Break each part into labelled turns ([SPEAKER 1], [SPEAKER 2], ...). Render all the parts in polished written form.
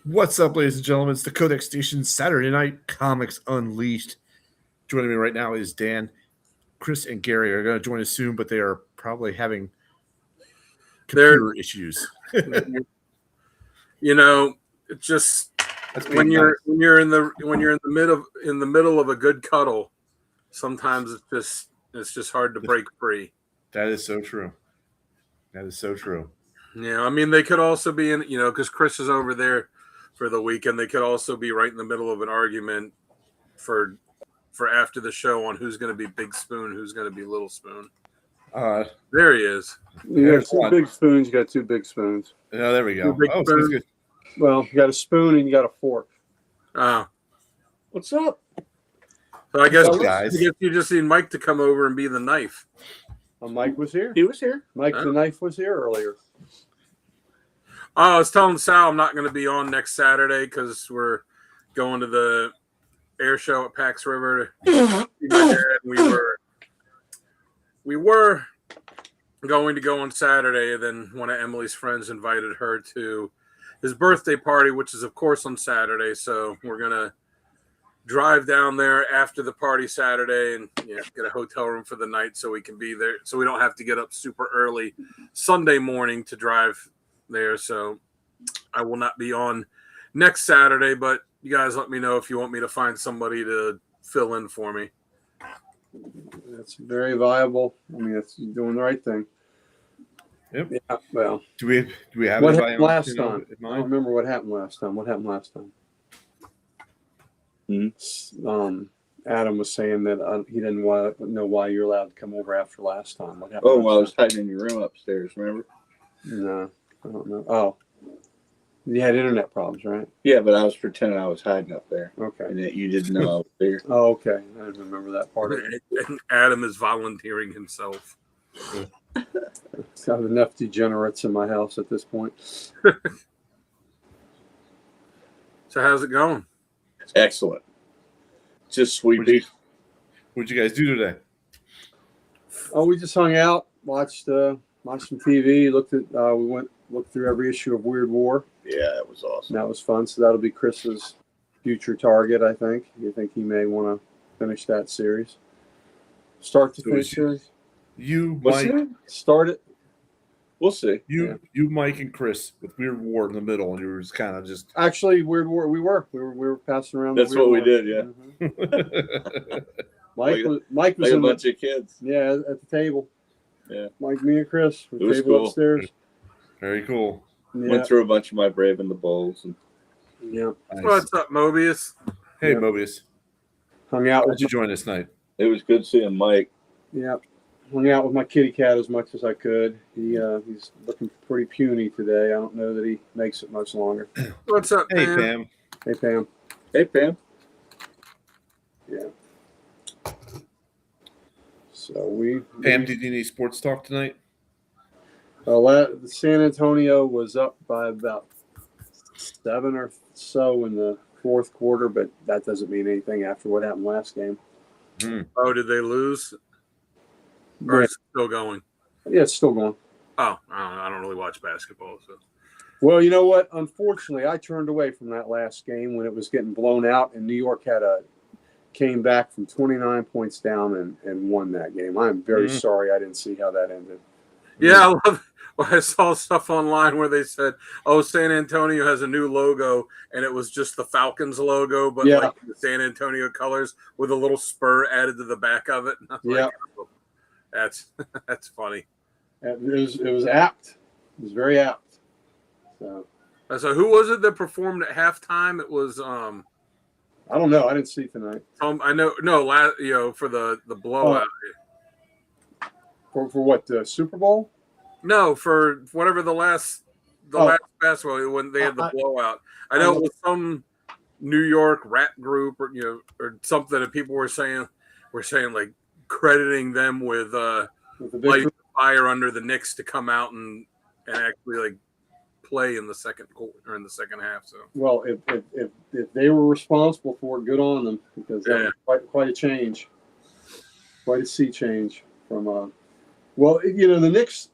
[SPEAKER 1] What's up, ladies and gentlemen? It's the Codex Station Saturday Night Comics Unleashed. Joining me right now is Dan. Chris and Gary are going to join us soon, but they are probably having computer issues.
[SPEAKER 2] You know, it's just
[SPEAKER 1] That's
[SPEAKER 2] when
[SPEAKER 1] being
[SPEAKER 2] you're
[SPEAKER 1] nice.
[SPEAKER 2] when you're in the middle of a good cuddle, sometimes it's just hard to break free.
[SPEAKER 1] That is so true. That is so true.
[SPEAKER 2] Yeah, I mean they could also be in because Chris is over there for the weekend. They could also be right in the middle of an argument for after the show on who's going to be Big Spoon, who's going to be Little Spoon.
[SPEAKER 1] Uh,
[SPEAKER 2] There he is.
[SPEAKER 3] You got two big spoons. You got two big spoons.
[SPEAKER 1] No, there we go.
[SPEAKER 2] Oh,
[SPEAKER 1] sounds good.
[SPEAKER 3] Well, you got a spoon and you got a fork.
[SPEAKER 2] Oh,
[SPEAKER 3] What's up?
[SPEAKER 2] so I guess
[SPEAKER 1] guys.
[SPEAKER 2] you just need Mike to come over and be the knife.
[SPEAKER 3] Mike was here.
[SPEAKER 4] He was here.
[SPEAKER 3] Mike the knife was here earlier.
[SPEAKER 2] Oh, I was telling Sal I'm not going to be on next Saturday because we're going to the air show at Pax River to see my dad. We were going to go on Saturday, and then one of Emily's friends invited her to his birthday party, which is of course on Saturday. So we're gonna drive down there after the party Saturday and get a hotel room for the night so we can be there, so we don't have to get up super early Sunday morning to drive there. So I will not be on next Saturday, but you guys let me know if you want me to find somebody to fill in for me.
[SPEAKER 3] That's very viable. I mean, you're doing the right thing.
[SPEAKER 1] Yep.
[SPEAKER 3] Yeah. Well,
[SPEAKER 1] Do we have
[SPEAKER 3] what
[SPEAKER 1] anybody
[SPEAKER 3] happened last time?
[SPEAKER 1] in
[SPEAKER 3] I don't
[SPEAKER 1] mind?
[SPEAKER 3] remember what happened last time. What happened last time? Adam was saying that he didn't know why you're allowed to come over after last time. What happened?
[SPEAKER 4] Oh, well, I was hiding in your room upstairs, remember?
[SPEAKER 3] No, I don't know. Oh, you had internet problems, right?
[SPEAKER 4] Yeah, but I was pretending I was hiding up there.
[SPEAKER 3] Okay.
[SPEAKER 4] And that you didn't know I was there.
[SPEAKER 3] Oh, okay. I didn't remember that part of it.
[SPEAKER 2] And Adam is volunteering himself.
[SPEAKER 3] Got enough degenerates in my house at this point.
[SPEAKER 2] So how's it going?
[SPEAKER 4] Excellent. Just sweet beef.
[SPEAKER 1] What'd you guys do today?
[SPEAKER 3] Oh, we just hung out, watched some TV, looked through every issue of Weird War.
[SPEAKER 4] Yeah, that was awesome.
[SPEAKER 3] That was fun. So that'll be Chris's future target, I think. You think he may want to finish that series? Start to finish series?
[SPEAKER 1] You,
[SPEAKER 4] What's
[SPEAKER 1] Mike,
[SPEAKER 4] it?
[SPEAKER 3] Start it.
[SPEAKER 4] We'll see.
[SPEAKER 1] you, Mike, and Chris with Weird War in the middle, and you were just kind of just.
[SPEAKER 3] Actually, Weird War. We were passing around.
[SPEAKER 4] That's
[SPEAKER 3] the Weird
[SPEAKER 4] what we
[SPEAKER 3] War.
[SPEAKER 4] did, yeah.
[SPEAKER 3] Mm-hmm. Mike was
[SPEAKER 4] Like a
[SPEAKER 3] in
[SPEAKER 4] bunch of kids.
[SPEAKER 3] yeah, at the table.
[SPEAKER 4] Yeah.
[SPEAKER 3] Mike, me, and Chris.
[SPEAKER 4] It was
[SPEAKER 3] table
[SPEAKER 4] cool.
[SPEAKER 3] upstairs.
[SPEAKER 1] Very cool.
[SPEAKER 3] Yeah.
[SPEAKER 4] Went through a bunch of my Brave and the Bulls. And
[SPEAKER 3] Yeah.
[SPEAKER 1] Nice.
[SPEAKER 2] What's up, Mobius?
[SPEAKER 1] Hey,
[SPEAKER 3] Yeah.
[SPEAKER 1] Mobius.
[SPEAKER 3] Hung out
[SPEAKER 1] Why
[SPEAKER 3] with
[SPEAKER 1] did you join us tonight?
[SPEAKER 4] it was good seeing Mike.
[SPEAKER 3] Hung out with my kitty cat as much as I could. He's looking pretty puny today. I don't know that he makes it much longer.
[SPEAKER 2] What's up,
[SPEAKER 1] Hey,
[SPEAKER 2] Pam?
[SPEAKER 1] Pam.
[SPEAKER 3] Hey, Pam.
[SPEAKER 4] Hey, Pam.
[SPEAKER 3] Yeah. So we.
[SPEAKER 1] Pam, did you need sports talk tonight?
[SPEAKER 3] San Antonio was up by about 7 or so in the fourth quarter, but that doesn't mean anything after what happened last game.
[SPEAKER 2] Oh, did they lose? Or is it still going?
[SPEAKER 3] Yeah, it's still going.
[SPEAKER 2] Oh, I don't really watch basketball. So
[SPEAKER 3] Well, you know what? Unfortunately, I turned away from that last game when it was getting blown out, and New York came back from 29 points down and won that game. I'm very sorry I didn't see how that ended.
[SPEAKER 2] yeah, I saw stuff online where they said, "Oh, San Antonio has a new logo," and it was just the Falcons logo, but like the San Antonio colors with a little spur added to the back of it.
[SPEAKER 3] Yeah,
[SPEAKER 2] oh, that's funny.
[SPEAKER 3] It was apt. It was very apt.
[SPEAKER 2] So who was it that performed at halftime? It was
[SPEAKER 3] I don't know. I didn't see tonight.
[SPEAKER 2] I know for the blowout.
[SPEAKER 3] For what, the Super Bowl?
[SPEAKER 2] No, for whatever the last basketball when they had the blowout. I know it was some New York rap group or something that people were saying like crediting them with lighting the fire under the Knicks to come out and actually like play in the second quarter or in the second half. So
[SPEAKER 3] well, if they were responsible for it, good on them, because that was quite a change, quite a sea change from the Knicks,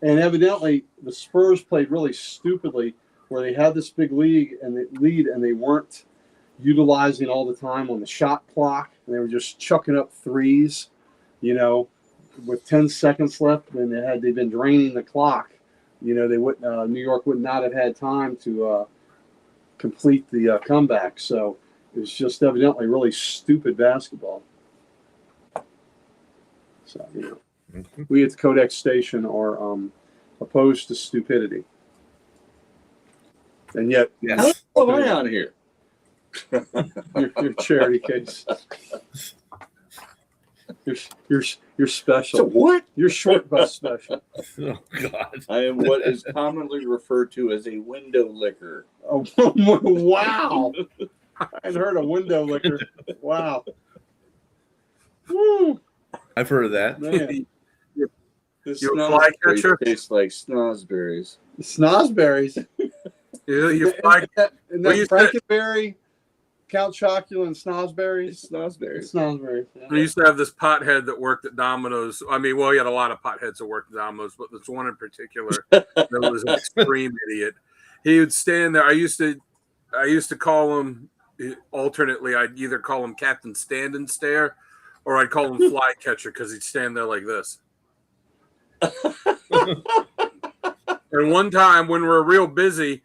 [SPEAKER 3] and evidently the Spurs played really stupidly where they had this big lead and they weren't utilizing all the time on the shot clock, and they were just chucking up threes, with 10 seconds left, and they'd been draining the clock. They would New York would not have had time to complete the comeback. So it was just evidently really stupid basketball. So we at the Codex Station are opposed to stupidity, and yet
[SPEAKER 1] Yes.
[SPEAKER 4] How am I on here?
[SPEAKER 3] your charity case. You're special.
[SPEAKER 4] So what?
[SPEAKER 3] You're short but special.
[SPEAKER 1] Oh God.
[SPEAKER 4] I am what is commonly referred to as a window licker.
[SPEAKER 3] Oh, wow! I hadn't heard a window licker. Wow. Woo,
[SPEAKER 1] I've heard of that.
[SPEAKER 3] man.
[SPEAKER 4] This
[SPEAKER 2] You a fly catcher?
[SPEAKER 4] tastes like snozberries.
[SPEAKER 3] Snozberries.
[SPEAKER 2] You fly,
[SPEAKER 3] And
[SPEAKER 2] Well, you
[SPEAKER 3] that
[SPEAKER 2] said-
[SPEAKER 3] Frankenberry, Count Chocula, and Snozberries.
[SPEAKER 4] It's snozberries.
[SPEAKER 3] Snozberries.
[SPEAKER 2] we used to have this pothead that worked at Domino's. I mean, well, he had a lot of potheads that worked at Domino's, but this one in particular that was an extreme idiot. He would stand there. I used to call him alternately. I'd either call him Captain Stand and Stare, or I'd call him Fly Catcher because he'd stand there like this. And one time when we were real busy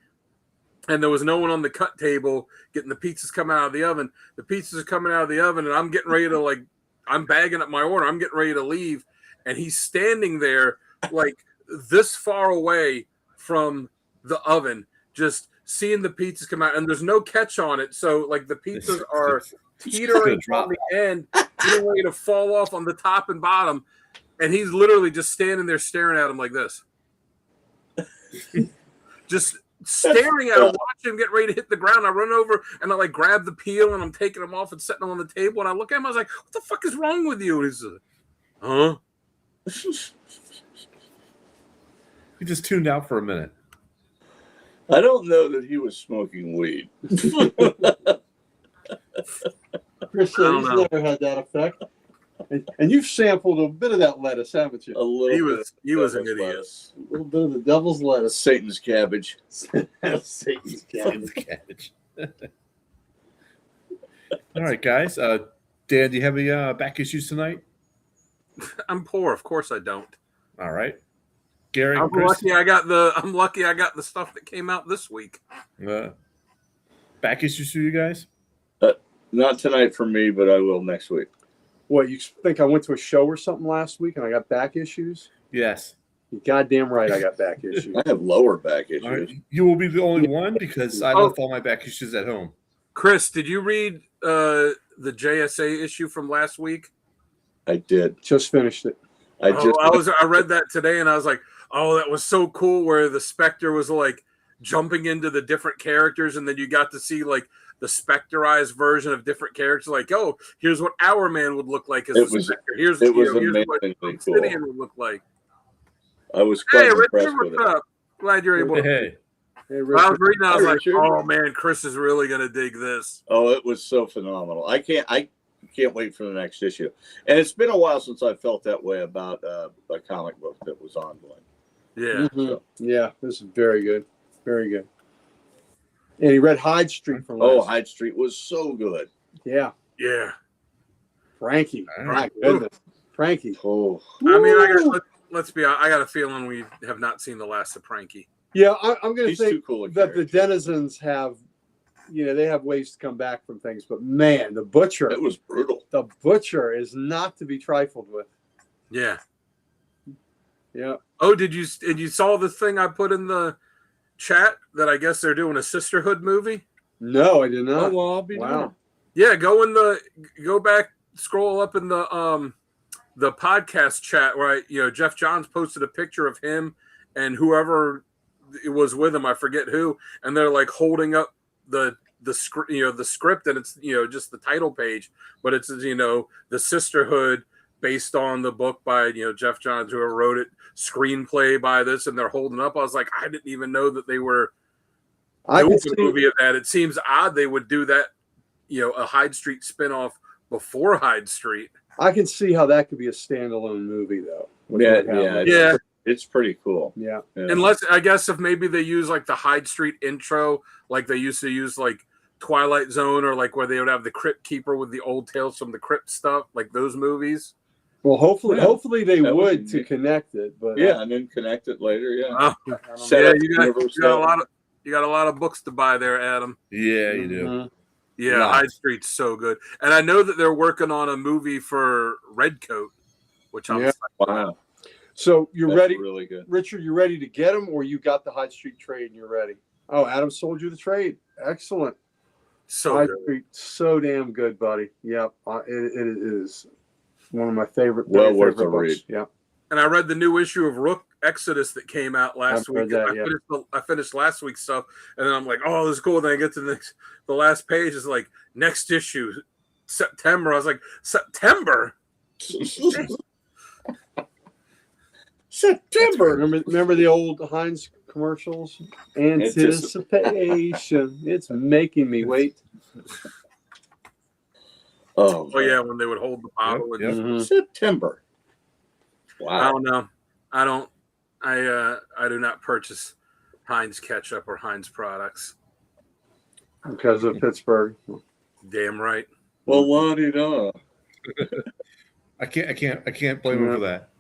[SPEAKER 2] and there was no one on the cut table getting the pizzas coming out of the oven, the pizzas are coming out of the oven and I'm getting ready to I'm bagging up my order. I'm getting ready to leave. And he's standing there like this far away from the oven, just seeing the pizzas come out. And there's no catch on it. So the pizzas are teetering on the end, getting ready to fall off on the top and bottom. And he's literally just standing there staring at him like this. Just staring at him, watching him get ready to hit the ground. I run over and I grab the peel and I'm taking them off and setting them on the table. And I look at him, I was like, what the fuck is wrong with you? And he's like, huh?
[SPEAKER 1] He just tuned out for a minute.
[SPEAKER 4] I don't know that he was smoking weed.
[SPEAKER 3] Chris,
[SPEAKER 2] I don't
[SPEAKER 3] he's
[SPEAKER 2] know.
[SPEAKER 3] never had that effect. And you've sampled a bit of that lettuce, haven't you?
[SPEAKER 4] A little
[SPEAKER 2] He
[SPEAKER 4] bit
[SPEAKER 2] was- he was an
[SPEAKER 4] devil's
[SPEAKER 2] idiot.
[SPEAKER 4] lettuce.
[SPEAKER 3] A little bit of the devil's lettuce.
[SPEAKER 4] Satan's cabbage.
[SPEAKER 3] Satan's cabbage.
[SPEAKER 1] Cabbage. All right, guys. Dan, do you have any back issues tonight?
[SPEAKER 2] I'm poor. Of course I don't.
[SPEAKER 1] All right. Gary,
[SPEAKER 2] I'm
[SPEAKER 1] Chris,
[SPEAKER 2] lucky I got the stuff that came out this week.
[SPEAKER 1] back issues for you guys?
[SPEAKER 4] Not tonight for me, but I will next week.
[SPEAKER 3] What, you think I went to a show or something last week and I got back issues?
[SPEAKER 1] Yes.
[SPEAKER 3] You're goddamn right I got back issues.
[SPEAKER 4] I have lower back issues.
[SPEAKER 1] All right. You will be the only one because I left all my back issues at home.
[SPEAKER 2] Chris, did you read the JSA issue from last week?
[SPEAKER 4] I did.
[SPEAKER 3] Just finished it.
[SPEAKER 2] I read that today and I was like, oh, that was so cool where the Spectre was jumping into the different characters and then you got to see the Specterized version of different characters. Oh, here's what Our Man would look like as
[SPEAKER 4] It
[SPEAKER 2] the
[SPEAKER 4] was-
[SPEAKER 2] Spectre. Here's
[SPEAKER 4] it was
[SPEAKER 2] here's what
[SPEAKER 4] amazingly cool.
[SPEAKER 2] Obsidian would look like.
[SPEAKER 4] I was quite
[SPEAKER 2] Hey,
[SPEAKER 4] impressed
[SPEAKER 2] Richard,
[SPEAKER 4] with
[SPEAKER 2] what's
[SPEAKER 4] it.
[SPEAKER 2] up? Glad you're able to.
[SPEAKER 1] Hey.
[SPEAKER 3] Hey,
[SPEAKER 2] When I was
[SPEAKER 3] Richard.
[SPEAKER 2] reading, I was
[SPEAKER 4] Hey,
[SPEAKER 2] like,
[SPEAKER 4] Richard.
[SPEAKER 2] oh man, Chris is really gonna dig this.
[SPEAKER 4] Oh, it was so phenomenal. I can't wait for the next issue. And it's been a while since I felt that way about a comic book that was ongoing.
[SPEAKER 2] Yeah.
[SPEAKER 3] Mhm. Yeah, this is very good. Very good. And he read Hyde Street from
[SPEAKER 4] Oh,
[SPEAKER 3] last.
[SPEAKER 4] Hyde Street was so good.
[SPEAKER 3] Yeah,
[SPEAKER 2] Yeah.
[SPEAKER 3] Frankie.
[SPEAKER 1] All
[SPEAKER 3] My
[SPEAKER 1] right.
[SPEAKER 3] goodness. Frankie.
[SPEAKER 4] Oh,
[SPEAKER 2] I mean,
[SPEAKER 3] Woo!
[SPEAKER 2] let's be honest, I got a feeling we have not seen the last of Pranky.
[SPEAKER 3] Yeah, I'm going to
[SPEAKER 4] he's
[SPEAKER 3] say
[SPEAKER 4] too cool. a
[SPEAKER 3] that the
[SPEAKER 4] character.
[SPEAKER 3] denizens have, they have ways to come back from things. But man, the butcher
[SPEAKER 4] It was brutal.
[SPEAKER 3] is not to be trifled with.
[SPEAKER 2] Yeah.
[SPEAKER 3] Yeah.
[SPEAKER 2] Oh, did you saw the thing I put in the chat that I guess they're doing a sisterhood movie?
[SPEAKER 3] No, I did
[SPEAKER 4] Oh,
[SPEAKER 3] not.
[SPEAKER 4] well, I'll be
[SPEAKER 3] Wow.
[SPEAKER 4] darned.
[SPEAKER 2] Yeah, go back, scroll up in the podcast chat where Jeff Johns posted a picture of him and whoever it was with him, I forget who, and they're holding up the script, the script, and it's just the title page, but it's the sisterhood based on the book by Jeff Johns, whoever wrote it, screenplay by this, and they're holding up. I was like, I didn't even know that they were
[SPEAKER 3] I
[SPEAKER 2] doing
[SPEAKER 3] can
[SPEAKER 2] a
[SPEAKER 3] see,
[SPEAKER 2] movie of that. It seems odd they would do that, a Hyde Street spinoff before Hyde Street.
[SPEAKER 3] I can see how that could be a standalone movie, though. with
[SPEAKER 4] Yeah,
[SPEAKER 3] what happened.
[SPEAKER 2] Yeah.
[SPEAKER 4] It's pretty cool.
[SPEAKER 3] Yeah.
[SPEAKER 4] Yeah.
[SPEAKER 2] Unless I guess if maybe they use like the Hyde Street intro, like they used to use like Twilight Zone, or like where they would have the Crypt Keeper with the old Tales from the Crypt stuff, like those movies.
[SPEAKER 3] Well, hopefully they
[SPEAKER 4] That
[SPEAKER 3] would
[SPEAKER 4] was
[SPEAKER 3] to
[SPEAKER 4] neat.
[SPEAKER 3] connect it, but
[SPEAKER 4] Yeah, and then connect it later. Yeah.
[SPEAKER 2] Oh,
[SPEAKER 3] I don't
[SPEAKER 4] Set
[SPEAKER 3] know.
[SPEAKER 4] up
[SPEAKER 2] you
[SPEAKER 4] Universal.
[SPEAKER 2] got a lot of books to buy there, Adam.
[SPEAKER 1] Yeah, you do.
[SPEAKER 3] Mhm.
[SPEAKER 2] Yeah,
[SPEAKER 1] Lots.
[SPEAKER 2] Hyde Street's so good, and I know that they're working on a movie for Redcoat, which I'm
[SPEAKER 3] Yeah.
[SPEAKER 4] Wow.
[SPEAKER 3] So you're
[SPEAKER 4] That's
[SPEAKER 3] ready,
[SPEAKER 4] really good.
[SPEAKER 3] Richard? You ready to get them, or you got the Hyde Street trade and you're ready? Oh, Adam sold you the trade. Excellent.
[SPEAKER 2] so
[SPEAKER 3] Hyde
[SPEAKER 2] good.
[SPEAKER 3] Street, so damn good, buddy. Yep, it is one of my favorite.
[SPEAKER 4] Well
[SPEAKER 3] very
[SPEAKER 4] worth
[SPEAKER 3] favorite
[SPEAKER 4] a
[SPEAKER 3] books.
[SPEAKER 4] read.
[SPEAKER 3] Yeah.
[SPEAKER 2] And I read the new issue of Rook Exodus that came out last
[SPEAKER 3] I've read
[SPEAKER 2] week.
[SPEAKER 3] that, yeah.
[SPEAKER 2] I finished last week's stuff, and then I'm like, "Oh, this is cool." Then I get to the last page is like next issue, September. I was like, September.
[SPEAKER 4] September.
[SPEAKER 3] Remember the old Heinz commercials? Anticipation. It's making me wait.
[SPEAKER 4] Oh,
[SPEAKER 2] Oh yeah, when they would hold the bottle.
[SPEAKER 1] Yep.
[SPEAKER 2] And
[SPEAKER 3] Mhm.
[SPEAKER 4] September.
[SPEAKER 2] I
[SPEAKER 4] Wow.
[SPEAKER 2] don't know. I do not purchase Heinz ketchup or Heinz products.
[SPEAKER 3] Because of Pittsburgh.
[SPEAKER 2] Damn right.
[SPEAKER 4] Well, what you know?
[SPEAKER 1] I can't blame him for that.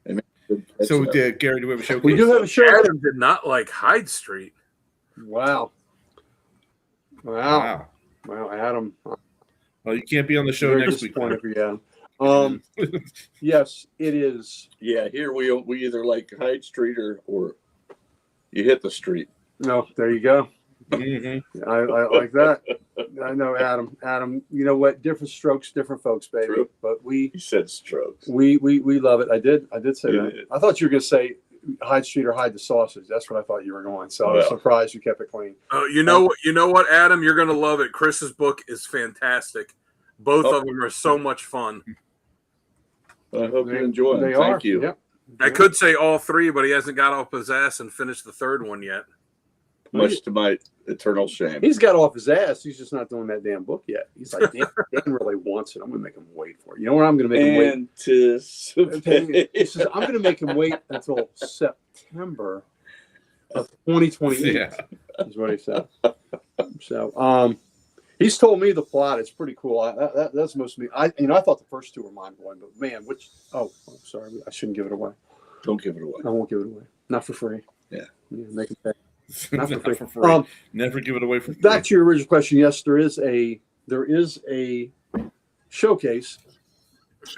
[SPEAKER 4] That's
[SPEAKER 1] So,
[SPEAKER 4] it.
[SPEAKER 1] Gary, do we have a showcase?
[SPEAKER 3] We do have a show.
[SPEAKER 2] Adam did not like Hyde Street.
[SPEAKER 3] Wow.
[SPEAKER 1] Wow.
[SPEAKER 3] Wow, Adam.
[SPEAKER 1] Well, you can't be on the show
[SPEAKER 3] Very
[SPEAKER 1] next week.
[SPEAKER 3] disappointed for you, Adam. Yes, it is.
[SPEAKER 4] Yeah, here we either like Hyde Street or you hit the street.
[SPEAKER 3] No, there you go.
[SPEAKER 1] Mhm.
[SPEAKER 3] I like that. I know, Adam. Adam, you know what? Different strokes, different folks, baby.
[SPEAKER 4] True.
[SPEAKER 3] But we
[SPEAKER 4] He said strokes.
[SPEAKER 3] love it. I did say
[SPEAKER 4] You
[SPEAKER 3] that.
[SPEAKER 4] did.
[SPEAKER 3] I thought you were gonna say Hyde Street or hide the sausage. That's what I thought you were going. So I was
[SPEAKER 4] Well.
[SPEAKER 3] surprised you kept it clean.
[SPEAKER 2] You know what, Adam? You're gonna love it. Chris's book is fantastic. Both
[SPEAKER 4] Oh.
[SPEAKER 2] of them are so much fun.
[SPEAKER 4] I hope you enjoy
[SPEAKER 3] They
[SPEAKER 4] it.
[SPEAKER 3] are.
[SPEAKER 4] Thank you.
[SPEAKER 3] Yep.
[SPEAKER 2] I could say all three, but he hasn't got off his ass and finished the third one yet.
[SPEAKER 4] Much to my eternal shame.
[SPEAKER 3] He's got off his ass. He's just not doing that damn book yet. He's like, Dan really wants it. I'm gonna make him wait for it. You know what? I'm gonna make him wait.
[SPEAKER 4] Anticipate.
[SPEAKER 3] He says, I'm going to make him wait until September of 2028.
[SPEAKER 1] Yeah.
[SPEAKER 3] Is what he said. So, he's told me the plot. It's pretty cool. That's most of me. I thought the first two were mind blowing, but man, I'm sorry, I shouldn't give it away.
[SPEAKER 4] Don't give it away.
[SPEAKER 3] I won't give it away. Not for free.
[SPEAKER 4] Yeah.
[SPEAKER 3] Make it pay. Not for free.
[SPEAKER 1] for free. Never give it away for free.
[SPEAKER 3] Back to your original question. Yes, there is a showcase.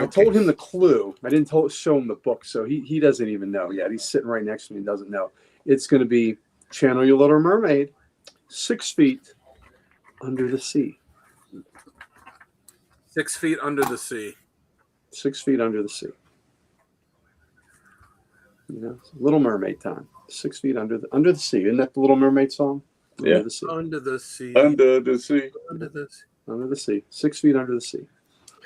[SPEAKER 3] I told him the clue. I didn't show him the book, so he doesn't even know yet. He's sitting right next to me and doesn't know. It's going to be Channel Your Little Mermaid, 6 feet under the sea.
[SPEAKER 2] 6 feet under the sea.
[SPEAKER 3] 6 feet under the sea. You know, it's Little Mermaid time. 6 feet under the sea. Isn't that the Little Mermaid song?
[SPEAKER 4] Yeah.
[SPEAKER 3] Under the sea.
[SPEAKER 2] Under the sea.
[SPEAKER 4] Under the sea.
[SPEAKER 2] Under the sea.
[SPEAKER 3] Under the sea. 6 feet under the sea.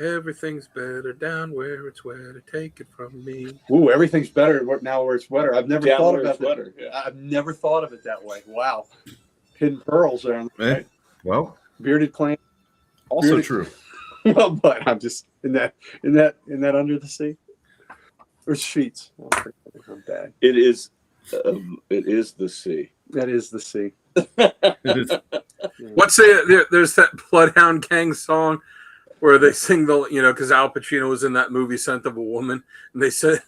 [SPEAKER 2] Everything's better down where it's wetter. Take it from me.
[SPEAKER 3] Ooh, everything's better now where it's wetter. I've never
[SPEAKER 4] Down
[SPEAKER 3] thought
[SPEAKER 4] where
[SPEAKER 3] about
[SPEAKER 4] it's
[SPEAKER 3] that.
[SPEAKER 4] wetter, yeah.
[SPEAKER 3] I've never thought of it that way. Wow. Hidden pearls there.
[SPEAKER 1] Eh, well,
[SPEAKER 3] Bearded plant.
[SPEAKER 1] also
[SPEAKER 3] Really?
[SPEAKER 1] true.
[SPEAKER 3] Well, but I'm just in that under the sea. Or sheets. Oh, I'm bad.
[SPEAKER 4] It is the sea.
[SPEAKER 3] That is the sea.
[SPEAKER 1] It is.
[SPEAKER 2] What's there's that Bloodhound Gang song where they sing because Al Pacino was in that movie Scent of a Woman, and they said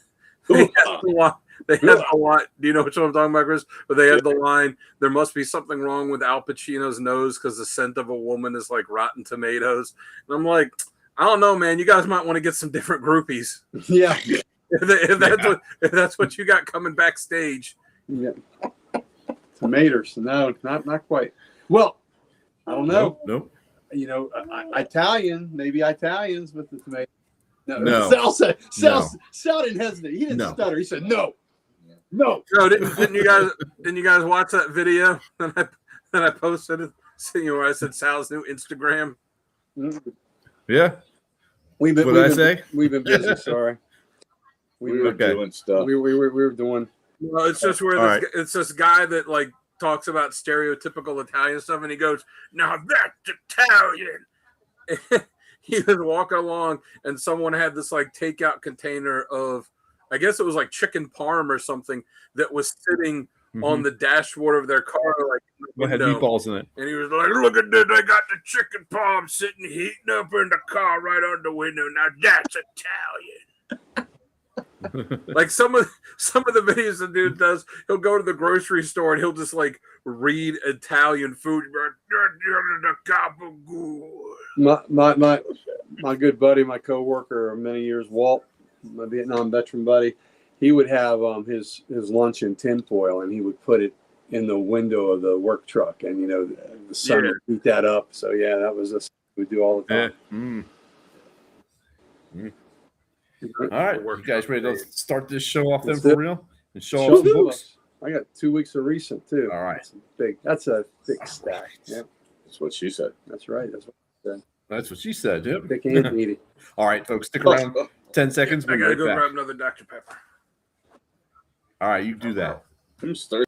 [SPEAKER 2] they had the line. They had the line. Do you know what I'm talking about, Chris? But they had the line. There must be something wrong with Al Pacino's nose because the scent of a woman is like rotten tomatoes. And I'm like, I don't know, man. You guys might want to get some different groupies
[SPEAKER 3] Yeah.
[SPEAKER 2] if that's what you got coming backstage.
[SPEAKER 3] Yeah. Tomatoes. No, not quite. Well, I don't know.
[SPEAKER 1] Nope.
[SPEAKER 3] You know, maybe Italians with the tomato.
[SPEAKER 1] No.
[SPEAKER 3] Sal didn't hesitate. He didn't
[SPEAKER 1] No.
[SPEAKER 3] stutter. He said no. No.
[SPEAKER 2] No, didn't you guys watch that video that I posted? Where I said Sal's new Instagram.
[SPEAKER 1] Yeah.
[SPEAKER 3] We've
[SPEAKER 1] What did I say?
[SPEAKER 3] We've been busy. Sorry.
[SPEAKER 4] We were
[SPEAKER 1] Okay.
[SPEAKER 4] doing stuff.
[SPEAKER 3] We were doing.
[SPEAKER 2] Well, it's just where
[SPEAKER 1] All right.
[SPEAKER 2] it's this guy that like talks about stereotypical Italian stuff, and he goes, "Now that's Italian." He was walking along, and someone had this like takeout container of I guess it was like chicken parm or something that was sitting
[SPEAKER 1] Mhm.
[SPEAKER 2] on the dashboard of their car, like in the
[SPEAKER 1] What had
[SPEAKER 2] window.
[SPEAKER 1] meatballs in it?
[SPEAKER 2] And he was like, "Look at this! I got the chicken parm sitting heating up in the car right on the window. Now that's Italian." Like some of the videos the dude does, he'll go to the grocery store and he'll just like read Italian food.
[SPEAKER 3] My good buddy, my coworker of many years, Walt, my Vietnam veteran buddy, he would have his lunch in tinfoil, and he would put it in the window of the work truck, and the sun would heat that up. So yeah, that was us. We would do all the
[SPEAKER 1] Yeah.
[SPEAKER 3] time.
[SPEAKER 1] All right, you guys ready to start this show off then
[SPEAKER 3] Let's
[SPEAKER 1] for
[SPEAKER 3] do it.
[SPEAKER 1] real and show
[SPEAKER 3] Show
[SPEAKER 1] off some
[SPEAKER 3] the
[SPEAKER 1] books?
[SPEAKER 3] I got 2 weeks of recent too.
[SPEAKER 1] All right.
[SPEAKER 3] That's a thick stack. Yep,
[SPEAKER 4] That's what she said.
[SPEAKER 3] that's right. That's
[SPEAKER 1] That's what she said. Yep.
[SPEAKER 3] thick and meaty.
[SPEAKER 1] All right, folks, stick around. 10 seconds.
[SPEAKER 2] I
[SPEAKER 1] We'll be
[SPEAKER 2] gotta
[SPEAKER 1] right
[SPEAKER 2] go
[SPEAKER 1] back.
[SPEAKER 2] grab another Dr. Pepper.
[SPEAKER 1] All right, you do that.
[SPEAKER 4] I'm thirsty.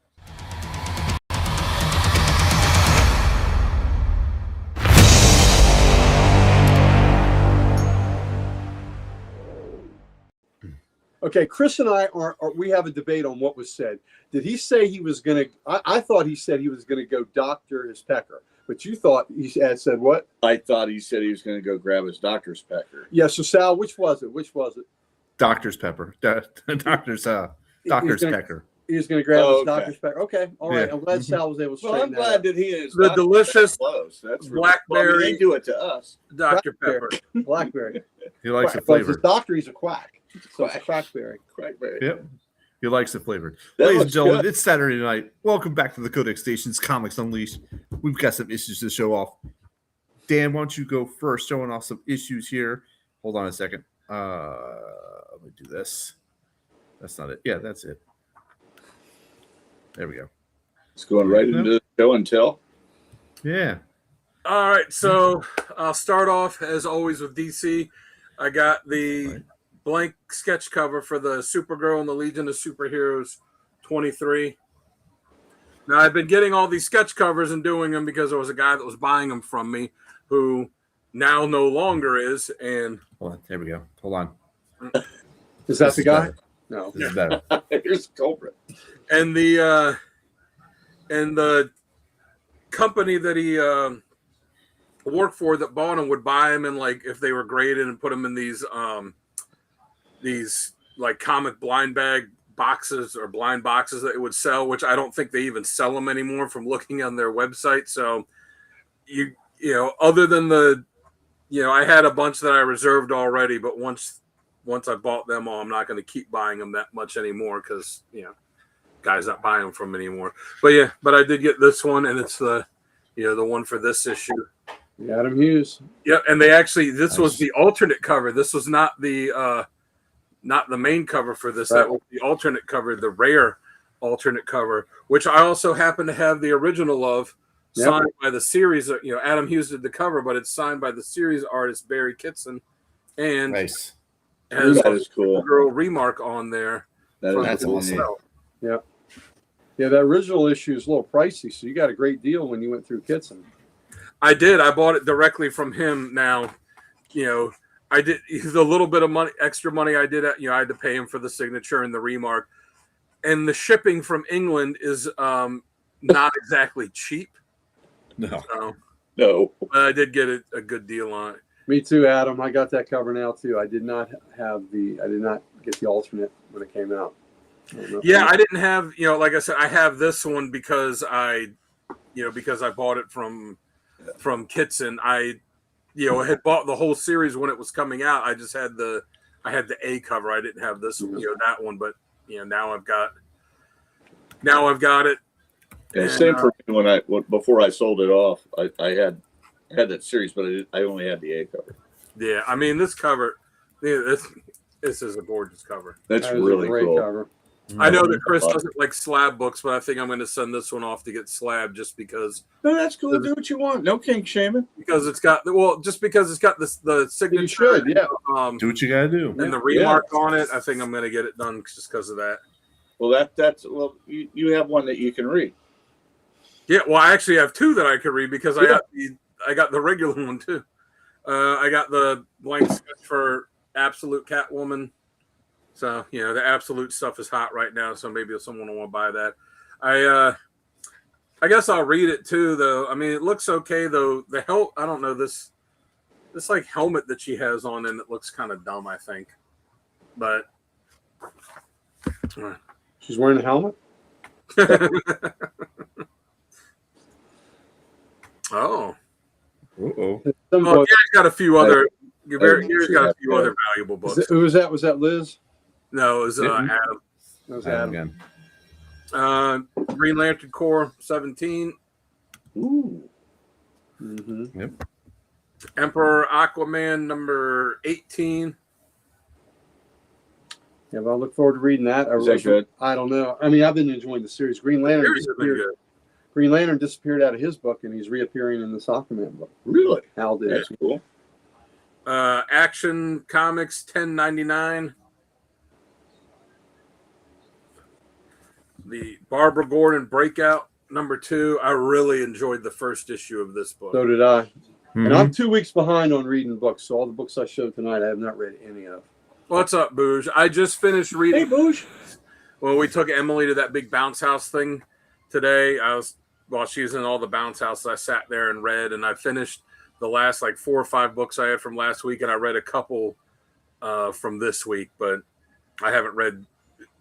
[SPEAKER 3] Okay, Chris and I we have a debate on what was said. Did he say he was going to? I thought he said he was going to go doctor his pecker, but you thought he had said what?
[SPEAKER 4] I thought he said he was going to go grab his doctor's pecker.
[SPEAKER 3] Yeah. So Sal, which was it? Which was it?
[SPEAKER 1] Doctor's pepper. Doctor's pecker.
[SPEAKER 3] He was going to grab
[SPEAKER 4] Oh,
[SPEAKER 3] his
[SPEAKER 4] okay.
[SPEAKER 3] doctor's pecker. Okay, all right.
[SPEAKER 1] Yeah.
[SPEAKER 3] I'm glad
[SPEAKER 1] Mhm.
[SPEAKER 3] Sal was able to
[SPEAKER 4] Well, I'm
[SPEAKER 3] straighten that
[SPEAKER 4] glad
[SPEAKER 3] out.
[SPEAKER 4] that he is
[SPEAKER 2] The delicious
[SPEAKER 4] close. That's
[SPEAKER 2] blackberry-
[SPEAKER 4] They do it to us.
[SPEAKER 2] Dr. Pepper.
[SPEAKER 3] Blackberry.
[SPEAKER 1] He likes the
[SPEAKER 3] But his
[SPEAKER 1] flavor.
[SPEAKER 3] doctor, he's a quack. So it's a
[SPEAKER 4] Quack.
[SPEAKER 3] quackberry.
[SPEAKER 4] Crackberry.
[SPEAKER 1] Yep. He likes the flavor.
[SPEAKER 4] That
[SPEAKER 1] Ladies and
[SPEAKER 4] looks
[SPEAKER 1] gentlemen,
[SPEAKER 4] good.
[SPEAKER 1] it's Saturday night. Welcome back to the Codex Station's Comics Unleashed. We've got some issues to show off. Dan, why don't you go first, showing off some issues here? Hold on a second. Let me do this. That's not it. Yeah, that's it. There we go.
[SPEAKER 4] It's going right into the show and tell.
[SPEAKER 1] Yeah.
[SPEAKER 2] All right, so I'll start off as always with DC. I got the
[SPEAKER 1] Right.
[SPEAKER 2] blank sketch cover for the Supergirl and the Legion of Superheroes 23. Now, I've been getting all these sketch covers and doing them because there was a guy that was buying them from me who now no longer is. And
[SPEAKER 1] Hold on. There we go. Hold on.
[SPEAKER 3] Is that
[SPEAKER 1] This
[SPEAKER 3] the
[SPEAKER 1] is
[SPEAKER 3] guy?
[SPEAKER 1] better.
[SPEAKER 3] No.
[SPEAKER 1] This is better.
[SPEAKER 4] Here's the culprit.
[SPEAKER 2] and the company that he worked for that bought them would buy them in, like, if they were graded, and put them in these like comic blind bag boxes or blind boxes that it would sell, which I don't think they even sell them anymore from looking on their website. So you know, other than I had a bunch that I reserved already, but once I bought them all, I'm not going to keep buying them that much anymore because guys not buying them from me anymore. But I did get this one, and it's the one for this issue.
[SPEAKER 3] Adam Hughes.
[SPEAKER 2] Yeah, and they actually this was
[SPEAKER 1] Nice.
[SPEAKER 2] the alternate cover. This was not the main cover for this.
[SPEAKER 3] Right.
[SPEAKER 2] That was the alternate cover, the rare alternate cover, which I also happen to have the original of,
[SPEAKER 3] Yep.
[SPEAKER 2] signed by the series. Adam Hughes did the cover, but it's signed by the series artist Barry Kitson, and
[SPEAKER 1] Nice.
[SPEAKER 2] has
[SPEAKER 4] That
[SPEAKER 2] a
[SPEAKER 4] is cool.
[SPEAKER 2] girl remark on there.
[SPEAKER 4] That
[SPEAKER 2] from
[SPEAKER 4] is
[SPEAKER 1] That's
[SPEAKER 4] cool.
[SPEAKER 1] awesome.
[SPEAKER 2] himself.
[SPEAKER 3] Yeah, that original issue is a little pricey, so you got a great deal when you went through Kitson.
[SPEAKER 2] I did. I bought it directly from him. Now, I did the little bit of money, extra money I did. I had to pay him for the signature and the remark, and the shipping from England is not exactly cheap.
[SPEAKER 1] No.
[SPEAKER 2] So,
[SPEAKER 4] No.
[SPEAKER 2] but I did get a good deal on it.
[SPEAKER 3] Me too, Adam. I got that cover now too. I did not get the alternate when it came out. I don't know.
[SPEAKER 2] Yeah, I didn't have, like I said, I have this one because I bought it from Kitson. I had bought the whole series when it was coming out. I just had the A cover. I didn't have this, that one, but now I've got it.
[SPEAKER 4] Yeah,
[SPEAKER 2] And,
[SPEAKER 4] same for me before I sold it off. I had that series, but I only had the A cover.
[SPEAKER 2] Yeah, I mean this cover, this is a gorgeous cover.
[SPEAKER 4] That's
[SPEAKER 3] That is a
[SPEAKER 4] really
[SPEAKER 3] great
[SPEAKER 4] cool.
[SPEAKER 3] cover.
[SPEAKER 2] I know that Chris doesn't like slab books, but I think I'm going to send this one off to get slab just because
[SPEAKER 4] No, that's cool. Do what you want. No kink shaming.
[SPEAKER 2] it's got the signature.
[SPEAKER 3] You should, yeah.
[SPEAKER 1] Do what you got to do.
[SPEAKER 2] And the remark on it. I think I'm going to get it done just because of that.
[SPEAKER 4] Well, you have one that you can read.
[SPEAKER 2] Yeah, well, I actually have two that I could read because I got the regular one too. I got the blank sketch for Absolute Catwoman So, the absolute stuff is hot right now. So maybe someone will want to buy that. I guess I'll read it too, though. I mean, it looks okay, though. The I don't know, this like helmet that she has on, and it looks kind of dumb, I think. But
[SPEAKER 3] She's wearing a helmet.
[SPEAKER 2] oh,
[SPEAKER 1] Uh-oh.
[SPEAKER 3] Some
[SPEAKER 2] well,
[SPEAKER 3] book-
[SPEAKER 2] Gary's got a few other. Gary's got a
[SPEAKER 4] Yeah.
[SPEAKER 2] few other valuable books.
[SPEAKER 3] who was that? Was that Liz?
[SPEAKER 2] No, it was
[SPEAKER 1] Mitten?
[SPEAKER 2] Adam.
[SPEAKER 3] That was
[SPEAKER 1] Adam
[SPEAKER 3] Adam.
[SPEAKER 1] again.
[SPEAKER 2] Green Lantern Corps 17,
[SPEAKER 4] Ooh.
[SPEAKER 3] Mm-hmm.
[SPEAKER 1] Yep.
[SPEAKER 2] Emperor Aquaman number 18.
[SPEAKER 3] Yeah, well, I look forward to reading that.
[SPEAKER 4] Is that good?
[SPEAKER 3] I don't know. I mean, I've been enjoying the series. Green Lantern
[SPEAKER 2] Series has been
[SPEAKER 3] disappeared.
[SPEAKER 2] good.
[SPEAKER 3] Green Lantern disappeared out of his book, and he's reappearing in the Aquaman book.
[SPEAKER 4] Really?
[SPEAKER 3] Hal did.
[SPEAKER 4] That's cool.
[SPEAKER 2] Action Comics 1099. The Barbara Gordon Breakout number 2. I really enjoyed the first issue of this book.
[SPEAKER 3] So did I.
[SPEAKER 1] Mhm.
[SPEAKER 3] And I'm 2 weeks behind on reading books, so all the books I showed tonight, I have not read any of.
[SPEAKER 2] What's up, Booge? I just finished reading.
[SPEAKER 3] Boosh.
[SPEAKER 2] Well, we took Emily to that big bounce house thing today. While she was in all the bounce houses, I sat there and read, and I finished the last like 4 or 5 books I had from last week, and I read a couple from this week, but I haven't read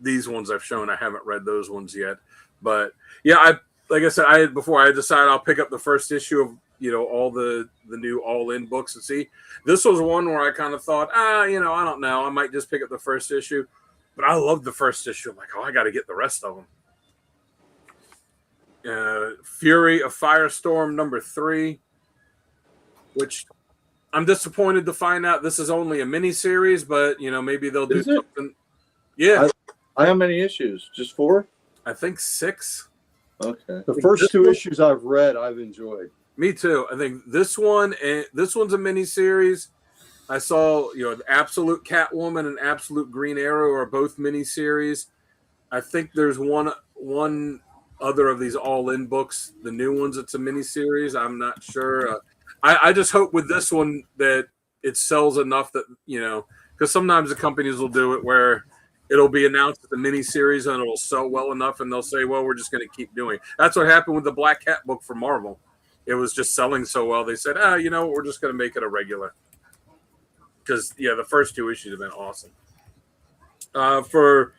[SPEAKER 2] these ones I've shown. I haven't read those ones yet. But yeah, like I said, I decided I'll pick up the first issue of all the new all-in books and see. This was one where I kind of thought, I don't know, I might just pick up the first issue. But I loved the first issue. I'm like, I got to get the rest of them. Fury of Firestorm number 3, which I'm disappointed to find out this is only a mini series, but maybe they'll do
[SPEAKER 4] Is it?
[SPEAKER 2] something. Yeah,
[SPEAKER 4] How many issues? Just 4?
[SPEAKER 2] I think 6.
[SPEAKER 4] Okay.
[SPEAKER 3] The first 2 issues I've read, I've enjoyed.
[SPEAKER 2] Me too. I think this one's a mini series. I saw, the Absolute Catwoman and Absolute Green Arrow are both mini series. I think there's one other of these all-in books, the new ones. It's a mini series. I'm not sure. I just hope with this one that it sells enough that because sometimes the companies will do it where it'll be announced as a mini series and it'll sell well enough, and they'll say, "Well, we're just going to keep doing it." That's what happened with the Black Cat book for Marvel. It was just selling so well. They said, we're just going to make it a regular. Because, the first 2 issues have been awesome. For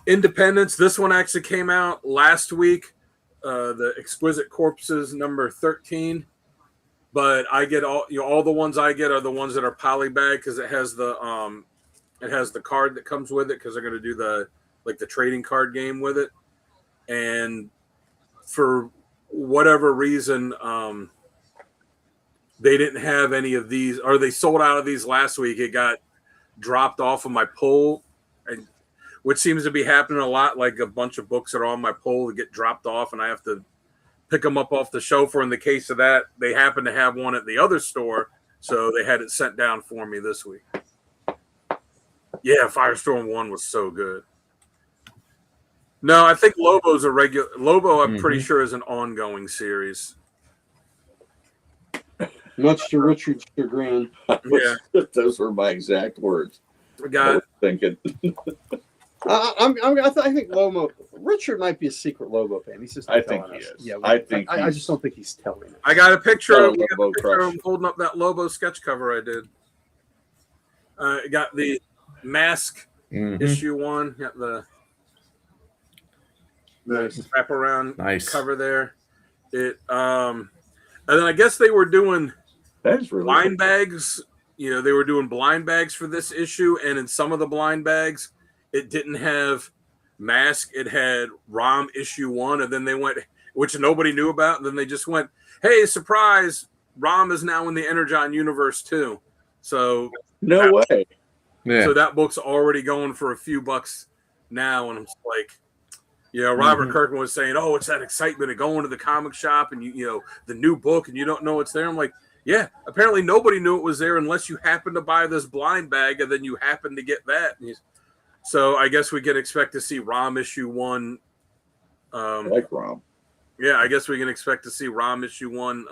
[SPEAKER 2] Independence, this one actually came out last week. The Exquisite Corpses number 13. But I get all the ones I get are the ones that are polybag because it has the card that comes with it because they're going to do the trading card game with it. And for whatever reason, they didn't have any of these, or they sold out of these last week. It got dropped off of my pull, and which seems to be happening a lot. Like a bunch of books that are on my pull that get dropped off, and I have to pick them up off the shelf. Or in the case of that, they happen to have one at the other store, so they had it sent down for me this week. Yeah, Firestorm 1 was so good. No, I think Lobo's a regular. Lobo, I'm pretty sure, is an ongoing series.
[SPEAKER 3] Much to Richard's chagrin.
[SPEAKER 2] Yeah.
[SPEAKER 4] Those were my exact words.
[SPEAKER 2] We
[SPEAKER 4] I
[SPEAKER 2] got
[SPEAKER 4] was thinking.
[SPEAKER 3] I think Lobo. Richard might be a secret Lobo fan. He's just.
[SPEAKER 4] I
[SPEAKER 3] not
[SPEAKER 4] think
[SPEAKER 3] telling
[SPEAKER 4] he
[SPEAKER 3] us.
[SPEAKER 4] is.
[SPEAKER 3] Yeah,
[SPEAKER 4] I
[SPEAKER 3] just don't think he's telling us.
[SPEAKER 2] I got a picture
[SPEAKER 4] Got a
[SPEAKER 2] of,
[SPEAKER 4] Lobo crush.
[SPEAKER 2] him holding up that Lobo sketch cover I did. Got the Mask
[SPEAKER 1] Mhm.
[SPEAKER 2] issue 1. Got the
[SPEAKER 3] Nice.
[SPEAKER 2] wraparound
[SPEAKER 1] Nice.
[SPEAKER 2] cover there. And then I guess they were doing
[SPEAKER 4] That is really
[SPEAKER 2] blind bags. They were doing blind bags for this issue, and in some of the blind bags, it didn't have Mask. It had ROM issue 1, and then they went, which nobody knew about, and then they just went, "Hey, surprise! ROM is now in the Energon universe too." So,
[SPEAKER 4] no way.
[SPEAKER 1] Yeah.
[SPEAKER 2] so that book's already going for a few bucks now, and I'm just like, Robert Kirkman was saying, "Oh, it's that excitement of going to the comic shop and the new book, and you don't know it's there." I'm like, yeah, apparently nobody knew it was there unless you happen to buy this blind bag, and then you happen to get that. So I guess we can expect to see ROM issue 1.
[SPEAKER 4] I like Rom.
[SPEAKER 2] Yeah, I guess we can expect to see ROM issue 1,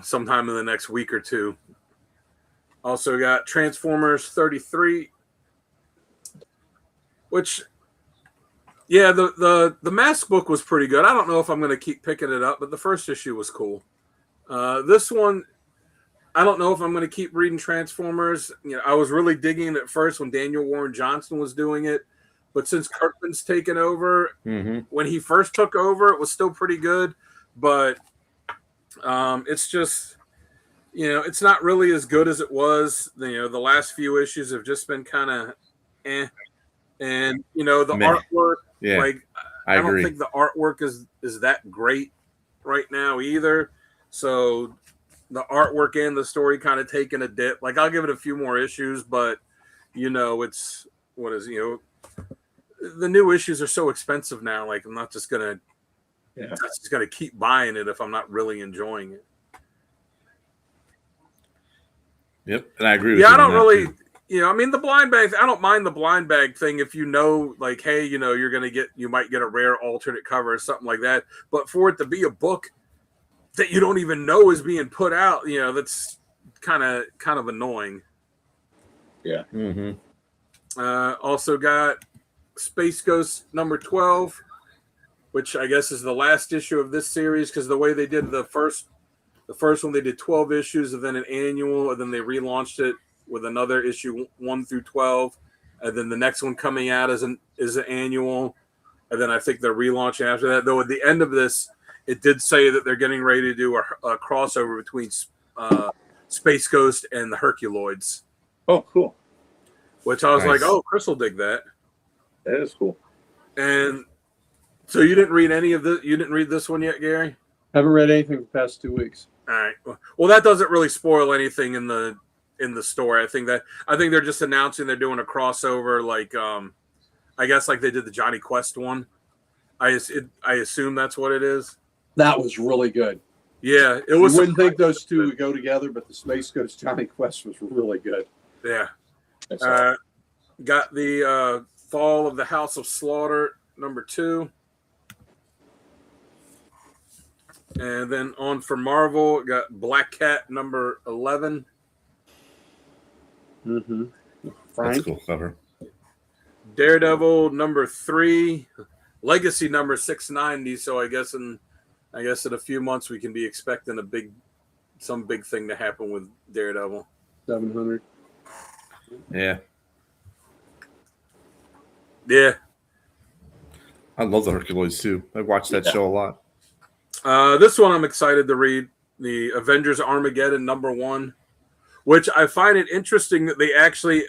[SPEAKER 2] sometime in the next week or two. Also got Transformers 33. Which, yeah, the Mask book was pretty good. I don't know if I'm going to keep picking it up, but the first issue was cool. This one, I don't know if I'm going to keep reading Transformers. You know, I was really digging it at first when Daniel Warren Johnson was doing it, but since Kirkman's taken over, when he first took over, it was still pretty good, but it's just, you know, it's not really as good as it was. You know, the last few issues have just been kind of and you know, the artwork, like I don't think the artwork is that great right now either. So the artwork and the story kind of taking a dip. Like, I'll give it a few more issues, but you know, it's you know, the new issues are so expensive now. Like, I'm not just gonna keep buying it if I'm not really enjoying it.
[SPEAKER 1] Yep, and I agree with
[SPEAKER 2] you.
[SPEAKER 1] you.
[SPEAKER 2] I don't really, you know, I mean, the blind bag, I don't mind the blind bag thing if you know, like, hey, you know, you might get a rare alternate cover or something like that. But for it to be a book that you don't even know is being put out, you know, that's kind of annoying.
[SPEAKER 4] Yeah.
[SPEAKER 2] Also got Space Ghost number 12, which I guess is the last issue of this series, because the way they did the first one, they did 12 issues and then an annual, and then they relaunched it with another issue 1 through 12, and then the next one coming out is an annual, and then I think they're relaunching after that. Though at the end of this, it did say that they're getting ready to do a crossover between Space Ghost and the Herculoids.
[SPEAKER 4] Oh, cool.
[SPEAKER 2] Which I was
[SPEAKER 1] Nice.
[SPEAKER 2] like, oh, Chris will dig that.
[SPEAKER 4] That is cool.
[SPEAKER 2] And so you didn't read any of this? You didn't read this one yet, Gary?
[SPEAKER 3] Haven't read anything for the past 2 weeks.
[SPEAKER 2] All right. Well, that doesn't really spoil anything in the story. I think they're just announcing they're doing a crossover, like I guess like they did the Johnny Quest one. I assume that's what it is.
[SPEAKER 3] That was really good.
[SPEAKER 2] Yeah, it was.
[SPEAKER 3] You wouldn't think those two would go together, but the Space Ghost Johnny Quest was really good.
[SPEAKER 2] Yeah.
[SPEAKER 4] That's awesome.
[SPEAKER 2] Got the Fall of the House of Slaughter number 2. And then on for Marvel, got Black Cat number 11.
[SPEAKER 3] Mm-hmm.
[SPEAKER 1] That's
[SPEAKER 3] Frank?
[SPEAKER 1] a cool cover.
[SPEAKER 2] Daredevil number 3. Legacy number 690. So I guess in a few months we can be expecting some big thing to happen with Daredevil.
[SPEAKER 3] 700.
[SPEAKER 1] Yeah,
[SPEAKER 2] Yeah.
[SPEAKER 1] I love the Herculoids too. I watched that show a lot.
[SPEAKER 2] This one I'm excited to read, the Avengers Armageddon number 1, which I find it interesting that they actually,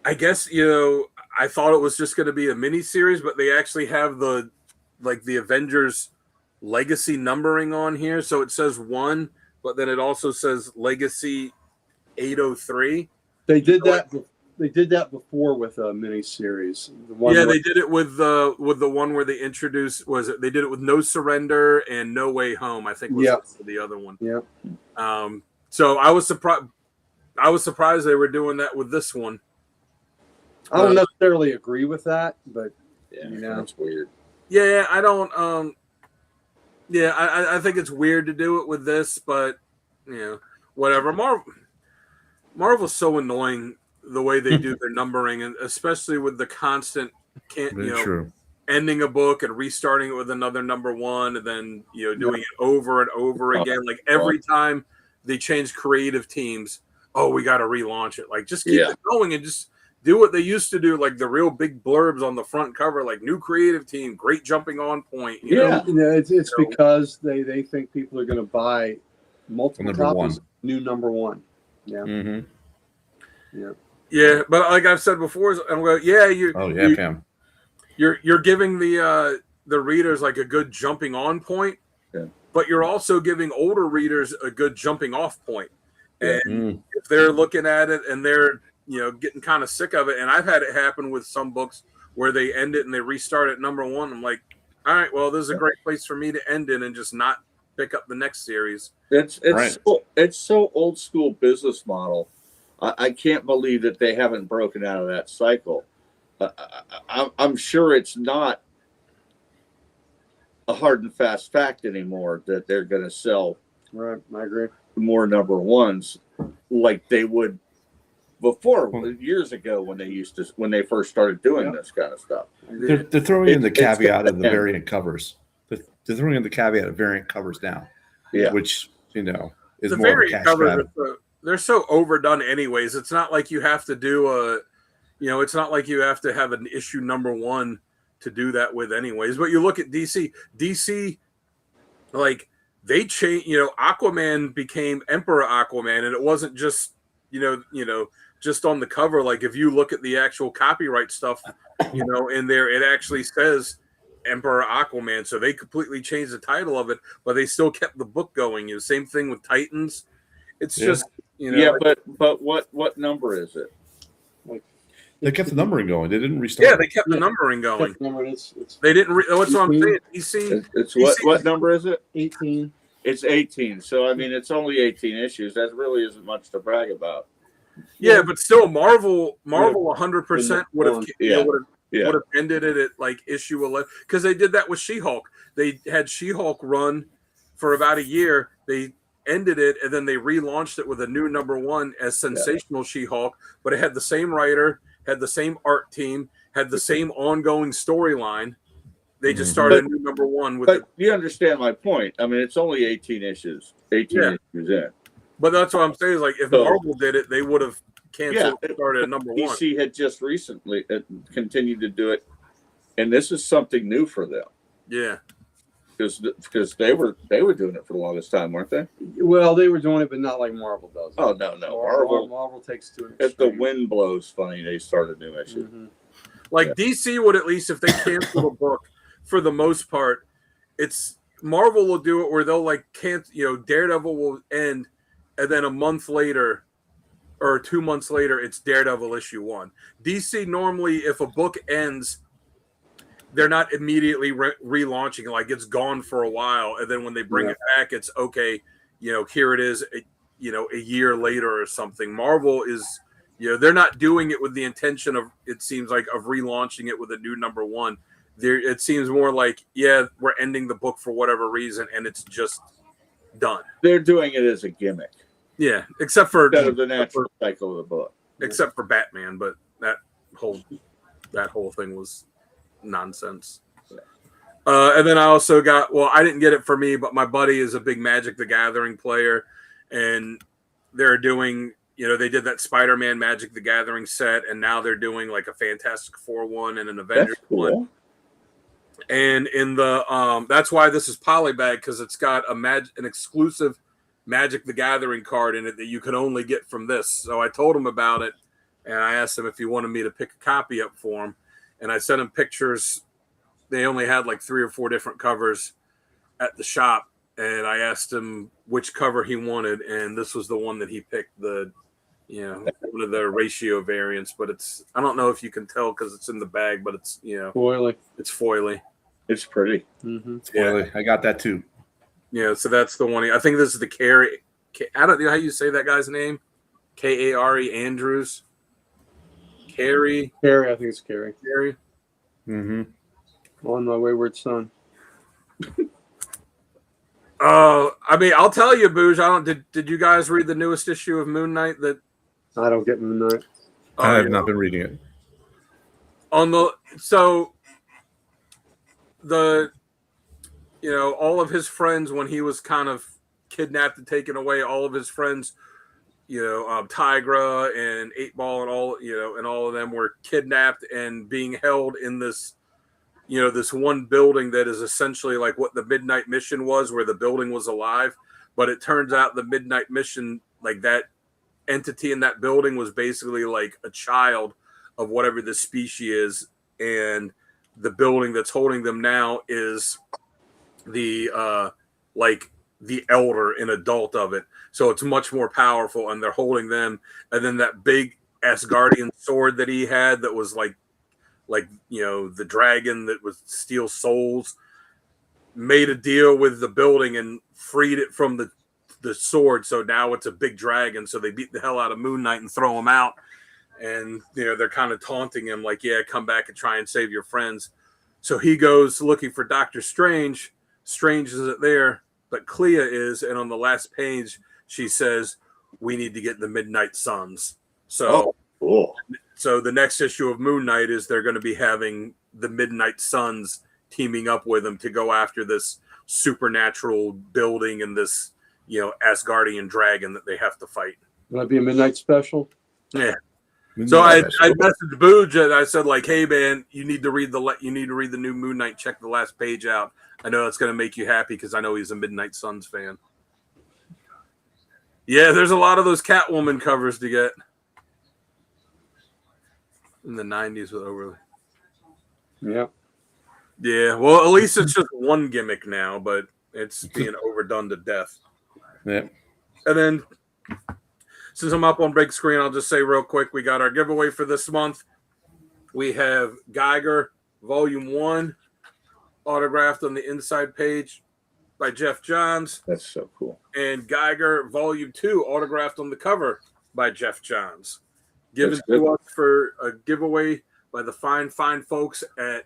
[SPEAKER 2] I guess, you know, I thought it was just going to be a mini series, but they actually have the Avengers Legacy numbering on here. So it says 1, but then it also says Legacy 803.
[SPEAKER 3] They did that. They did that before with a mini series.
[SPEAKER 2] They did it with the one where they introduced. They did it with No Surrender and No Way Home, I think was the other one.
[SPEAKER 3] Yeah.
[SPEAKER 2] So I was surprised. I was surprised they were doing that with this one.
[SPEAKER 3] I don't necessarily agree with that, but
[SPEAKER 4] Yeah,
[SPEAKER 3] you know.
[SPEAKER 4] that's weird.
[SPEAKER 2] Yeah, I don't. Yeah, I think it's weird to do it with this, but you know, whatever. Marvel's so annoying the way they do their numbering, and especially with the constant
[SPEAKER 1] True.
[SPEAKER 2] ending a book and restarting it with another number 1, and then doing it over and over again. Like every time they change creative teams, oh, we got to relaunch it. Like just keep it going and just do what they used to do, like the real big blurbs on the front cover, like new creative team, great jumping on point. You know?
[SPEAKER 3] It's because they think people are going to buy multiple copies. New number 1. Yeah.
[SPEAKER 1] Mm-hmm.
[SPEAKER 3] Yeah.
[SPEAKER 2] Yeah, but like I've said before, I'm going,
[SPEAKER 1] Pam.
[SPEAKER 2] You're giving the readers like a good jumping on point, but you're also giving older readers a good jumping off point. And if they're looking at it and they're getting kind of sick of it, and I've had it happen with some books where they end it and they restart at number 1. I'm like, all right, well, this is a great place for me to end it and just not pick up the next series.
[SPEAKER 4] It's so old school business model. I can't believe that they haven't broken out of that cycle. I'm sure it's not a hard and fast fact anymore that they're going to sell
[SPEAKER 3] Right, I agree.
[SPEAKER 4] more number 1s like they would before years ago when they first started doing this kind of stuff.
[SPEAKER 1] They're throwing in the
[SPEAKER 4] It's
[SPEAKER 1] caveat of the
[SPEAKER 4] yeah.
[SPEAKER 1] variant covers. They're throwing in the caveat of variant covers now,
[SPEAKER 4] Yeah.
[SPEAKER 1] which is
[SPEAKER 2] the
[SPEAKER 1] more of a
[SPEAKER 2] variant
[SPEAKER 1] cash
[SPEAKER 2] covers
[SPEAKER 1] grab.
[SPEAKER 2] they're so overdone anyways. It's not like you have to do it's not like you have to have an issue number 1 to do that with anyways. But you look at DC, like they changed, Aquaman became Emperor Aquaman, and it wasn't just, just on the cover. Like if you look at the actual copyright stuff, in there, it actually says Emperor Aquaman. So they completely changed the title of it, but they still kept the book going. Same thing with Titans. It's just,
[SPEAKER 4] but what number is it?
[SPEAKER 1] They kept the numbering going. They didn't restart.
[SPEAKER 2] yeah, they kept the numbering going.
[SPEAKER 3] It's
[SPEAKER 2] They didn't. What's what I'm saying? DC.
[SPEAKER 4] It's what number is it?
[SPEAKER 3] 18.
[SPEAKER 4] It's 18. So I mean, it's only 18 issues. That really isn't much to brag about.
[SPEAKER 2] Yeah, but still, Marvel 100% would have
[SPEAKER 4] Yeah.
[SPEAKER 2] would have ended it at like issue 11 because they did that with She-Hulk. They had She-Hulk run for about a year. They ended it and then they relaunched it with a new number 1 as Sensational She-Hulk, but it had the same writer, had the same art team, had the same ongoing storyline. They just started a new number 1 with.
[SPEAKER 4] But you understand my point. I mean, it's only 18 issues. 18 issues in.
[SPEAKER 2] But that's what I'm saying. Is like if Marvel did it, they would have canceled. Started at number 1.
[SPEAKER 4] DC had just recently continued to do it, and this is something new for them.
[SPEAKER 2] Yeah,
[SPEAKER 4] because they were doing it for the longest time, weren't they?
[SPEAKER 3] Well, they were doing it, but not like Marvel does.
[SPEAKER 4] Oh no,
[SPEAKER 3] Marvel takes to it.
[SPEAKER 4] If the wind blows, funny, they started new issue.
[SPEAKER 3] Mm-hmm.
[SPEAKER 2] like DC would at least if they cancel a book for the most part. It's Marvel will do it where they'll like cancel. Daredevil will end, and then a month later. Or 2 months later, it's Daredevil issue 1. DC normally, if a book ends, they're not immediately relaunching it. Like it's gone for a while, and then when they bring it back, it's okay. Here it is. A year later or something. Marvel is, they're not doing it with the intention of. It seems like of relaunching it with a new number 1. It seems more like we're ending the book for whatever reason, and it's just done.
[SPEAKER 4] They're doing it as a gimmick.
[SPEAKER 2] Yeah, except for
[SPEAKER 4] the natural cycle of the book.
[SPEAKER 2] Except for Batman, but that whole thing was nonsense. And then I also got I didn't get it for me, but my buddy is a big Magic the Gathering player, and they're doing they did that Spider-Man Magic the Gathering set, and now they're doing like a Fantastic Four one and an Avengers one. And in the that's why this is Polybag, because it's got an exclusive Magic the Gathering card in it that you can only get from this. So I told him about it, and I asked him if he wanted me to pick a copy up for him, and I sent him pictures. They only had like 3 or 4 different covers at the shop, and I asked him which cover he wanted, and this was the one that he picked, one of the ratio variants. But I don't know if you can tell because it's in the bag, but it's
[SPEAKER 3] foily.
[SPEAKER 2] It's foily.
[SPEAKER 4] It's pretty.
[SPEAKER 3] Mm-hmm.
[SPEAKER 1] It's foily. I got that too.
[SPEAKER 2] Yeah, so that's the one. I think this is the Carey. I don't know how you say that guy's name. Kare Andrews. Carey.
[SPEAKER 3] I think it's Carey.
[SPEAKER 1] Mm-hmm.
[SPEAKER 3] On My Wayward Son.
[SPEAKER 2] I mean, I'll tell you, Booge. Did you guys read the newest issue of Moon Knight?
[SPEAKER 3] I don't get Moon Knight.
[SPEAKER 1] I have not been reading it.
[SPEAKER 2] All of his friends, when he was kind of kidnapped and taken away, all of his friends, Tigra and 8-Ball and all of them were kidnapped and being held in this, this one building that is essentially like what the Midnight Mission was, where the building was alive. But it turns out the Midnight Mission, like that entity in that building, was basically like a child of whatever the species is, and the building that's holding them now is the elder, an adult of it. So it's much more powerful, and they're holding them. And then that big Asgardian sword that he had that was like the dragon that was steal souls, made a deal with the building and freed it from the sword. So now it's a big dragon. So they beat the hell out of Moon Knight and throw him out. And they're kind of taunting him like, come back and try and save your friends. So he goes looking for Doctor Strange. Strange isn't there, but Clea is. And on the last page, she says, "We need to get the Midnight Suns." So,
[SPEAKER 4] Cool.
[SPEAKER 2] so the next issue of Moon Knight is they're going to be having the Midnight Suns teaming up with him to go after this supernatural building and this, Asgardian dragon that they have to fight.
[SPEAKER 3] Will that be a midnight special?
[SPEAKER 2] Yeah. So I messaged Booge and I said, like, hey man, you need to read the new Moon Knight. Check the last page out. I know it's going to make you happy because I know he's a Midnight Suns fan. Yeah, there's a lot of those Catwoman covers to get in the 90s with Overly.
[SPEAKER 3] Yeah.
[SPEAKER 2] Yeah, well, at least it's just one gimmick now, but it's being overdone to death.
[SPEAKER 1] Yeah.
[SPEAKER 2] And then, since I'm up on big screen, I'll just say real quick, we got our giveaway for this month. We have Geiger, Volume 1, autographed on the inside page by Jeff Johns.
[SPEAKER 4] That's so cool.
[SPEAKER 2] And Geiger, Volume 2, autographed on the cover by Jeff Johns. Given
[SPEAKER 4] That's good.
[SPEAKER 2] to us for a giveaway by the fine folks at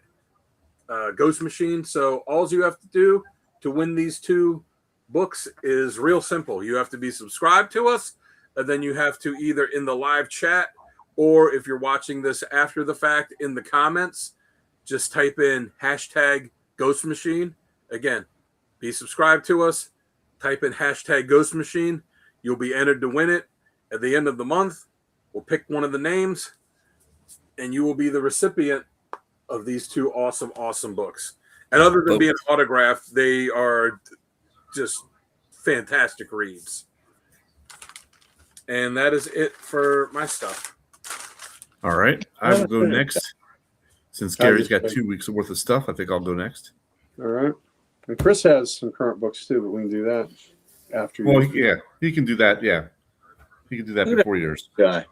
[SPEAKER 2] Ghost Machine. So all you have to do to win these two books is real simple. You have to be subscribed to us, and then you have to either in the live chat or if you're watching this after the fact in the comments, just type in hashtag Ghost Machine. Again, be subscribed to us, type in hashtag Ghost Machine. You'll be entered to win it. At the end of the month, we'll pick one of the names, and you will be the recipient of these two awesome books. And other than being autographed, they are just fantastic reads. And that is it for my stuff.
[SPEAKER 1] All right. I will go next. Since Gary's got 2 weeks worth of stuff, I think I'll go next.
[SPEAKER 3] All right. And Chris has some current books too, but we can do that after.
[SPEAKER 1] Well, yeah, he can do that. Yeah. He can do that before yours.
[SPEAKER 4] Guy.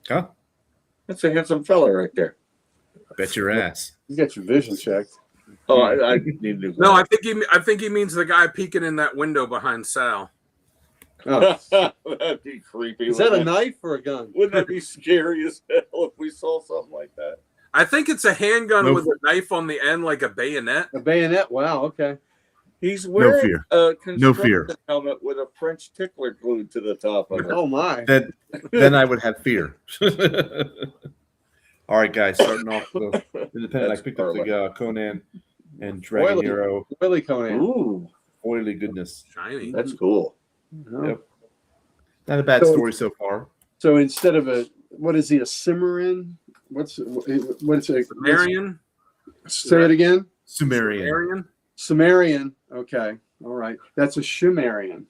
[SPEAKER 1] Huh?
[SPEAKER 4] That's a handsome fella right there.
[SPEAKER 1] Bet your ass.
[SPEAKER 3] You get your vision checked.
[SPEAKER 4] Oh, I need to.
[SPEAKER 2] No, I think he means the guy peeking in that window behind Sal.
[SPEAKER 3] Oh.
[SPEAKER 4] That'd be creepy.
[SPEAKER 3] Is that a
[SPEAKER 4] wouldn't
[SPEAKER 3] knife or a gun?
[SPEAKER 4] Wouldn't that be scary as hell if we saw something like that?
[SPEAKER 2] I think it's a handgun
[SPEAKER 1] No.
[SPEAKER 2] with a knife on the end, like a bayonet.
[SPEAKER 3] A bayonet? Wow. Okay.
[SPEAKER 4] He's wearing
[SPEAKER 1] fear.
[SPEAKER 4] a
[SPEAKER 1] No fear.
[SPEAKER 4] construction helmet with a French tickler glued to the top of it.
[SPEAKER 3] Oh my.
[SPEAKER 1] Then I would have fear. All right, guys. Starting off the independent,
[SPEAKER 4] That's
[SPEAKER 1] I picked up
[SPEAKER 4] perfect.
[SPEAKER 1] the Conan and Dragon
[SPEAKER 3] Oily.
[SPEAKER 1] Hero
[SPEAKER 3] Willie Conan.
[SPEAKER 4] Ooh,
[SPEAKER 1] oily goodness.
[SPEAKER 2] Shiny.
[SPEAKER 4] that's cool.
[SPEAKER 3] Oh.
[SPEAKER 1] Yep. Not a bad
[SPEAKER 3] So-
[SPEAKER 1] story so far.
[SPEAKER 3] So instead of what is he, a Cimmerian? What's it?
[SPEAKER 2] Marion?
[SPEAKER 3] Say it again.
[SPEAKER 1] Sumerian.
[SPEAKER 2] Marion?
[SPEAKER 3] Cimmerian. Okay. All right. That's a Shumerian.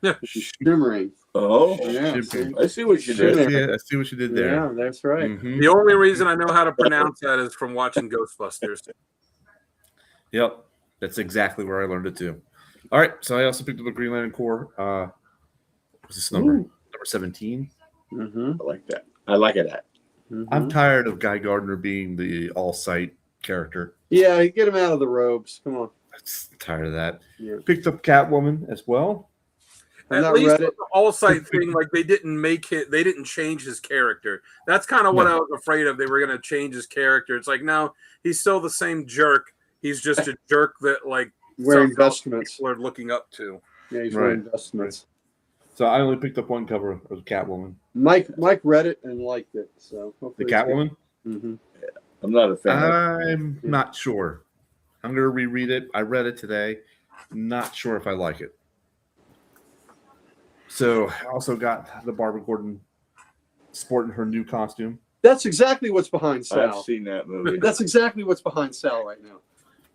[SPEAKER 2] Yeah.
[SPEAKER 3] Shimmering.
[SPEAKER 4] Oh,
[SPEAKER 3] Yeah.
[SPEAKER 1] Shimmering.
[SPEAKER 4] I see what you
[SPEAKER 1] I
[SPEAKER 4] did.
[SPEAKER 1] see, I see what you did there.
[SPEAKER 3] Yeah, that's right.
[SPEAKER 1] Mhm.
[SPEAKER 2] The only reason I know how to pronounce that is from watching Ghostbusters.
[SPEAKER 1] Yep. That's exactly where I learned it too. All right. So I also picked up a Green Lantern Corps. What's this number?
[SPEAKER 4] Ooh.
[SPEAKER 1] Number 17.
[SPEAKER 3] Mm-hmm.
[SPEAKER 4] I like that. I like it.
[SPEAKER 1] I'm tired of Guy Gardner being the all-sight character.
[SPEAKER 3] Yeah, get him out of the robes. Come on.
[SPEAKER 1] I'm tired of that.
[SPEAKER 3] Yeah.
[SPEAKER 1] Picked up Catwoman as well.
[SPEAKER 3] I've
[SPEAKER 2] At
[SPEAKER 3] not
[SPEAKER 2] least
[SPEAKER 3] read
[SPEAKER 2] with
[SPEAKER 3] it.
[SPEAKER 2] the all-sight thing, like they didn't change his character. That's kind of what
[SPEAKER 1] No.
[SPEAKER 2] I was afraid of. They were going to change his character. It's like, no, he's still the same jerk. He's just a jerk that like
[SPEAKER 3] Wearing
[SPEAKER 2] somehow
[SPEAKER 3] vestments.
[SPEAKER 2] people are looking up to.
[SPEAKER 3] Yeah, he's
[SPEAKER 1] Right.
[SPEAKER 3] wearing vestments.
[SPEAKER 1] So I only picked up one cover of Catwoman.
[SPEAKER 3] Mike read it and liked it. So
[SPEAKER 1] The
[SPEAKER 3] hopefully
[SPEAKER 1] Catwoman?
[SPEAKER 3] Mm-hmm.
[SPEAKER 4] I'm not a fan.
[SPEAKER 1] I'm not sure. I'm going to reread it. I read it today. Not sure if I like it. So I also got the Barbara Gordon sporting her new costume
[SPEAKER 3] That's exactly what's behind
[SPEAKER 4] I've
[SPEAKER 3] Sal.
[SPEAKER 4] seen that movie.
[SPEAKER 3] That's exactly what's behind Sal right now.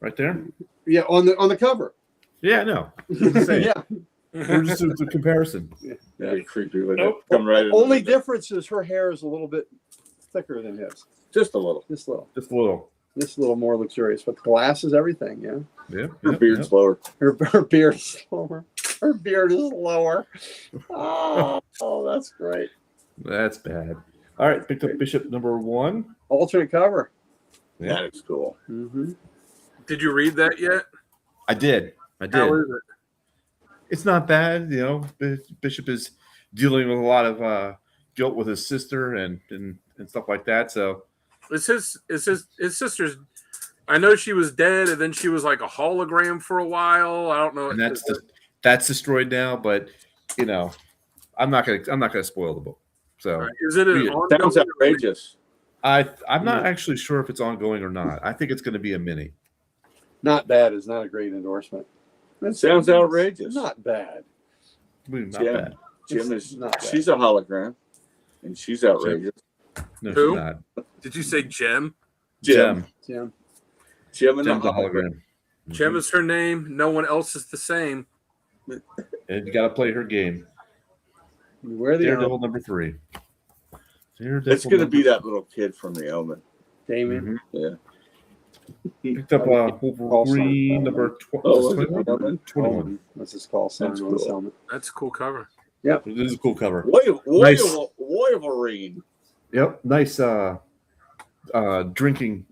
[SPEAKER 1] right there.
[SPEAKER 3] Yeah, on the cover.
[SPEAKER 1] Yeah, no. Just saying.
[SPEAKER 3] Yeah.
[SPEAKER 1] We're just a comparison.
[SPEAKER 4] That'd be creepy. Would
[SPEAKER 1] Nope.
[SPEAKER 4] come right in.
[SPEAKER 3] Only difference is her hair is a little bit thicker than his.
[SPEAKER 4] Just a little.
[SPEAKER 3] Just a little.
[SPEAKER 1] Just a little.
[SPEAKER 3] Just a little more luxurious. But the glasses, everything, yeah.
[SPEAKER 1] Yeah.
[SPEAKER 4] Her
[SPEAKER 1] yeah,
[SPEAKER 4] beard's
[SPEAKER 1] yeah.
[SPEAKER 4] lower.
[SPEAKER 3] Her beard is lower. Her beard is lower. Oh, that's great.
[SPEAKER 1] That's bad. All right, picked up Bishop number 1.
[SPEAKER 3] Alternate cover.
[SPEAKER 1] Yeah.
[SPEAKER 4] That is cool.
[SPEAKER 3] Mm-hmm.
[SPEAKER 2] Did you read that yet?
[SPEAKER 1] I did.
[SPEAKER 2] How is it?
[SPEAKER 1] It's not bad. You know, Bishop is dealing with a lot of guilt with his sister and stuff like that. So
[SPEAKER 2] It's his sister's. I know she was dead, and then she was like a hologram for a while. I don't know.
[SPEAKER 1] and that's destroyed now. But you know, I'm not gonna spoil the book. So
[SPEAKER 2] Right. Is it an
[SPEAKER 1] Yeah.
[SPEAKER 4] Sounds
[SPEAKER 2] ongoing?
[SPEAKER 4] outrageous.
[SPEAKER 1] I'm not actually sure if it's ongoing or not. I think it's going to be a mini.
[SPEAKER 3] Not bad is not a great endorsement.
[SPEAKER 4] Sounds outrageous.
[SPEAKER 3] Not bad.
[SPEAKER 1] Not
[SPEAKER 4] Jim.
[SPEAKER 1] bad.
[SPEAKER 4] Jim
[SPEAKER 3] It's
[SPEAKER 4] is
[SPEAKER 3] not bad.
[SPEAKER 4] she's a hologram, and she's outrageous.
[SPEAKER 1] No,
[SPEAKER 2] Who?
[SPEAKER 1] she's not.
[SPEAKER 2] Did you say Gem?
[SPEAKER 1] Gem.
[SPEAKER 3] Jim.
[SPEAKER 4] Jim and
[SPEAKER 1] Gem's
[SPEAKER 4] the
[SPEAKER 1] a hologram.
[SPEAKER 2] Gem is her name. No one else is the same.
[SPEAKER 1] And you got to play her game.
[SPEAKER 3] Where the
[SPEAKER 1] Daredevil number 3. Daredevil
[SPEAKER 4] It's going to
[SPEAKER 1] number-
[SPEAKER 4] be that little kid from The Omen.
[SPEAKER 3] Damien.
[SPEAKER 1] Mhm.
[SPEAKER 4] Yeah.
[SPEAKER 1] Picked up Wolverine number 12.
[SPEAKER 4] Oh,
[SPEAKER 1] 21? 21.
[SPEAKER 3] What's his call sign
[SPEAKER 4] That's
[SPEAKER 3] on his
[SPEAKER 4] cool.
[SPEAKER 3] helmet?
[SPEAKER 2] That's a cool cover.
[SPEAKER 1] This is a cool cover.
[SPEAKER 4] Nice.
[SPEAKER 1] Nice.
[SPEAKER 4] Wolverine.
[SPEAKER 1] Yep. Nice drinking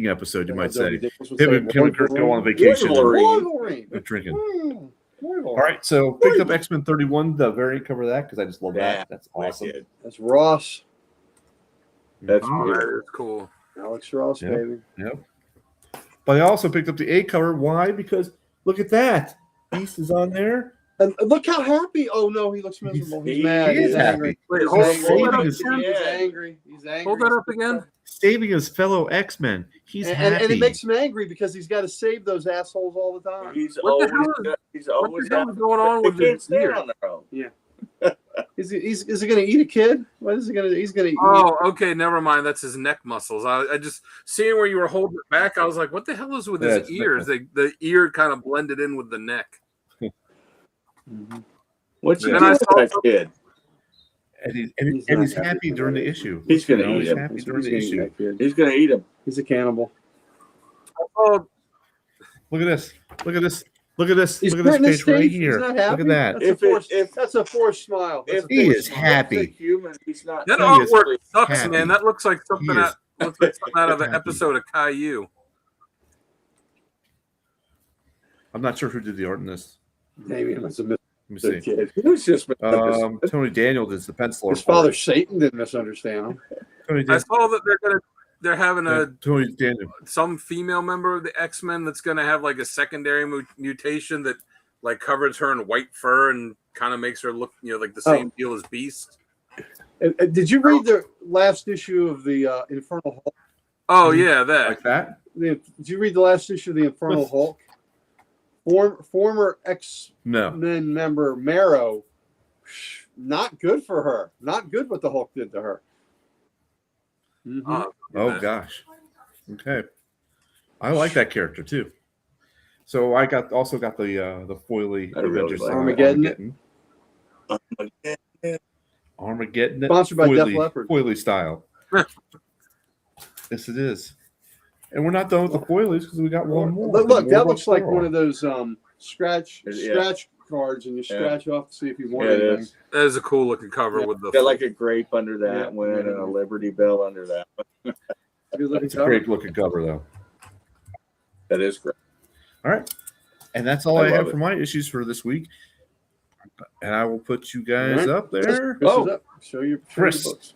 [SPEAKER 1] episode, you might say. Him and Kurt go on vacation.
[SPEAKER 4] Wolverine.
[SPEAKER 3] Wolverine.
[SPEAKER 1] They're drinking.
[SPEAKER 3] Wolverine.
[SPEAKER 1] All right, so picked up X-Men 31, the variant cover of that, because I just love
[SPEAKER 4] Yeah,
[SPEAKER 1] that. That's awesome.
[SPEAKER 4] Wicked.
[SPEAKER 3] That's Ross.
[SPEAKER 4] That's
[SPEAKER 1] Mhm.
[SPEAKER 2] Oh,
[SPEAKER 4] good.
[SPEAKER 2] that is cool.
[SPEAKER 3] Alex Ross,
[SPEAKER 1] Yep.
[SPEAKER 3] baby.
[SPEAKER 1] Yep. But I also picked up the A cover. Why? Because look at that. Beast is on there.
[SPEAKER 3] And look how happy. Oh no, he looks miserable. He's mad.
[SPEAKER 1] He is
[SPEAKER 3] He's angry.
[SPEAKER 1] happy.
[SPEAKER 2] Wait,
[SPEAKER 3] He's
[SPEAKER 2] hold
[SPEAKER 3] angry.
[SPEAKER 2] that up
[SPEAKER 1] He's
[SPEAKER 2] again.
[SPEAKER 3] He's angry. He's angry.
[SPEAKER 2] Hold that up again.
[SPEAKER 1] Saving his fellow X-Men. He's happy.
[SPEAKER 3] And it makes him angry because he's got to save those assholes all the time.
[SPEAKER 4] He's
[SPEAKER 2] What the
[SPEAKER 4] always
[SPEAKER 2] hell
[SPEAKER 4] he's
[SPEAKER 2] What
[SPEAKER 4] always
[SPEAKER 2] the hell is going on with
[SPEAKER 4] They can't
[SPEAKER 2] his
[SPEAKER 4] stand
[SPEAKER 2] ear?
[SPEAKER 4] on their own.
[SPEAKER 3] Is he going to eat a kid? What is he going to? He's going to eat.
[SPEAKER 2] Oh, okay. Never mind. That's his neck muscles. I just seeing where you were holding it back. I was like, what the hell is with
[SPEAKER 1] Yeah,
[SPEAKER 2] his
[SPEAKER 1] it's
[SPEAKER 2] ears? The ear kind of blended in with the neck.
[SPEAKER 3] Mhm.
[SPEAKER 4] What's he
[SPEAKER 2] Then
[SPEAKER 4] doing
[SPEAKER 2] I
[SPEAKER 4] with
[SPEAKER 2] saw
[SPEAKER 4] that
[SPEAKER 2] some-
[SPEAKER 4] kid?
[SPEAKER 1] And he's
[SPEAKER 3] He's not
[SPEAKER 1] happy
[SPEAKER 3] happy
[SPEAKER 1] during the
[SPEAKER 3] about it.
[SPEAKER 1] issue.
[SPEAKER 4] He's gonna
[SPEAKER 1] You know,
[SPEAKER 4] eat
[SPEAKER 1] he's
[SPEAKER 4] him.
[SPEAKER 1] happy
[SPEAKER 3] He's
[SPEAKER 1] during the
[SPEAKER 3] gonna eat
[SPEAKER 1] issue.
[SPEAKER 3] that kid.
[SPEAKER 4] He's gonna eat him.
[SPEAKER 3] He's a cannibal.
[SPEAKER 2] Oh,
[SPEAKER 1] Look at this. Look at this. Look at this.
[SPEAKER 3] He's
[SPEAKER 1] Look at this
[SPEAKER 3] gritting his
[SPEAKER 1] page right
[SPEAKER 3] teeth.
[SPEAKER 1] here.
[SPEAKER 3] He's not
[SPEAKER 1] Look
[SPEAKER 3] happy.
[SPEAKER 1] at that.
[SPEAKER 3] That's a forced smile. That's
[SPEAKER 4] If
[SPEAKER 3] a
[SPEAKER 1] He
[SPEAKER 3] forced
[SPEAKER 1] is
[SPEAKER 3] smile.
[SPEAKER 1] happy.
[SPEAKER 4] He's a human. He's not.
[SPEAKER 2] that
[SPEAKER 1] He is
[SPEAKER 2] artwork sucks,
[SPEAKER 1] happy.
[SPEAKER 2] man. That looks like something
[SPEAKER 1] He is
[SPEAKER 2] looks like something out of an
[SPEAKER 1] happy.
[SPEAKER 2] episode of Caillou.
[SPEAKER 1] I'm not sure who did the art in this.
[SPEAKER 3] Damien was a
[SPEAKER 1] Let me
[SPEAKER 3] good
[SPEAKER 1] see.
[SPEAKER 3] kid.
[SPEAKER 4] He was just.
[SPEAKER 1] Tony Daniel is the penciler.
[SPEAKER 3] His
[SPEAKER 1] for
[SPEAKER 3] father
[SPEAKER 1] it.
[SPEAKER 3] Satan didn't misunderstand him.
[SPEAKER 1] Tony
[SPEAKER 2] I
[SPEAKER 1] Daniel.
[SPEAKER 2] saw that they're having
[SPEAKER 1] Tony Daniel.
[SPEAKER 2] some female member of the X-Men that's going to have like a secondary mutation that like covers her in white fur and kind of makes her look, like the same deal as Beast.
[SPEAKER 3] Did you read the last issue of the Infernal Hulk?
[SPEAKER 2] Oh yeah, that.
[SPEAKER 1] Like that?
[SPEAKER 3] Did you read the last issue of the Infernal
[SPEAKER 1] With-
[SPEAKER 3] Hulk? Former X-Men
[SPEAKER 1] No.
[SPEAKER 3] member Marrow, not good for her. Not good what the Hulk did to her. Mhm.
[SPEAKER 1] Oh gosh. Okay. I like that character too. So I also got the Foily
[SPEAKER 4] I really
[SPEAKER 1] Avengers
[SPEAKER 4] like
[SPEAKER 3] Armageddon.
[SPEAKER 1] Armageddon.
[SPEAKER 3] Sponsored by Def
[SPEAKER 1] Foily-
[SPEAKER 3] Leppard.
[SPEAKER 1] Foily style. Yes, it is. And we're not done with the foilies because we got one more.
[SPEAKER 3] Look, that
[SPEAKER 1] War
[SPEAKER 3] looks like
[SPEAKER 1] World.
[SPEAKER 3] one of those scratch
[SPEAKER 4] Yeah.
[SPEAKER 3] cards, and you
[SPEAKER 4] Yeah.
[SPEAKER 3] scratch off to see if you
[SPEAKER 4] Yeah,
[SPEAKER 3] want
[SPEAKER 4] it
[SPEAKER 3] anything.
[SPEAKER 4] is.
[SPEAKER 2] That is a cool looking cover
[SPEAKER 3] Yeah.
[SPEAKER 2] with the
[SPEAKER 4] Got like a grape under that
[SPEAKER 3] Yeah.
[SPEAKER 4] one and a Liberty Bell under that.
[SPEAKER 3] Good looking
[SPEAKER 1] It's a
[SPEAKER 3] cover.
[SPEAKER 1] great looking cover though.
[SPEAKER 4] That is great.
[SPEAKER 1] All right. And that's all
[SPEAKER 4] I
[SPEAKER 1] I,
[SPEAKER 4] love
[SPEAKER 1] have
[SPEAKER 4] it.
[SPEAKER 1] for my issues for this week. And I will put you guys
[SPEAKER 3] All right.
[SPEAKER 1] up there.
[SPEAKER 3] Chris
[SPEAKER 4] Oh.
[SPEAKER 3] is up. Show your
[SPEAKER 1] Chris.
[SPEAKER 3] books.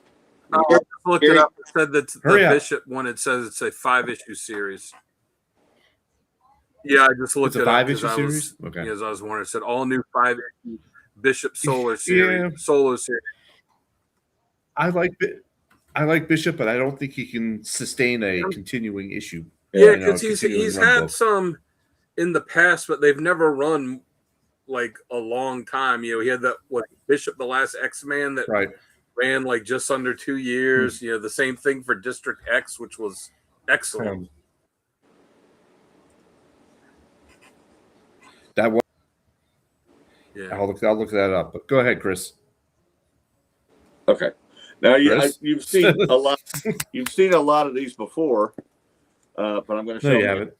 [SPEAKER 2] I just looked it up. It said that the
[SPEAKER 1] Hurry up.
[SPEAKER 2] Bishop one. It says it's a 5-issue series. Yeah, I just looked
[SPEAKER 1] It's a
[SPEAKER 2] it up
[SPEAKER 1] 5-issue
[SPEAKER 2] 'cause I was-
[SPEAKER 1] series? Okay.
[SPEAKER 2] As I was wondering, it said all new 5-issue Bishop Solo series.
[SPEAKER 1] Yeah.
[SPEAKER 2] Solo series.
[SPEAKER 1] I like Bishop, but I don't think he can sustain a continuing issue.
[SPEAKER 2] Yeah,
[SPEAKER 1] You know,
[SPEAKER 2] because he's
[SPEAKER 1] continuing run
[SPEAKER 2] had
[SPEAKER 1] book.
[SPEAKER 2] some in the past, but they've never run like a long time. He had that Bishop, the Last X-Man, that
[SPEAKER 1] Right.
[SPEAKER 2] ran like just under 2 years. The same thing for District X, which was excellent.
[SPEAKER 1] Um, that one.
[SPEAKER 2] Yeah.
[SPEAKER 1] I'll look that up. But go ahead, Chris.
[SPEAKER 4] Okay. Now
[SPEAKER 1] Chris?
[SPEAKER 4] you've seen a lot. You've seen a lot of these before, but I'm going to show
[SPEAKER 1] No, you haven't.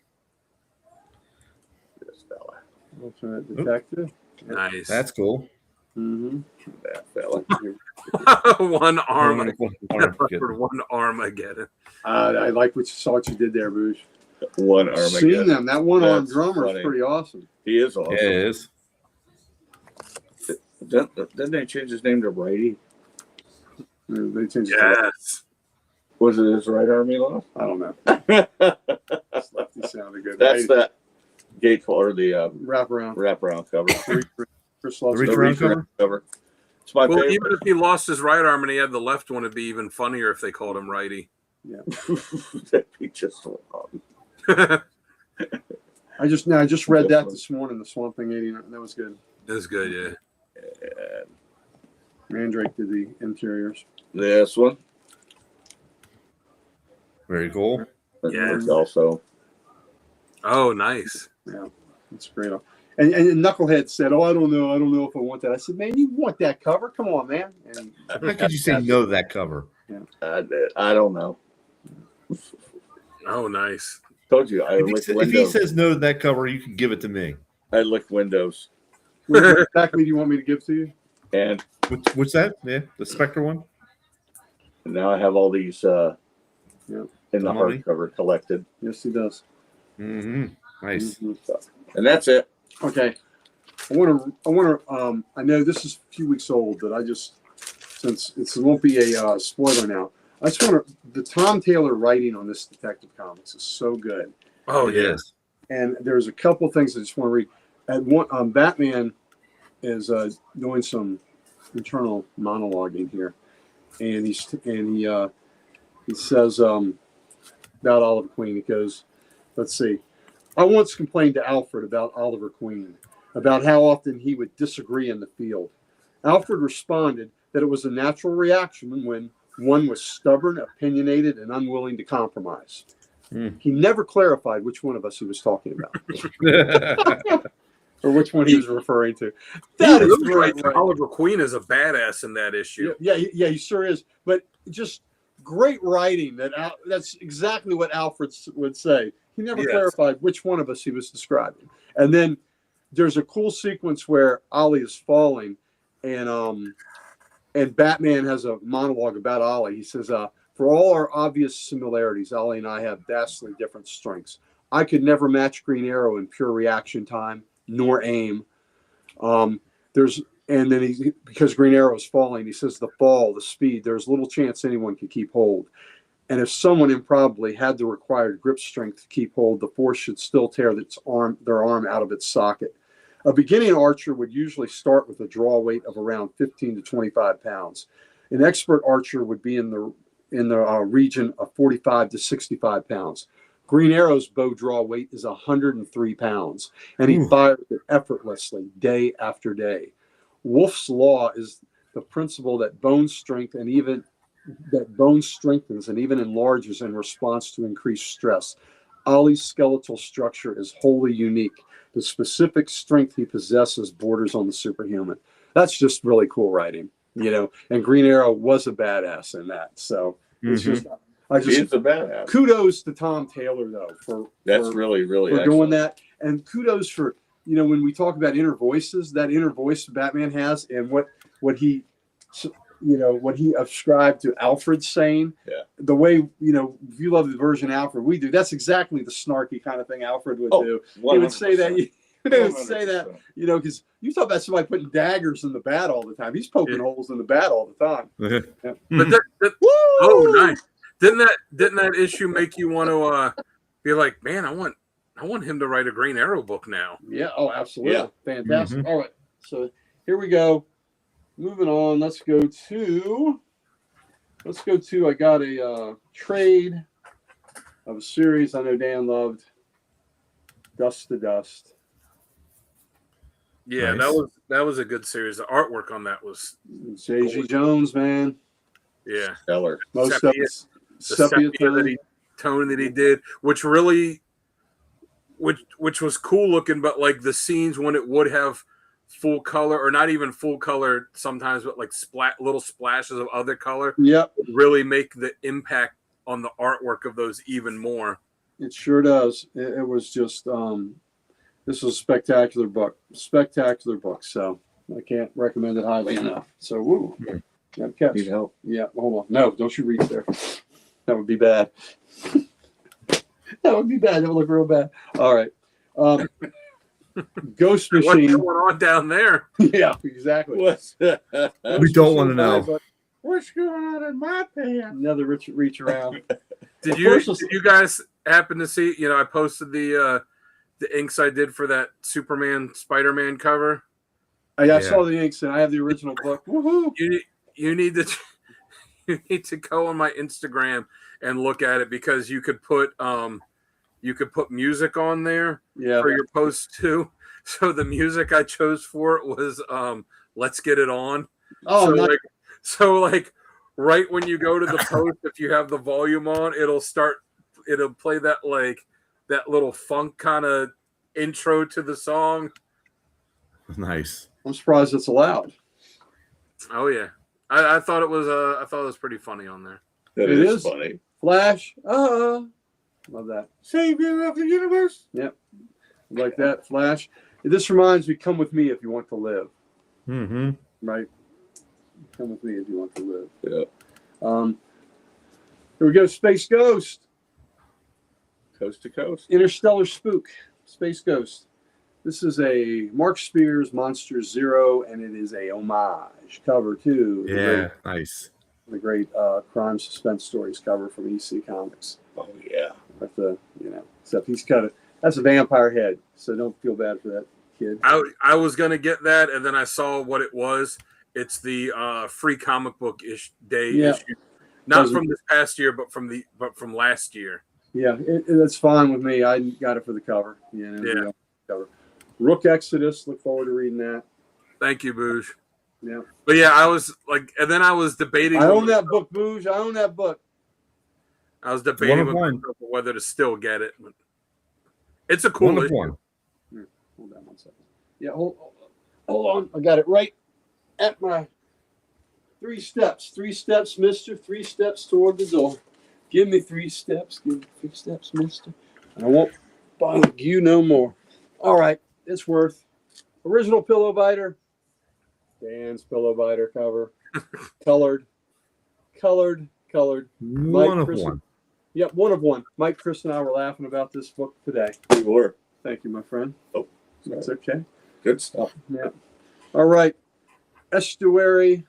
[SPEAKER 4] this fella.
[SPEAKER 3] Ultimate Detective.
[SPEAKER 2] Nice.
[SPEAKER 1] That's cool.
[SPEAKER 3] Mm-hmm.
[SPEAKER 4] That fella.
[SPEAKER 2] one arm.
[SPEAKER 1] Armageddon.
[SPEAKER 2] One Armageddon.
[SPEAKER 3] I like what you did there, Boosh.
[SPEAKER 4] One
[SPEAKER 3] Seeing
[SPEAKER 4] Armageddon.
[SPEAKER 3] them, that one-armed
[SPEAKER 4] That's
[SPEAKER 3] drummer
[SPEAKER 4] funny.
[SPEAKER 3] is pretty awesome.
[SPEAKER 4] He is awesome.
[SPEAKER 1] Yeah, it is.
[SPEAKER 4] Didn't they change his name to Righty?
[SPEAKER 3] They changed it to-
[SPEAKER 2] Yes.
[SPEAKER 4] Was it his right arm he lost?
[SPEAKER 3] I don't know.
[SPEAKER 4] That's
[SPEAKER 3] Lefty sounded good.
[SPEAKER 4] that gatefold or the
[SPEAKER 3] Wrap around.
[SPEAKER 4] wraparound cover.
[SPEAKER 3] Chris loves
[SPEAKER 1] The
[SPEAKER 3] the
[SPEAKER 1] reach around
[SPEAKER 3] reach
[SPEAKER 1] cover?
[SPEAKER 4] cover. It's my
[SPEAKER 2] Well,
[SPEAKER 4] favorite.
[SPEAKER 2] even if he lost his right arm and he had the left one, it'd be even funnier if they called him righty.
[SPEAKER 4] That'd be just wrong.
[SPEAKER 3] I just read that this morning. The Swamp Thing 89. That was good.
[SPEAKER 2] That's good, yeah.
[SPEAKER 4] And
[SPEAKER 3] Mandrake did the interiors.
[SPEAKER 4] this one.
[SPEAKER 1] Very cool.
[SPEAKER 2] Yeah.
[SPEAKER 4] It's also.
[SPEAKER 2] Oh, nice.
[SPEAKER 3] Yeah, that's great. And Knucklehead said, "Oh, I don't know if I want that." I said, "Man, you want that cover? Come on, man." And
[SPEAKER 1] How could you say no to that cover?
[SPEAKER 4] I don't know.
[SPEAKER 2] Oh, nice.
[SPEAKER 4] Told you I lick
[SPEAKER 1] If he
[SPEAKER 4] windows.
[SPEAKER 1] says no to that cover, you can give it to me.
[SPEAKER 4] I lick windows.
[SPEAKER 3] what exactly do you want me to give to you?
[SPEAKER 4] And
[SPEAKER 1] What's that? Yeah, the Spectre one.
[SPEAKER 4] now I have all these in the
[SPEAKER 1] Money?
[SPEAKER 4] hardcover collected.
[SPEAKER 3] Yes, he does.
[SPEAKER 1] Mm-hmm. Nice.
[SPEAKER 3] Mhm.
[SPEAKER 4] And that's it.
[SPEAKER 3] Okay. I want to. I know this is a few weeks old, but since it won't be a spoiler now. I just want to. The Tom Taylor writing on this Detective Comics is so good,
[SPEAKER 2] Oh, yeah.
[SPEAKER 1] Yes.
[SPEAKER 3] and there's a couple things I just want to read. At one, Batman is doing some internal monologuing here, and he says about Oliver Queen. He goes, "Let's see. I once complained to Alfred about Oliver Queen, about how often he would disagree in the field. Alfred responded that it was a natural reaction when one was stubborn, opinionated, and unwilling to compromise.
[SPEAKER 1] Mm.
[SPEAKER 3] He never clarified which one of us he was talking about, or which one he was referring to. That is
[SPEAKER 2] Really
[SPEAKER 3] great.
[SPEAKER 2] right. Oliver Queen is a badass in that issue.
[SPEAKER 3] Yeah, he sure is. But just great writing. That's exactly what Alfred would say. He never
[SPEAKER 2] Yes.
[SPEAKER 3] clarified which one of us he was describing. And then there's a cool sequence where Ollie is falling, and Batman has a monologue about Ollie. He says, "For all our obvious similarities, Ollie and I have vastly different strengths. I could never match Green Arrow in pure reaction time, nor aim. And then because Green Arrow is falling, he says the fall, the speed, there's little chance anyone can keep hold. And if someone improbably had the required grip strength to keep hold, the force should still tear their arm out of its socket. A beginning archer would usually start with a draw weight of around 15 to 25 pounds. An expert archer would be in the region of 45 to 65 pounds. Green Arrow's bow draw weight is 103 pounds, and he fires it effortlessly day after day. Wolf's Law is the principle that bone strengthens and even enlarges in response to increased stress. Ollie's skeletal structure is wholly unique. The specific strength he possesses borders on the superhuman." That's just really cool writing, And Green Arrow was a badass in that. So it's just,
[SPEAKER 4] He's a badass.
[SPEAKER 3] kudos to Tom Taylor though
[SPEAKER 4] That's really, really
[SPEAKER 3] for
[SPEAKER 4] excellent.
[SPEAKER 3] doing that, and kudos for when we talk about inner voices, that inner voice Batman has, and what he what he ascribed to Alfred saying.
[SPEAKER 4] Yeah.
[SPEAKER 3] The way if you love the version Alfred we do, that's exactly the snarky kind of thing Alfred would do. He would say that.
[SPEAKER 4] 100%.
[SPEAKER 3] He would say that, because you talk about somebody putting daggers in the bat all the time. He's poking holes in the bat all the time.
[SPEAKER 2] But oh, nice. Didn't that issue make you want to be like, man, I want him to write a Green Arrow book now?
[SPEAKER 3] Yeah. Oh, absolutely.
[SPEAKER 4] Yeah.
[SPEAKER 3] Fantastic.
[SPEAKER 1] Mhm.
[SPEAKER 3] All right. So here we go. Moving on. Let's go to. I got a trade of a series I know Dan loved. Dust to Dust.
[SPEAKER 2] Yeah,
[SPEAKER 1] Nice.
[SPEAKER 2] that was a good series. The artwork on that was
[SPEAKER 3] J.G. Jones, man.
[SPEAKER 2] yeah.
[SPEAKER 4] Stellar.
[SPEAKER 3] Most
[SPEAKER 2] Sepia.
[SPEAKER 3] of it's
[SPEAKER 2] The
[SPEAKER 3] sepia
[SPEAKER 2] sepia tone that he did, which was cool looking, but like the scenes when it would have full color or not even full color sometimes, but like little splashes of other color
[SPEAKER 3] Yep.
[SPEAKER 2] would really make the impact on the artwork of those even more.
[SPEAKER 3] It sure does. It was just this was a spectacular book. So I can't recommend it highly enough. So woo. Yeah, catch.
[SPEAKER 4] Need help.
[SPEAKER 3] Yeah, hold on. No, don't you reach there. That would be bad. That would be bad. That would look real bad. All right. Ghost
[SPEAKER 2] What's
[SPEAKER 3] Machine.
[SPEAKER 2] going on down there?
[SPEAKER 3] Yeah, exactly.
[SPEAKER 4] What's
[SPEAKER 1] We don't want to know.
[SPEAKER 4] What's going on in my pants?
[SPEAKER 3] Another reach around.
[SPEAKER 2] Did
[SPEAKER 3] First-
[SPEAKER 2] you guys happen to see? I posted the inks I did for that Superman Spider-Man cover.
[SPEAKER 3] I
[SPEAKER 1] Yeah.
[SPEAKER 3] saw the inks, and I have the original book. Woohoo!
[SPEAKER 2] You need to you need to go on my Instagram and look at it, because you could put music on there
[SPEAKER 3] Yeah.
[SPEAKER 2] for your post too. So the music I chose for it was "Let's Get It On."
[SPEAKER 3] Oh,
[SPEAKER 2] so
[SPEAKER 3] nice.
[SPEAKER 2] like right when you go to the post, if you have the volume on, it'll play that little funk kind of intro to the song.
[SPEAKER 1] Nice.
[SPEAKER 3] I'm surprised it's allowed.
[SPEAKER 2] Oh yeah, I thought it was pretty funny on there.
[SPEAKER 4] That
[SPEAKER 3] It
[SPEAKER 4] is
[SPEAKER 3] is.
[SPEAKER 4] funny.
[SPEAKER 3] Flash. Love that.
[SPEAKER 4] Savior of the universe.
[SPEAKER 3] Like that. Flash. This reminds me, come with me if you want to live.
[SPEAKER 1] Mm-hmm.
[SPEAKER 3] Right? Come with me if you want to live.
[SPEAKER 4] Yeah.
[SPEAKER 3] Here we go. Space Ghost.
[SPEAKER 4] Coast to coast.
[SPEAKER 3] Interstellar Spook. Space Ghost. This is a Mark Spears Monster Zero, and it is a homage cover to
[SPEAKER 1] Yeah, nice.
[SPEAKER 3] the great crime suspense stories cover from EC Comics.
[SPEAKER 4] Oh yeah.
[SPEAKER 3] With the, except he's got that's a vampire head, so don't feel bad for that kid.
[SPEAKER 2] I was gonna get that, and then I saw what it was. It's the free comic book day issue, not from this past year, but from last year.
[SPEAKER 3] Yeah, that's fine with me. I got it for the cover. Yeah. Cover. Rook Exodus. Look forward to reading that.
[SPEAKER 2] Thank you, Booge.
[SPEAKER 3] Yeah.
[SPEAKER 2] But yeah, I was like, and then I was debating.
[SPEAKER 3] I own that book, Booge. I own that book.
[SPEAKER 2] I was debating with
[SPEAKER 1] one.
[SPEAKER 2] myself whether to still get it. But it's a cool
[SPEAKER 1] One of
[SPEAKER 2] issue.
[SPEAKER 1] one.
[SPEAKER 3] Hold on 1 second. Yeah, hold on. I got it right at my 3 steps. 3 steps, mister. 3 steps toward the door. Give me 3 steps. Give me 3 steps, mister. And I won't bother you no more. All right. It's worth. Original Pillow Biter. Dan's Pillow Biter cover. Colored.
[SPEAKER 1] One of
[SPEAKER 3] Chris-
[SPEAKER 1] one.
[SPEAKER 3] Yep, 1 of 1. Mike, Chris, and I were laughing about this book today.
[SPEAKER 4] We were.
[SPEAKER 3] Thank you, my friend.
[SPEAKER 4] Oh,
[SPEAKER 3] That's okay.
[SPEAKER 4] good stuff.
[SPEAKER 3] Yeah. All right. Estuary,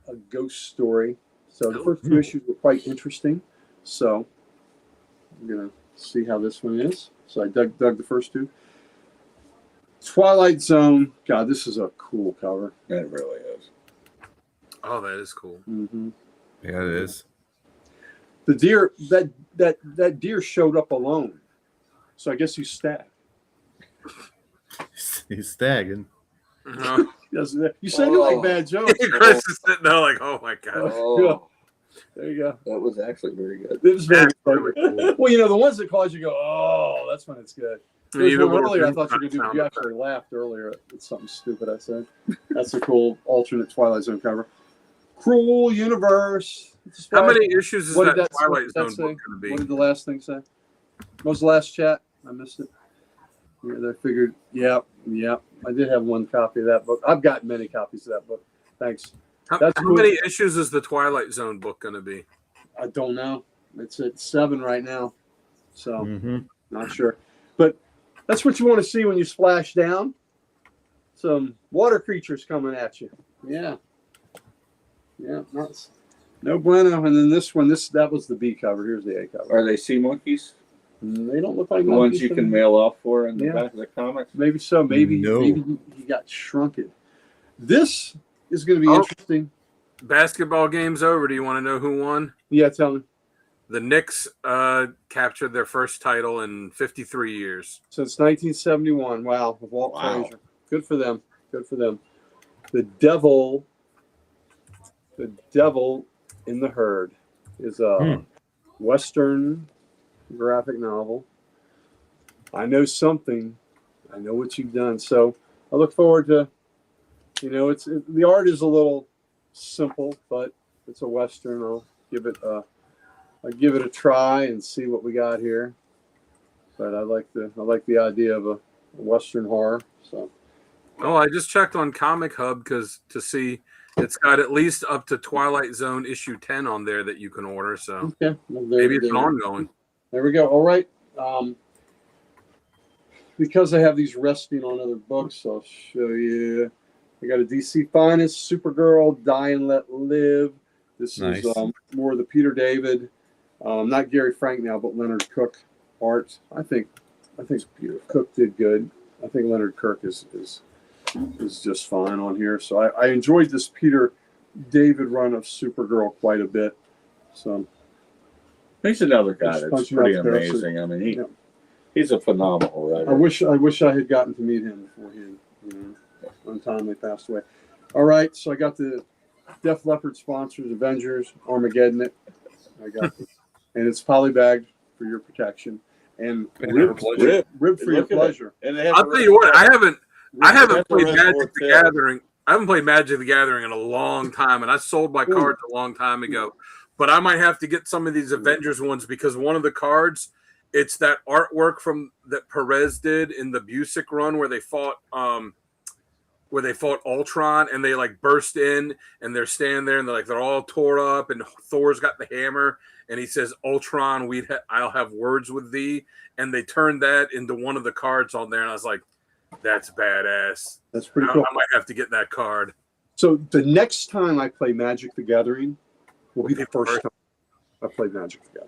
[SPEAKER 3] a ghost story. So the first 2 issues were quite interesting. So I'm going to see how this one is. So I dug the first 2. Twilight Zone. God, this is a cool cover.
[SPEAKER 4] It really is.
[SPEAKER 2] Oh, that is cool.
[SPEAKER 3] Mm-hmm.
[SPEAKER 1] Yeah, it is.
[SPEAKER 3] The deer, that deer showed up alone. So I guess he's stabbed.
[SPEAKER 1] He's stagging.
[SPEAKER 2] Uh-huh.
[SPEAKER 3] You said you like bad jokes.
[SPEAKER 2] Chris is sitting there like, oh my god.
[SPEAKER 4] Oh,
[SPEAKER 3] There you go.
[SPEAKER 4] that was actually very good.
[SPEAKER 3] It was very
[SPEAKER 2] That's really
[SPEAKER 3] good.
[SPEAKER 2] cool.
[SPEAKER 3] Well, the ones that cause you go, oh, that's when it's good.
[SPEAKER 2] You need a
[SPEAKER 3] One
[SPEAKER 2] little
[SPEAKER 3] earlier, I thought you were going to do.
[SPEAKER 2] sound
[SPEAKER 3] You
[SPEAKER 2] effect.
[SPEAKER 3] actually laughed earlier at something stupid I said. That's a cool alternate Twilight Zone cover. Cruel Universe.
[SPEAKER 2] How many issues is
[SPEAKER 3] What did
[SPEAKER 2] that
[SPEAKER 3] that- what
[SPEAKER 2] Twilight
[SPEAKER 3] did that
[SPEAKER 2] Zone
[SPEAKER 3] say?
[SPEAKER 2] book going to be?
[SPEAKER 3] What did the last thing say? What was the last chat? I missed it. Yeah, I figured. Yeah. I did have 1 copy of that book. I've got many copies of that book. Thanks.
[SPEAKER 2] How
[SPEAKER 3] That's cool.
[SPEAKER 2] many issues is the Twilight Zone book going to be?
[SPEAKER 3] I don't know. It's at 7 right now, so
[SPEAKER 1] Mm-hmm.
[SPEAKER 3] not sure. But that's what you want to see when you splash down. Some water creatures coming at you. Yeah. Nice. No bueno. And then this one, that was the B cover. Here's the A cover.
[SPEAKER 4] Are they sea monkeys?
[SPEAKER 3] They don't look like
[SPEAKER 4] The ones
[SPEAKER 3] monkeys
[SPEAKER 4] you
[SPEAKER 3] to
[SPEAKER 4] can
[SPEAKER 3] me.
[SPEAKER 4] mail off for in the
[SPEAKER 3] Yeah.
[SPEAKER 4] back of the comics?
[SPEAKER 3] Maybe so. Maybe
[SPEAKER 1] No.
[SPEAKER 3] he got shrunken. This is going to be
[SPEAKER 2] Oh.
[SPEAKER 3] interesting.
[SPEAKER 2] Basketball game's over. Do you want to know who won?
[SPEAKER 3] Yeah, tell me.
[SPEAKER 2] The Knicks captured their first title in 53 years.
[SPEAKER 3] Since 1971. Wow, with Walt
[SPEAKER 4] Wow.
[SPEAKER 3] Frazier. Good for them. The Devil in the Herd is a Western graphic novel. I know something. I know what you've done. So I look forward to, the art is a little simple, but it's a Western. I'll give it a try and see what we got here. But I like the idea of a Western horror. So
[SPEAKER 2] Oh, I just checked on Comic Hub to see it's got at least up to Twilight Zone issue 10 on there that you can order. So
[SPEAKER 3] okay, well,
[SPEAKER 2] maybe it's an ongoing.
[SPEAKER 3] There we go. All right. Because I have these resting on other books, I'll show you. I got a DC Finest, Supergirl, Die and Let Live. This
[SPEAKER 1] Nice.
[SPEAKER 3] is more of the Peter David, not Gary Frank now, but Leonard Cook art. I think Cook did good. I think Leonard Kirk is is just fine on here. So I enjoyed this Peter David run of Supergirl quite a bit. So
[SPEAKER 4] He's another guy
[SPEAKER 3] Just
[SPEAKER 4] that's
[SPEAKER 3] punch him
[SPEAKER 4] pretty
[SPEAKER 3] out there, so-
[SPEAKER 4] amazing. I mean,
[SPEAKER 3] Yeah.
[SPEAKER 4] he's a phenomenal writer.
[SPEAKER 3] I wish I had gotten to meet him before he untimely passed away. All right, so I got the Def Leppard sponsors, Avengers, Armageddon. I got the, and it's polybagged for your protection and
[SPEAKER 1] And
[SPEAKER 3] rib
[SPEAKER 1] pleasure.
[SPEAKER 3] for your
[SPEAKER 4] Look at it.
[SPEAKER 3] pleasure.
[SPEAKER 4] And they have
[SPEAKER 2] I'll tell you what, I haven't
[SPEAKER 4] That's
[SPEAKER 2] played
[SPEAKER 4] a Red
[SPEAKER 2] Magic
[SPEAKER 4] Bull
[SPEAKER 2] the
[SPEAKER 4] too.
[SPEAKER 2] Gathering. I haven't played Magic the Gathering in a long time, and I sold my cards a long time ago. But I might have to get some of these Avengers ones because one of the cards, it's that artwork from that Perez did in the Busick run where they fought Ultron and they like burst in and they're standing there and they're all tore up and Thor's got the hammer and he says, Ultron, I'll have words with thee. And they turned that into one of the cards on there. And I was like, that's badass.
[SPEAKER 3] That's pretty cool.
[SPEAKER 2] I might have to get that card.
[SPEAKER 3] So the next time I play Magic the Gathering will be the first time I played Magic the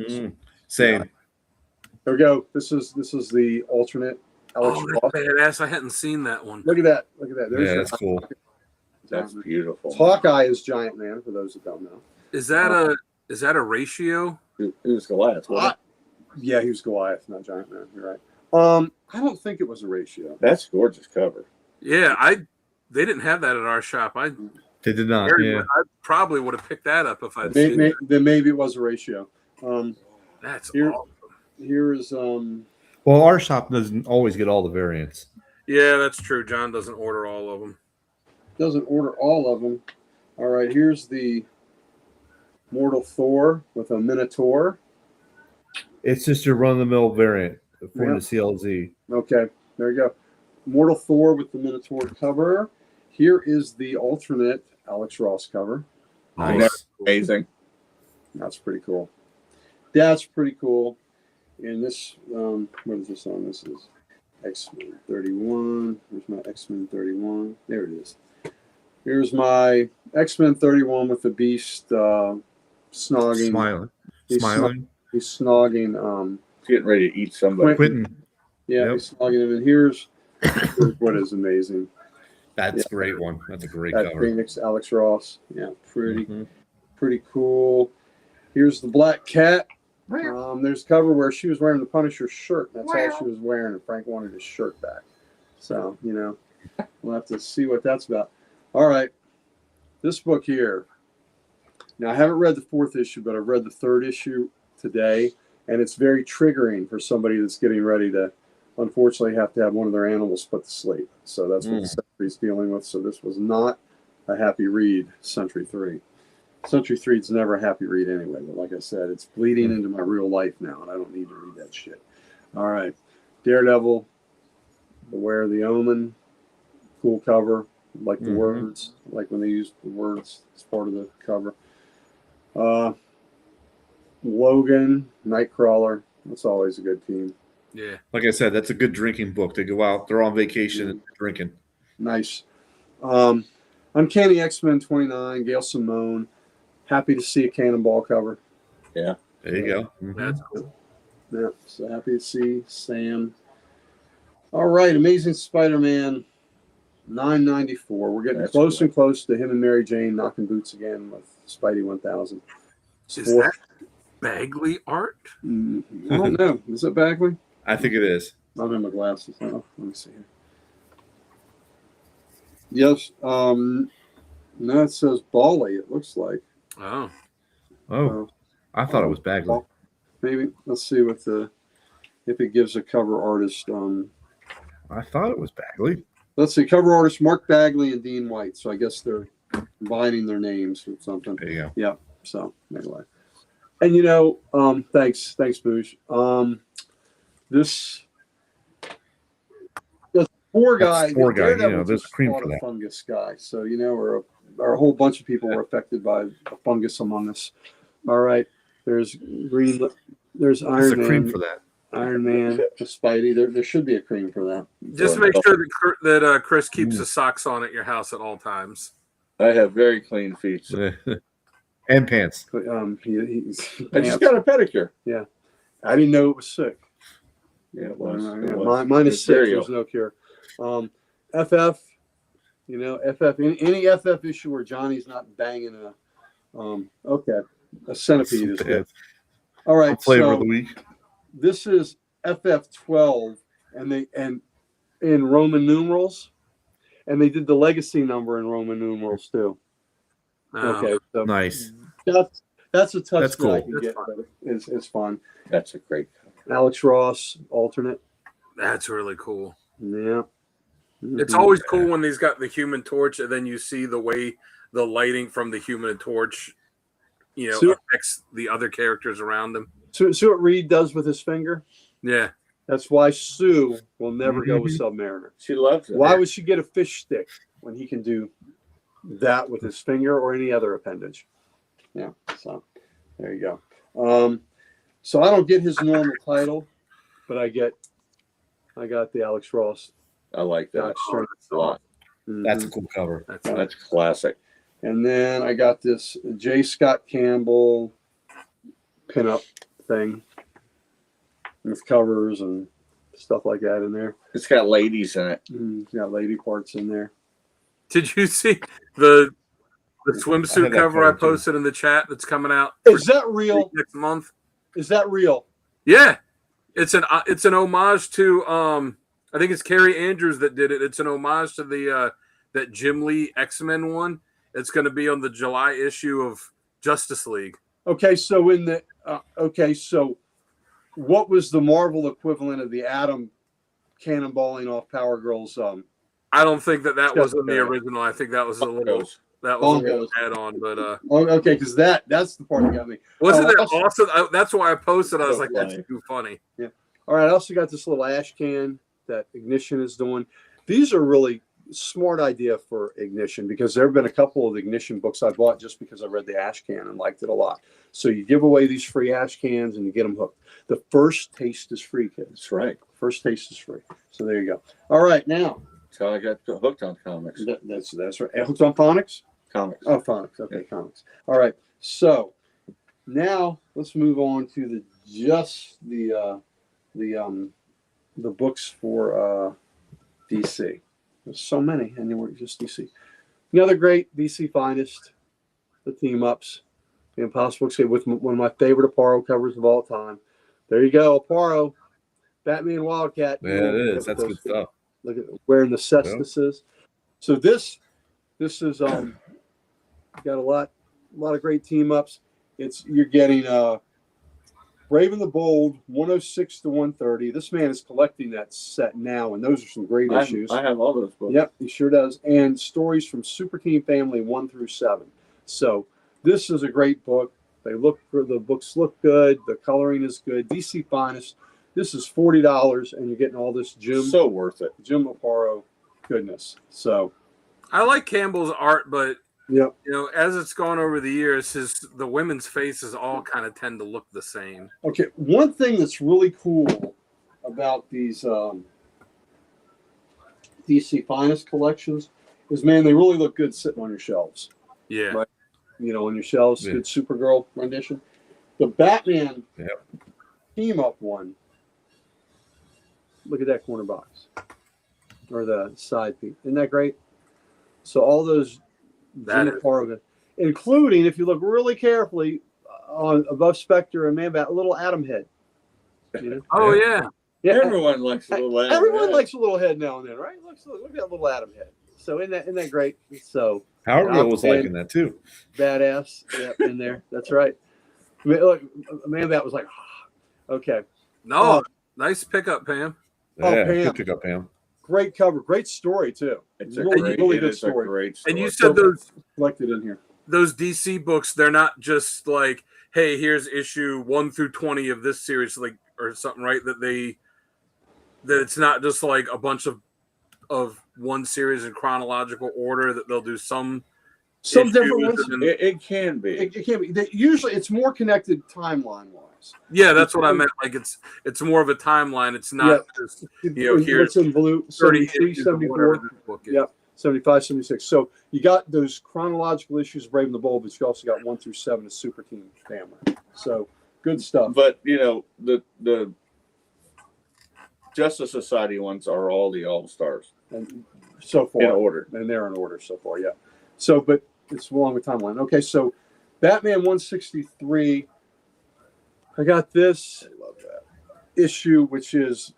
[SPEAKER 3] Gathering.
[SPEAKER 1] Same.
[SPEAKER 3] There we go. This is the alternate Alex
[SPEAKER 2] Oh,
[SPEAKER 3] Ross.
[SPEAKER 2] that's badass. I hadn't seen that one.
[SPEAKER 3] Look at that. Look at that. There's
[SPEAKER 1] Yeah,
[SPEAKER 3] your
[SPEAKER 1] that's cool.
[SPEAKER 4] That's beautiful.
[SPEAKER 3] Hawkeye is Giant Man, for those that don't know.
[SPEAKER 2] Is that a ratio?
[SPEAKER 4] It was Goliath. Wasn't it?
[SPEAKER 3] Yeah, he was Goliath, not Giant Man. You're right. I don't think it was a ratio.
[SPEAKER 4] That's a gorgeous cover.
[SPEAKER 2] Yeah, they didn't have that at our shop. I
[SPEAKER 1] They did not. Yeah.
[SPEAKER 2] probably would have picked that up if I'd
[SPEAKER 3] May,
[SPEAKER 2] seen
[SPEAKER 3] may,
[SPEAKER 2] it.
[SPEAKER 3] then maybe it was a ratio.
[SPEAKER 2] That's
[SPEAKER 3] here-
[SPEAKER 2] awesome.
[SPEAKER 3] Here is
[SPEAKER 1] Well, our shop doesn't always get all the variants.
[SPEAKER 2] Yeah, that's true. John doesn't order all of them.
[SPEAKER 3] doesn't order all of them. All right, here's the Mortal Thor with a Minotaur.
[SPEAKER 1] It's just your run-of-the-mill variant for
[SPEAKER 3] Yeah.
[SPEAKER 1] the CLZ.
[SPEAKER 3] Okay, there you go. Mortal Thor with the Minotaur cover. Here is the alternate Alex Ross cover.
[SPEAKER 1] Nice.
[SPEAKER 4] Amazing.
[SPEAKER 3] That's pretty cool. That's pretty cool. And this, what is this on? This is X-Men 31. Where's my X-Men 31? There it is. Here's my X-Men 31 with the Beast snogging.
[SPEAKER 1] Smiling.
[SPEAKER 3] He's
[SPEAKER 1] Smiling.
[SPEAKER 3] He's snogging.
[SPEAKER 4] He's getting ready to eat somebody.
[SPEAKER 1] Quentin.
[SPEAKER 3] Yeah,
[SPEAKER 1] Yep.
[SPEAKER 3] he's snogging him. And here's what is amazing.
[SPEAKER 1] That's a great one. That's a great
[SPEAKER 3] That
[SPEAKER 1] cover.
[SPEAKER 3] Phoenix Alex Ross. Yeah, pretty
[SPEAKER 1] Mhm.
[SPEAKER 3] pretty cool. Here's the Black Cat. There's a cover where she was wearing the Punisher shirt. That's all she was wearing, and Frank wanted his shirt back. So, we'll have to see what that's about. All right. This book here. Now, I haven't read the 4th issue, but I've read the 3rd issue today, and it's very triggering for somebody that's getting ready to, unfortunately, have to have one of their animals put to sleep. So that's what the Sentry's dealing with. So this was not a happy read, Sentry 3. Sentry 3 is never a happy read anyway, but like I said, it's bleeding into my real life now, and I don't need to read that shit. All right. Daredevil, Beware the Omen, cool cover. Like the words, like when they use the words as part of the cover. Logan, Nightcrawler, that's always a good team.
[SPEAKER 2] Yeah.
[SPEAKER 1] Like I said, that's a good drinking book. They go out, they're on vacation and they're drinking.
[SPEAKER 3] Nice. Uncanny X-Men 29, Gail Simone. Happy to see a Cannonball cover.
[SPEAKER 1] There you go.
[SPEAKER 2] That's cool.
[SPEAKER 3] Yeah, so happy to see Sam. All right, Amazing Spider-Man 994. We're getting
[SPEAKER 4] That's
[SPEAKER 3] close
[SPEAKER 4] cool.
[SPEAKER 3] and close to him and Mary Jane knocking boots again with Spidey 1000.
[SPEAKER 2] Is that Bagley art?
[SPEAKER 3] I don't know. Is it Bagley?
[SPEAKER 1] I think it is.
[SPEAKER 3] I'm in my glasses now. Let me see here. Yes. No, it says Bali, it looks like.
[SPEAKER 2] Oh.
[SPEAKER 1] Oh, I thought it was Bagley.
[SPEAKER 3] Maybe. Let's see what if it gives a cover artist.
[SPEAKER 1] I thought it was Bagley.
[SPEAKER 3] Let's see, cover artist Mark Bagley and Dean White. So I guess they're combining their names with something.
[SPEAKER 1] There you go.
[SPEAKER 3] Yeah. So anyway, and thanks, Boosh. This the poor guy,
[SPEAKER 1] That's poor guy,
[SPEAKER 3] Daredevil
[SPEAKER 1] there's
[SPEAKER 3] just
[SPEAKER 1] cream
[SPEAKER 3] fought
[SPEAKER 1] for
[SPEAKER 3] a
[SPEAKER 1] that.
[SPEAKER 3] fungus guy. So or a whole bunch of people were affected by a fungus among us. All right, there's green. There's
[SPEAKER 1] There's a
[SPEAKER 3] Iron
[SPEAKER 1] cream
[SPEAKER 3] Man.
[SPEAKER 1] for that.
[SPEAKER 3] Iron Man, the Spidey. There should be a cream for that.
[SPEAKER 2] Just to make sure that Chris keeps his socks on at your house at all times.
[SPEAKER 4] I have very clean feet.
[SPEAKER 1] And pants.
[SPEAKER 3] He's
[SPEAKER 4] I just got a pedicure.
[SPEAKER 3] I didn't know it was sick.
[SPEAKER 4] Yeah, it was. It was.
[SPEAKER 3] Mine is sick.
[SPEAKER 4] Cereal.
[SPEAKER 3] There's no cure. FF You know, FF any FF issue where Johnny's not banging a centipede is good. All right,
[SPEAKER 1] Flavor of
[SPEAKER 3] so
[SPEAKER 1] the week.
[SPEAKER 3] this is FF12, and in Roman numerals, and they did the legacy number in Roman numerals too. Okay, so
[SPEAKER 1] Nice.
[SPEAKER 3] that's a touch
[SPEAKER 1] That's
[SPEAKER 3] that I
[SPEAKER 1] cool.
[SPEAKER 3] can get, but it's fun.
[SPEAKER 4] That's a great.
[SPEAKER 3] Alex Ross, alternate.
[SPEAKER 2] That's really cool.
[SPEAKER 3] Yeah.
[SPEAKER 2] It's
[SPEAKER 3] Mhm.
[SPEAKER 2] always cool when he's got the Human Torch, and then you see the way the lighting from the Human Torch,
[SPEAKER 3] So-
[SPEAKER 2] affects the other characters around him.
[SPEAKER 3] So see what Reed does with his finger?
[SPEAKER 2] Yeah,
[SPEAKER 3] That's why Sue will never go with Submariner.
[SPEAKER 4] She loves it.
[SPEAKER 3] Why would she get a fish stick when he can do that with his finger or any other appendage? Yeah, so there you go. So I don't get his normal title, but I got the Alex Ross.
[SPEAKER 4] I like that a lot.
[SPEAKER 1] That's a cool cover.
[SPEAKER 4] That's classic.
[SPEAKER 3] And then I got this J. Scott Campbell pinup thing with covers and stuff like that in there.
[SPEAKER 4] It's got ladies in it.
[SPEAKER 3] It's got lady parts in there.
[SPEAKER 2] Did you see the
[SPEAKER 1] I
[SPEAKER 2] swimsuit
[SPEAKER 1] had that
[SPEAKER 2] cover I
[SPEAKER 1] cover, too.
[SPEAKER 2] posted in the chat that's coming out
[SPEAKER 3] Is that real?
[SPEAKER 2] next month?
[SPEAKER 3] Is that real?
[SPEAKER 2] Yeah, it's an homage to I think it's Carrie Andrews that did it. It's an homage to the that Jim Lee X-Men one. It's going to be on the July issue of Justice League.
[SPEAKER 3] Okay, so so what was the Marvel equivalent of the Atom cannonballing off Power Girl's?
[SPEAKER 2] I don't think that was in the
[SPEAKER 3] Justice.
[SPEAKER 2] original. I think that was a little
[SPEAKER 4] Bongos.
[SPEAKER 3] Bongos.
[SPEAKER 2] add-on. But
[SPEAKER 3] Okay, because that's the part that got me.
[SPEAKER 2] wasn't that
[SPEAKER 3] also-
[SPEAKER 2] awesome? That's why I posted. I was
[SPEAKER 4] So
[SPEAKER 2] like, that's
[SPEAKER 4] funny.
[SPEAKER 2] too funny.
[SPEAKER 3] All right, I also got this little ash can that Ignition is doing. These are really smart idea for Ignition because there have been a couple of Ignition books I bought just because I read the ash can and liked it a lot. So you give away these free ash cans and you get them hooked. The first taste is free, kids.
[SPEAKER 4] That's right.
[SPEAKER 3] First taste is free. So there you go. All right, now
[SPEAKER 4] That's how I got hooked on comics.
[SPEAKER 3] that's right. Hooked on phonics.
[SPEAKER 4] Comics.
[SPEAKER 3] Oh, phonics. Okay, comics. All right. So now let's move on to the books for DC. There's so many, and they were just DC. Another great DC finest, the team ups, the Impossible Escape with one of my favorite Aparo covers of all time. There you go, Aparo, Batman Wildcat.
[SPEAKER 1] Yeah, it is. That's good stuff.
[SPEAKER 3] Look at wearing the cestises. So this is got a lot of great team ups. You're getting Brave and the Bold 106 to 130. This man is collecting that set now, and those are some great issues.
[SPEAKER 4] I have all those books.
[SPEAKER 3] Yep, he sure does. And stories from Super Team Family 1 through 7. So this is a great book. The books look good. The coloring is good. DC finest. This is $40, and you're getting all this Jim
[SPEAKER 4] So worth it.
[SPEAKER 3] Aparo goodness. So
[SPEAKER 2] I like Campbell's art, but
[SPEAKER 3] yep.
[SPEAKER 2] as it's gone over the years, the women's faces all kind of tend to look the same.
[SPEAKER 3] Okay, one thing that's really cool about these DC Finest collections is, man, they really look good sitting on your shelves.
[SPEAKER 2] Yeah.
[SPEAKER 3] Right. On your shelves,
[SPEAKER 1] Yeah.
[SPEAKER 3] good Supergirl rendition. The Batman
[SPEAKER 1] Yep.
[SPEAKER 3] team up one. Look at that corner box, or the side piece. Isn't that great? So all those,
[SPEAKER 2] That
[SPEAKER 3] Jim
[SPEAKER 2] is-
[SPEAKER 3] Aparo, including, if you look really carefully, on above Spectre and Man Bat, a little Atom head.
[SPEAKER 2] Oh yeah.
[SPEAKER 3] Yeah,
[SPEAKER 4] Everyone likes a little
[SPEAKER 3] everyone
[SPEAKER 4] ad.
[SPEAKER 3] likes a little head now and then, right? Look at that little Atom head. So isn't that great? So
[SPEAKER 1] Power Girl was
[SPEAKER 3] Aquaman.
[SPEAKER 1] liking that too.
[SPEAKER 3] badass, in there. That's right. Look, Man Bat was like, okay,
[SPEAKER 2] No, nice pickup, Pam.
[SPEAKER 3] Oh,
[SPEAKER 1] Yeah,
[SPEAKER 3] Pam.
[SPEAKER 1] good pickup, Pam.
[SPEAKER 3] great cover, great story too.
[SPEAKER 4] It's a
[SPEAKER 3] really,
[SPEAKER 4] great,
[SPEAKER 3] really
[SPEAKER 4] it
[SPEAKER 3] good
[SPEAKER 4] is a
[SPEAKER 3] story.
[SPEAKER 4] great story.
[SPEAKER 2] And you said
[SPEAKER 3] Collected in here.
[SPEAKER 2] those DC books, they're not just like, hey, here's issue 1 through 20 of this series, like, or something, right? That it's not just like a bunch of one series in chronological order, that they'll do some
[SPEAKER 3] Some different
[SPEAKER 2] issues
[SPEAKER 3] ones.
[SPEAKER 2] and-
[SPEAKER 4] It can be.
[SPEAKER 3] It can't be. Usually, it's more connected timeline wise.
[SPEAKER 2] yeah, that's what I meant. Like it's more of a timeline. It's not just here's
[SPEAKER 3] What's in blue?
[SPEAKER 2] 30
[SPEAKER 3] 73,
[SPEAKER 2] issues of whatever
[SPEAKER 3] 74.
[SPEAKER 2] this book is.
[SPEAKER 3] Yep. 75, 76. So you got those chronological issues of Brave and the Bold, but you also got 1 through 7 of Super Team Family. So good stuff.
[SPEAKER 4] But the Justice Society ones are all the All Stars
[SPEAKER 3] And so far,
[SPEAKER 4] in order.
[SPEAKER 3] and they're in order so far. Yeah. So, but it's along with timeline. Okay, so Batman 163. I got this
[SPEAKER 4] I love that.
[SPEAKER 3] issue, which is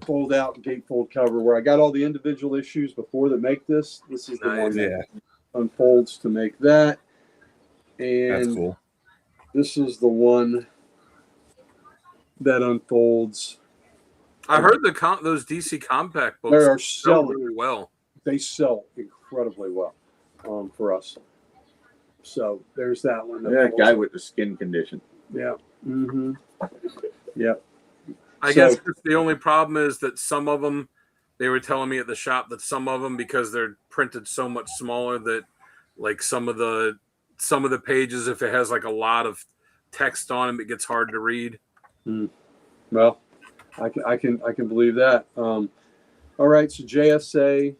[SPEAKER 3] fold out gatefold cover, where I got all the individual issues before that make this. This is the
[SPEAKER 2] Nice.
[SPEAKER 3] one that
[SPEAKER 1] Yeah,
[SPEAKER 3] unfolds to make that,
[SPEAKER 1] that's
[SPEAKER 3] and
[SPEAKER 1] cool.
[SPEAKER 3] this is the one that unfolds.
[SPEAKER 2] I heard those DC Compact
[SPEAKER 3] They
[SPEAKER 2] books
[SPEAKER 3] are
[SPEAKER 2] sell
[SPEAKER 3] selling.
[SPEAKER 2] really well.
[SPEAKER 3] They sell incredibly well for us. So there's that one.
[SPEAKER 4] That guy with the skin condition.
[SPEAKER 3] Yeah. Mm-hmm. Yeah.
[SPEAKER 2] I guess the only problem is that some of them, they were telling me at the shop that some of them, because they're printed so much smaller, that like some of the pages, if it has like a lot of text on them, it gets hard to read.
[SPEAKER 3] Well, I can believe that. All right. So JSA,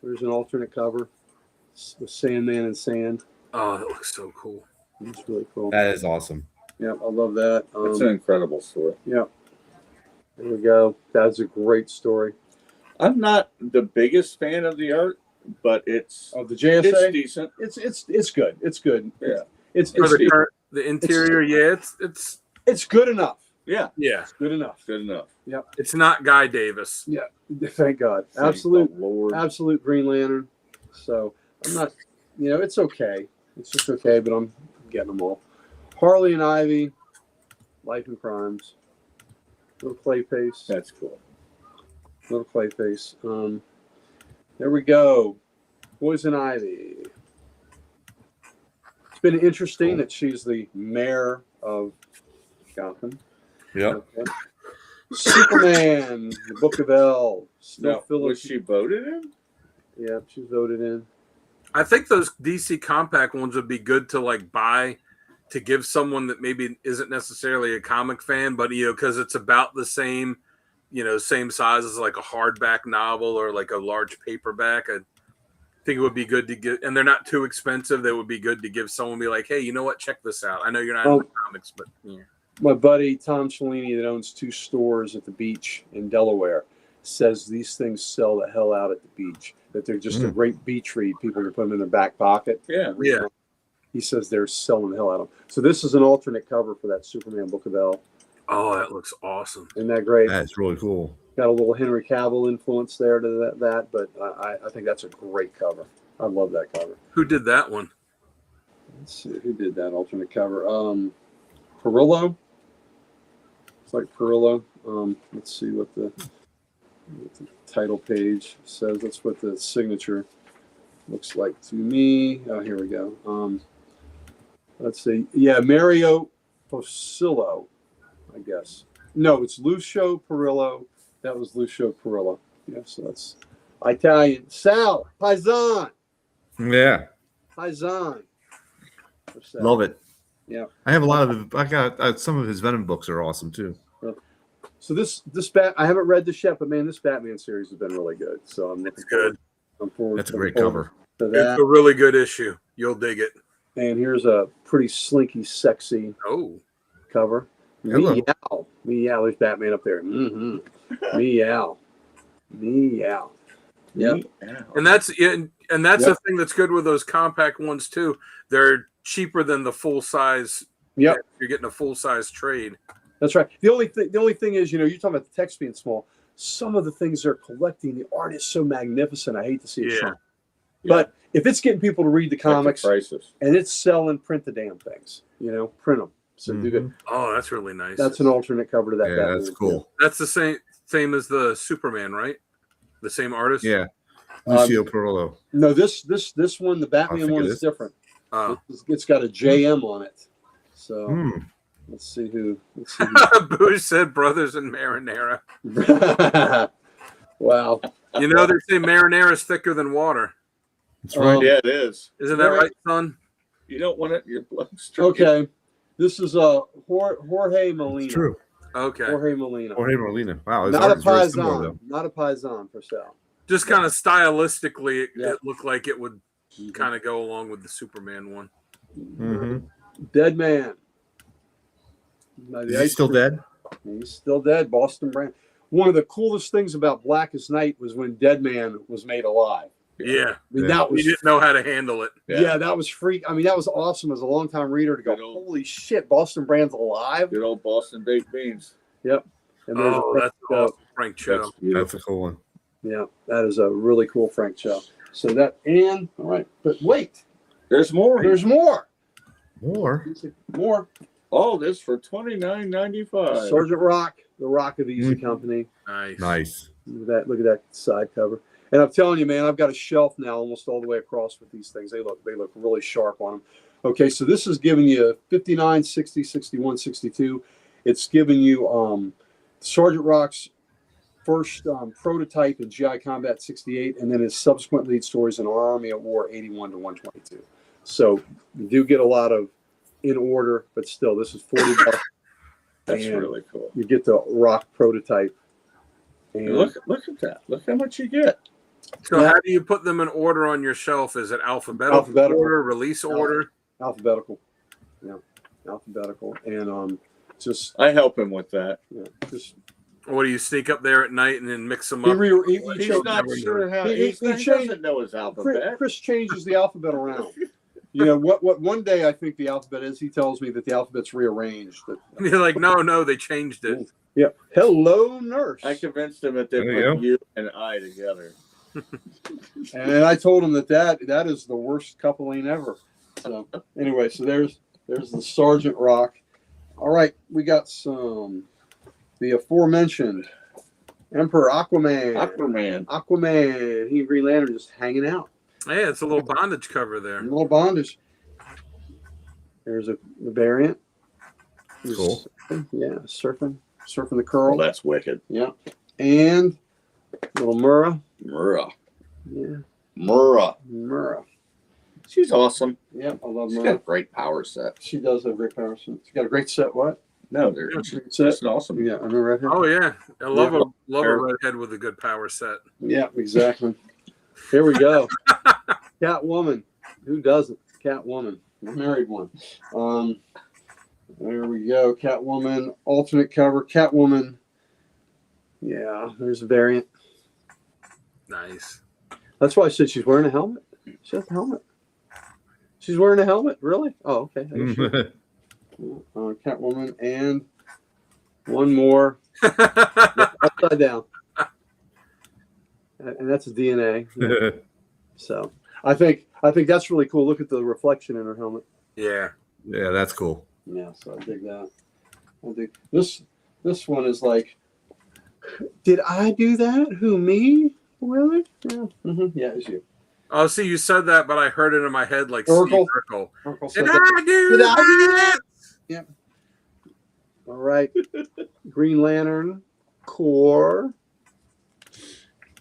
[SPEAKER 3] there's an alternate cover with Sandman and Sand.
[SPEAKER 2] Oh, that looks so cool.
[SPEAKER 3] It's really cool.
[SPEAKER 1] That is awesome.
[SPEAKER 3] Yeah, I love that.
[SPEAKER 4] It's an incredible story.
[SPEAKER 3] Yeah. There we go. That's a great story.
[SPEAKER 4] I'm not the biggest fan of the art, but it's
[SPEAKER 3] Of the JSA,
[SPEAKER 4] it's decent.
[SPEAKER 3] it's good. It's good.
[SPEAKER 4] Yeah.
[SPEAKER 3] It's
[SPEAKER 2] For
[SPEAKER 3] it's,
[SPEAKER 2] the interior, yeah,
[SPEAKER 3] it's good enough.
[SPEAKER 4] Yeah,
[SPEAKER 2] yeah,
[SPEAKER 3] Good enough.
[SPEAKER 4] good enough.
[SPEAKER 2] it's not Guy Davis.
[SPEAKER 3] Yeah. Thank God.
[SPEAKER 4] Thank
[SPEAKER 3] Absolute
[SPEAKER 4] the Lord.
[SPEAKER 3] absolute Green Lantern. So I'm not, it's okay. It's just okay, but I'm getting them all. Harley and Ivy, Life and Crimes, little Clayface,
[SPEAKER 4] That's cool.
[SPEAKER 3] little Clayface. There we go. Poison Ivy. It's been interesting that she's the mayor of Gotham.
[SPEAKER 1] Yep.
[SPEAKER 3] Okay. Superman, the Book of L. Still
[SPEAKER 4] Now,
[SPEAKER 3] Philip.
[SPEAKER 4] was she voted in?
[SPEAKER 3] Yeah, she's voted in.
[SPEAKER 2] I think those DC Compact ones would be good to like buy to give someone that maybe isn't necessarily a comic fan, but because it's about the same, same size as like a hardback novel or like a large paperback. I think it would be good to get, and they're not too expensive. They would be good to give someone, be like, hey, you know what? Check this out. I know you're not into comics, but yeah.
[SPEAKER 3] My buddy Tom Cellini, that owns 2 stores at the beach in Delaware, says these things sell the hell out at the beach. That they're just a great beach read. People can put them in their back pocket.
[SPEAKER 4] Yeah.
[SPEAKER 2] Yeah.
[SPEAKER 3] He says they're selling the hell out of them. So this is an alternate cover for that Superman Book of L.
[SPEAKER 2] Oh, that looks awesome.
[SPEAKER 3] Isn't that great?
[SPEAKER 1] That's really cool.
[SPEAKER 3] Got a little Henry Cavill influence there to that, but I think that's a great cover. I love that cover.
[SPEAKER 2] Who did that one?
[SPEAKER 3] Let's see who did that alternate cover. Perillo. It's like Perillo. Let's see what the title page says. That's what the signature looks like to me. Oh, here we go. Let's see. Yeah, Mario Posillo, I guess. No, it's Lucio Perillo. That was Lucio Perillo. Yeah, so that's Italian. Sal, Paisan.
[SPEAKER 1] Yeah,
[SPEAKER 3] Paisan. For Sal.
[SPEAKER 1] love it.
[SPEAKER 3] Yeah.
[SPEAKER 1] I have a lot of. I got some of his Venom books are awesome too.
[SPEAKER 3] So this I haven't read this yet, but man, this Batman series has been really good. So I'm
[SPEAKER 2] It's good.
[SPEAKER 3] I'm forward.
[SPEAKER 1] That's a great
[SPEAKER 3] forward
[SPEAKER 1] cover.
[SPEAKER 3] to
[SPEAKER 2] It's
[SPEAKER 3] that.
[SPEAKER 2] a really good issue. You'll dig it.
[SPEAKER 3] And here's a pretty slinky, sexy
[SPEAKER 2] Oh,
[SPEAKER 3] cover.
[SPEAKER 1] Hello.
[SPEAKER 3] Meow. Meow. There's Batman up there. Mm-hmm. Meow. Meow. Yep.
[SPEAKER 4] Yeah.
[SPEAKER 2] and that's the
[SPEAKER 3] Yep.
[SPEAKER 2] thing that's good with those compact ones too. They're cheaper than the full size.
[SPEAKER 3] Yep.
[SPEAKER 2] You're getting a full size trade.
[SPEAKER 3] That's right. The only thing is, you're talking about the text being small. Some of the things they're collecting, the art is so magnificent. I hate to see it
[SPEAKER 2] Yeah.
[SPEAKER 3] shrunk. But if it's getting people to read the comics
[SPEAKER 4] Prices.
[SPEAKER 3] and it's selling, print the damn things. Print them. So do good.
[SPEAKER 2] Oh, that's really nice.
[SPEAKER 3] That's an alternate cover to that.
[SPEAKER 1] Yeah,
[SPEAKER 3] Batman.
[SPEAKER 1] that's cool.
[SPEAKER 2] That's the same as the Superman, right? The same artist.
[SPEAKER 1] Yeah, Lucio Perillo.
[SPEAKER 3] No, this one, the Batman
[SPEAKER 1] think
[SPEAKER 3] one
[SPEAKER 1] it
[SPEAKER 3] is
[SPEAKER 1] is.
[SPEAKER 3] different.
[SPEAKER 2] Oh.
[SPEAKER 3] It's got a JM on it. So
[SPEAKER 1] Hmm.
[SPEAKER 3] let's see who. Let's see
[SPEAKER 2] Boosh said brothers in marinara.
[SPEAKER 3] who. Wow.
[SPEAKER 2] They say marinara's thicker than water.
[SPEAKER 1] That's right.
[SPEAKER 4] Yeah, it is.
[SPEAKER 2] Isn't that
[SPEAKER 3] Right.
[SPEAKER 2] right, son?
[SPEAKER 4] You don't want it in your bloodstream.
[SPEAKER 3] Okay. This is Jorge Molina.
[SPEAKER 1] It's true.
[SPEAKER 2] Okay.
[SPEAKER 3] Jorge Molina.
[SPEAKER 1] Jorge Molina. Wow, his
[SPEAKER 3] Not a
[SPEAKER 1] art is very similar
[SPEAKER 3] Paisan.
[SPEAKER 1] though.
[SPEAKER 3] Not a Paisan for sale.
[SPEAKER 2] Just kind of stylistically,
[SPEAKER 3] Yeah.
[SPEAKER 2] it looked like it would kind of go along with the Superman one.
[SPEAKER 1] Mm-hmm.
[SPEAKER 3] Dead Man. Now, the
[SPEAKER 1] Is he
[SPEAKER 3] ice
[SPEAKER 1] still
[SPEAKER 3] cream-
[SPEAKER 1] dead?
[SPEAKER 3] He's still dead. Boston Brand. One of the coolest things about Blackest Night was when Dead Man was made alive.
[SPEAKER 2] Yeah.
[SPEAKER 3] I mean,
[SPEAKER 1] Yeah.
[SPEAKER 3] that
[SPEAKER 2] We
[SPEAKER 3] was
[SPEAKER 2] didn't know how to handle it.
[SPEAKER 3] yeah, that was freak. I mean, that was awesome as a longtime reader to go,
[SPEAKER 4] Good old-
[SPEAKER 3] holy shit, Boston Brand's alive.
[SPEAKER 4] Good old Boston baked beans.
[SPEAKER 3] Yep. And there's
[SPEAKER 2] Oh,
[SPEAKER 3] a
[SPEAKER 2] that's
[SPEAKER 3] Frank
[SPEAKER 2] awesome, Frank Cho.
[SPEAKER 4] That's beautiful.
[SPEAKER 1] That's a cool one.
[SPEAKER 3] Yeah, that is a really cool Frank Cho. So that and all right, but wait,
[SPEAKER 4] There's more.
[SPEAKER 3] there's more.
[SPEAKER 1] More.
[SPEAKER 3] More.
[SPEAKER 4] All this for $29.95.
[SPEAKER 3] Sergeant Rock, the Rock of Easy
[SPEAKER 1] Mhm.
[SPEAKER 3] Company.
[SPEAKER 2] Nice.
[SPEAKER 1] Nice.
[SPEAKER 3] Look at that side cover. And I'm telling you, man, I've got a shelf now almost all the way across with these things. They look really sharp on them. Okay, so this is giving you 59, 60, 61, 62. It's giving you Sergeant Rock's first prototype in GI Combat 68, and then his subsequent lead stories in Our Army at War 81 to 122. So you do get a lot of in order, but still, this is $40.
[SPEAKER 4] That's
[SPEAKER 3] And
[SPEAKER 4] really cool.
[SPEAKER 3] you get the Rock prototype. And
[SPEAKER 4] Look at that. Look how much you get.
[SPEAKER 2] So
[SPEAKER 3] Yeah.
[SPEAKER 2] how do you put them in order on your shelf? Is it alphabetical,
[SPEAKER 3] Alphabetical.
[SPEAKER 2] order, release order?
[SPEAKER 3] alphabetical. Yeah, alphabetical. And just
[SPEAKER 4] I help him with that.
[SPEAKER 3] just
[SPEAKER 2] Or do you sneak up there at night and then mix them
[SPEAKER 3] he,
[SPEAKER 2] up?
[SPEAKER 3] he
[SPEAKER 4] He's
[SPEAKER 3] changed-
[SPEAKER 4] not sure how.
[SPEAKER 3] He
[SPEAKER 4] He
[SPEAKER 3] changed-
[SPEAKER 4] doesn't know his
[SPEAKER 3] Chris,
[SPEAKER 4] alphabet.
[SPEAKER 3] Chris changes the alphabet around. You know what one day I think the alphabet is, he tells me that the alphabet's rearranged. That,
[SPEAKER 2] You're like, no, they changed it.
[SPEAKER 3] yeah. Hello, nurse.
[SPEAKER 4] I convinced him that they
[SPEAKER 1] There you
[SPEAKER 4] put you and I together.
[SPEAKER 3] And I told him that is the worst coupling ever. So anyway, so there's the Sergeant Rock. All right, we got the aforementioned Emperor Aquaman.
[SPEAKER 4] Aquaman.
[SPEAKER 3] He and Green Lantern just hanging out.
[SPEAKER 2] Hey, it's a little bondage cover there.
[SPEAKER 3] A little bondage. There's a variant. He's
[SPEAKER 1] Cool.
[SPEAKER 3] surfing, yeah, surfing the
[SPEAKER 4] Oh,
[SPEAKER 3] curl.
[SPEAKER 4] that's wicked.
[SPEAKER 3] Yeah, and little Murrah.
[SPEAKER 4] Murrah.
[SPEAKER 3] Yeah,
[SPEAKER 4] Murrah.
[SPEAKER 3] Murrah.
[SPEAKER 4] She's awesome.
[SPEAKER 3] Yep, I love
[SPEAKER 4] She's got
[SPEAKER 3] Murrah.
[SPEAKER 4] a great power set.
[SPEAKER 3] She does have a great power set. She's got a great set. What?
[SPEAKER 4] No, they're
[SPEAKER 3] Great
[SPEAKER 4] she's
[SPEAKER 3] set.
[SPEAKER 4] an awesome.
[SPEAKER 3] Yeah, I'm a redhead.
[SPEAKER 2] Oh yeah, I love
[SPEAKER 3] Yeah.
[SPEAKER 2] a redhead with a good power set.
[SPEAKER 3] Yeah, exactly. Here we go. Catwoman. Who doesn't? Catwoman. The married one. There we go. Catwoman. Alternate cover. Catwoman. Yeah, there's a variant.
[SPEAKER 2] Nice.
[SPEAKER 3] That's why I said she's wearing a helmet. She has a helmet. She's wearing a helmet? Really? Oh, okay. I guess she- Catwoman and one more upside down. And that's a DNA. So I think that's really cool. Look at the reflection in her helmet.
[SPEAKER 2] Yeah.
[SPEAKER 1] Yeah, that's cool.
[SPEAKER 3] Yeah, so I dig that. I think this one is like, did I do that? Who, me? Really? Yeah, yeah, it's you.
[SPEAKER 2] Oh, see, you said that, but I heard it in my head like
[SPEAKER 3] Urkel.
[SPEAKER 2] Steve Urkel.
[SPEAKER 3] Uncle said
[SPEAKER 2] Did
[SPEAKER 3] that.
[SPEAKER 2] I do
[SPEAKER 3] Did I do
[SPEAKER 2] that?
[SPEAKER 3] that? All right. Green Lantern Corps.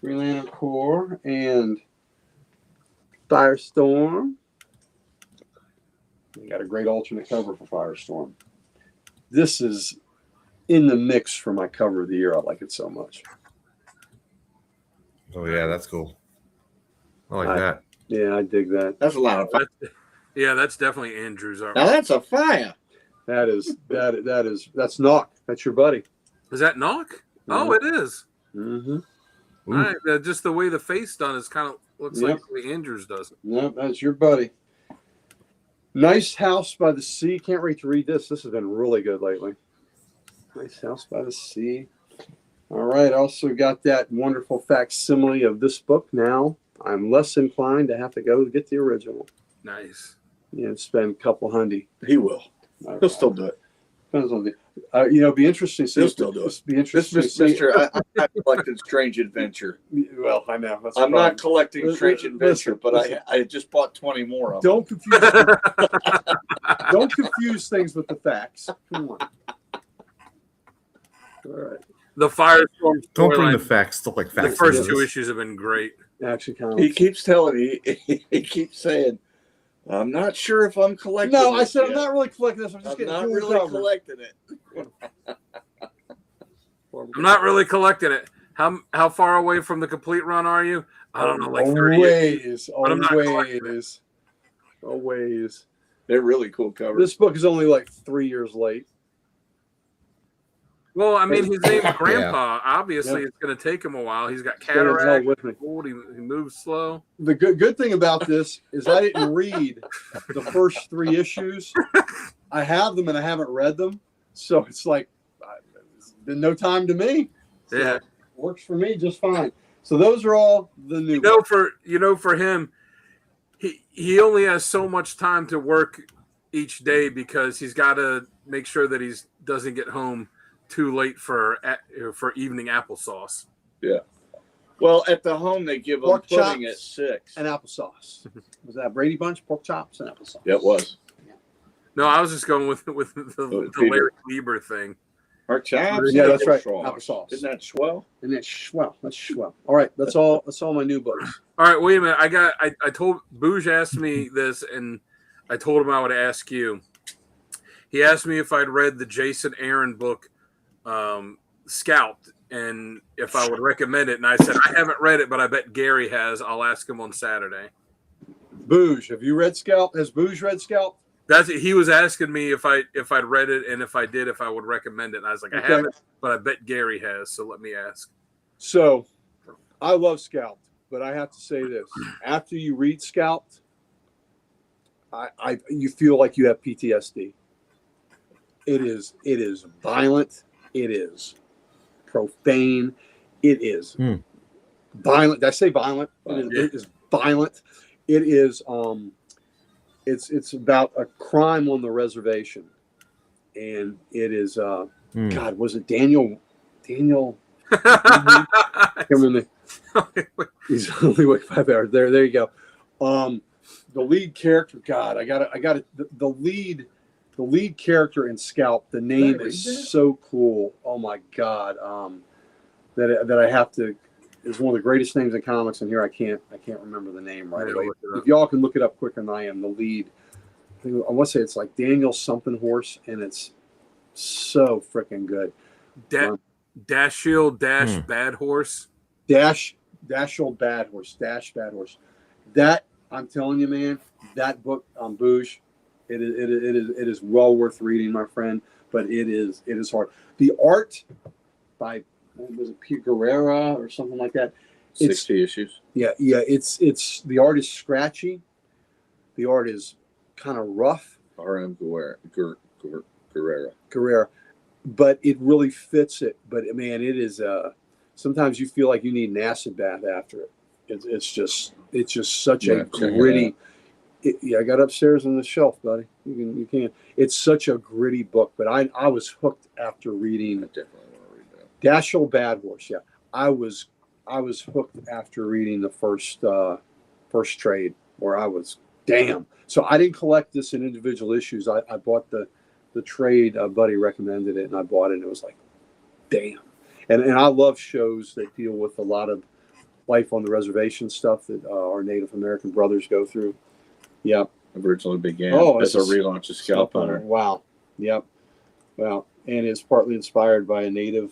[SPEAKER 3] Green Lantern Corps and Firestorm. We got a great alternate cover for Firestorm. This is in the mix for my cover of the year. I like it so much.
[SPEAKER 1] Oh yeah, that's cool. I like
[SPEAKER 3] I-
[SPEAKER 1] that.
[SPEAKER 3] Yeah, I dig that.
[SPEAKER 4] That's a lot of fun.
[SPEAKER 2] Yeah, that's definitely Andrew's art.
[SPEAKER 4] Now that's a fire.
[SPEAKER 3] That's Knock. That's your buddy.
[SPEAKER 2] Is that Knock? Oh, it is.
[SPEAKER 3] Mm-hmm.
[SPEAKER 1] Ooh.
[SPEAKER 2] All right, just the way the face done is kind of looks
[SPEAKER 3] Yep.
[SPEAKER 2] like the way Andrew's does.
[SPEAKER 3] No, that's your buddy. Nice House by the Sea. Can't wait to read this. This has been really good lately. Nice House by the Sea. All right. Also got that wonderful facsimile of this book now. I'm less inclined to have to go get the original.
[SPEAKER 2] Nice.
[SPEAKER 3] And spend a couple hundy.
[SPEAKER 4] He will. He'll still do it.
[SPEAKER 3] Depends on the. Be interesting. To see
[SPEAKER 4] He'll still do it.
[SPEAKER 3] Be
[SPEAKER 4] This
[SPEAKER 3] interesting. to see-
[SPEAKER 4] Mr. I collected Strange Adventure.
[SPEAKER 3] Well, I know. That's
[SPEAKER 4] I'm
[SPEAKER 3] the
[SPEAKER 4] not
[SPEAKER 3] problem.
[SPEAKER 4] collecting Strange
[SPEAKER 3] Listen,
[SPEAKER 4] Adventure, but
[SPEAKER 3] listen.
[SPEAKER 4] I just bought 20 more of them.
[SPEAKER 3] Don't confuse. Don't confuse things with the facts. Come on. All right.
[SPEAKER 2] The Firestorm
[SPEAKER 1] Don't bring the
[SPEAKER 2] storyline.
[SPEAKER 1] facts stuff like
[SPEAKER 2] The
[SPEAKER 1] facts.
[SPEAKER 2] first
[SPEAKER 1] into
[SPEAKER 2] two
[SPEAKER 1] this.
[SPEAKER 2] issues have been great.
[SPEAKER 3] Action
[SPEAKER 4] He
[SPEAKER 3] comics.
[SPEAKER 4] keeps telling me, he keeps saying, I'm not sure if I'm collecting
[SPEAKER 3] No, I
[SPEAKER 4] this
[SPEAKER 3] said I'm
[SPEAKER 4] yet.
[SPEAKER 3] not really collecting this. I'm just
[SPEAKER 4] I'm
[SPEAKER 3] getting
[SPEAKER 4] not
[SPEAKER 3] cool
[SPEAKER 4] really
[SPEAKER 3] cover.
[SPEAKER 4] collecting it.
[SPEAKER 2] I'm not really collecting it. How far away from the complete run are you? I don't know, like 30 issues.
[SPEAKER 3] Always,
[SPEAKER 2] But I'm not collecting
[SPEAKER 3] always, always.
[SPEAKER 4] They're really cool covers.
[SPEAKER 3] This book is only like 3 years late.
[SPEAKER 2] Well, I mean, his name's
[SPEAKER 1] Yeah.
[SPEAKER 2] Grandpa. Obviously,
[SPEAKER 3] Yep.
[SPEAKER 2] it's going to take him a while. He's got
[SPEAKER 3] Stay the hell
[SPEAKER 2] cataract.
[SPEAKER 3] with me.
[SPEAKER 2] Old, he moves slow.
[SPEAKER 3] The good thing about this is I didn't read the first 3 issues. I have them and I haven't read them, so it's like it's been no time to me. So
[SPEAKER 2] Yeah.
[SPEAKER 3] it works for me just fine. So those are all the new.
[SPEAKER 2] For him, he only has so much time to work each day because he's got to make sure that he doesn't get home too late for evening applesauce.
[SPEAKER 4] Yeah. Well, at the home they give them
[SPEAKER 3] Pork
[SPEAKER 4] pudding
[SPEAKER 3] chops
[SPEAKER 4] at 6.
[SPEAKER 3] and applesauce. Was that Brady Bunch? Pork chops and applesauce.
[SPEAKER 4] Yeah, it was.
[SPEAKER 2] No, I was just going with the
[SPEAKER 4] Peter.
[SPEAKER 2] Larry Lieber thing.
[SPEAKER 4] Pork chops.
[SPEAKER 3] Yeah, that's right.
[SPEAKER 4] Applesauce.
[SPEAKER 3] Applesauce.
[SPEAKER 4] Isn't that swell?
[SPEAKER 3] And that's swell. That's swell. All right, that's all my new books.
[SPEAKER 2] All right, wait a minute. I told Booge asked me this, and I told him I would ask you. He asked me if I'd read the Jason Aaron book, Scalped, and if I would recommend it. And I said I haven't read it, but I bet Gary has. I'll ask him on Saturday.
[SPEAKER 3] Booge, have you read Scalp? Has Booge read Scalp?
[SPEAKER 2] He was asking me if I'd read it, and if I did, if I would recommend it. And I was like, I
[SPEAKER 3] Okay.
[SPEAKER 2] haven't, but I bet Gary has. So let me ask.
[SPEAKER 3] So, I love Scalped, but I have to say this: after you read Scalped, you feel like you have PTSD. It is violent. It is profane. It is violent. Did I say violent? It is violent. It is it's about a crime on the reservation, and it is God, was it Daniel? Can't remember. He's only like 5 hours. There you go. The lead character, God, I got the lead character in Scalp. The name is so cool. Oh my God. That I have to. Is one of the greatest names in comics, and here I can't remember the name right away. If y'all can look it up quicker than I am, the lead. I want to say it's like Daniel something horse, and it's so freaking good.
[SPEAKER 2] Dashiell Bad Horse.
[SPEAKER 3] Dash Bad Horse. That I'm telling you, man, that book on Booge, it is well worth reading, my friend. But it is hard. The art by was it Pete Guerrera or something like that?
[SPEAKER 4] 60 issues.
[SPEAKER 3] Yeah. It's the art is scratchy. The art is kind of rough.
[SPEAKER 4] R.M. Guerrera.
[SPEAKER 3] But it really fits it. But man, it is. Sometimes you feel like you need an acid bath after it. It's just such a gritty. I got upstairs on the shelf, buddy. You can. It's such a gritty book. But I was hooked after reading.
[SPEAKER 4] I definitely want to read that.
[SPEAKER 3] Dashiell Bad Horse. Yeah, I was hooked after reading the first trade, where I was damn. So I didn't collect this in individual issues. I bought the trade. A buddy recommended it, and I bought it. And it was like, damn. And I love shows that deal with a lot of life on the reservation stuff that our Native American brothers go through. Yeah.
[SPEAKER 4] Originally began
[SPEAKER 3] it's
[SPEAKER 4] as a relaunch of Scalp Hunter.
[SPEAKER 3] Wow. Yep. Wow. And it's partly inspired by a Native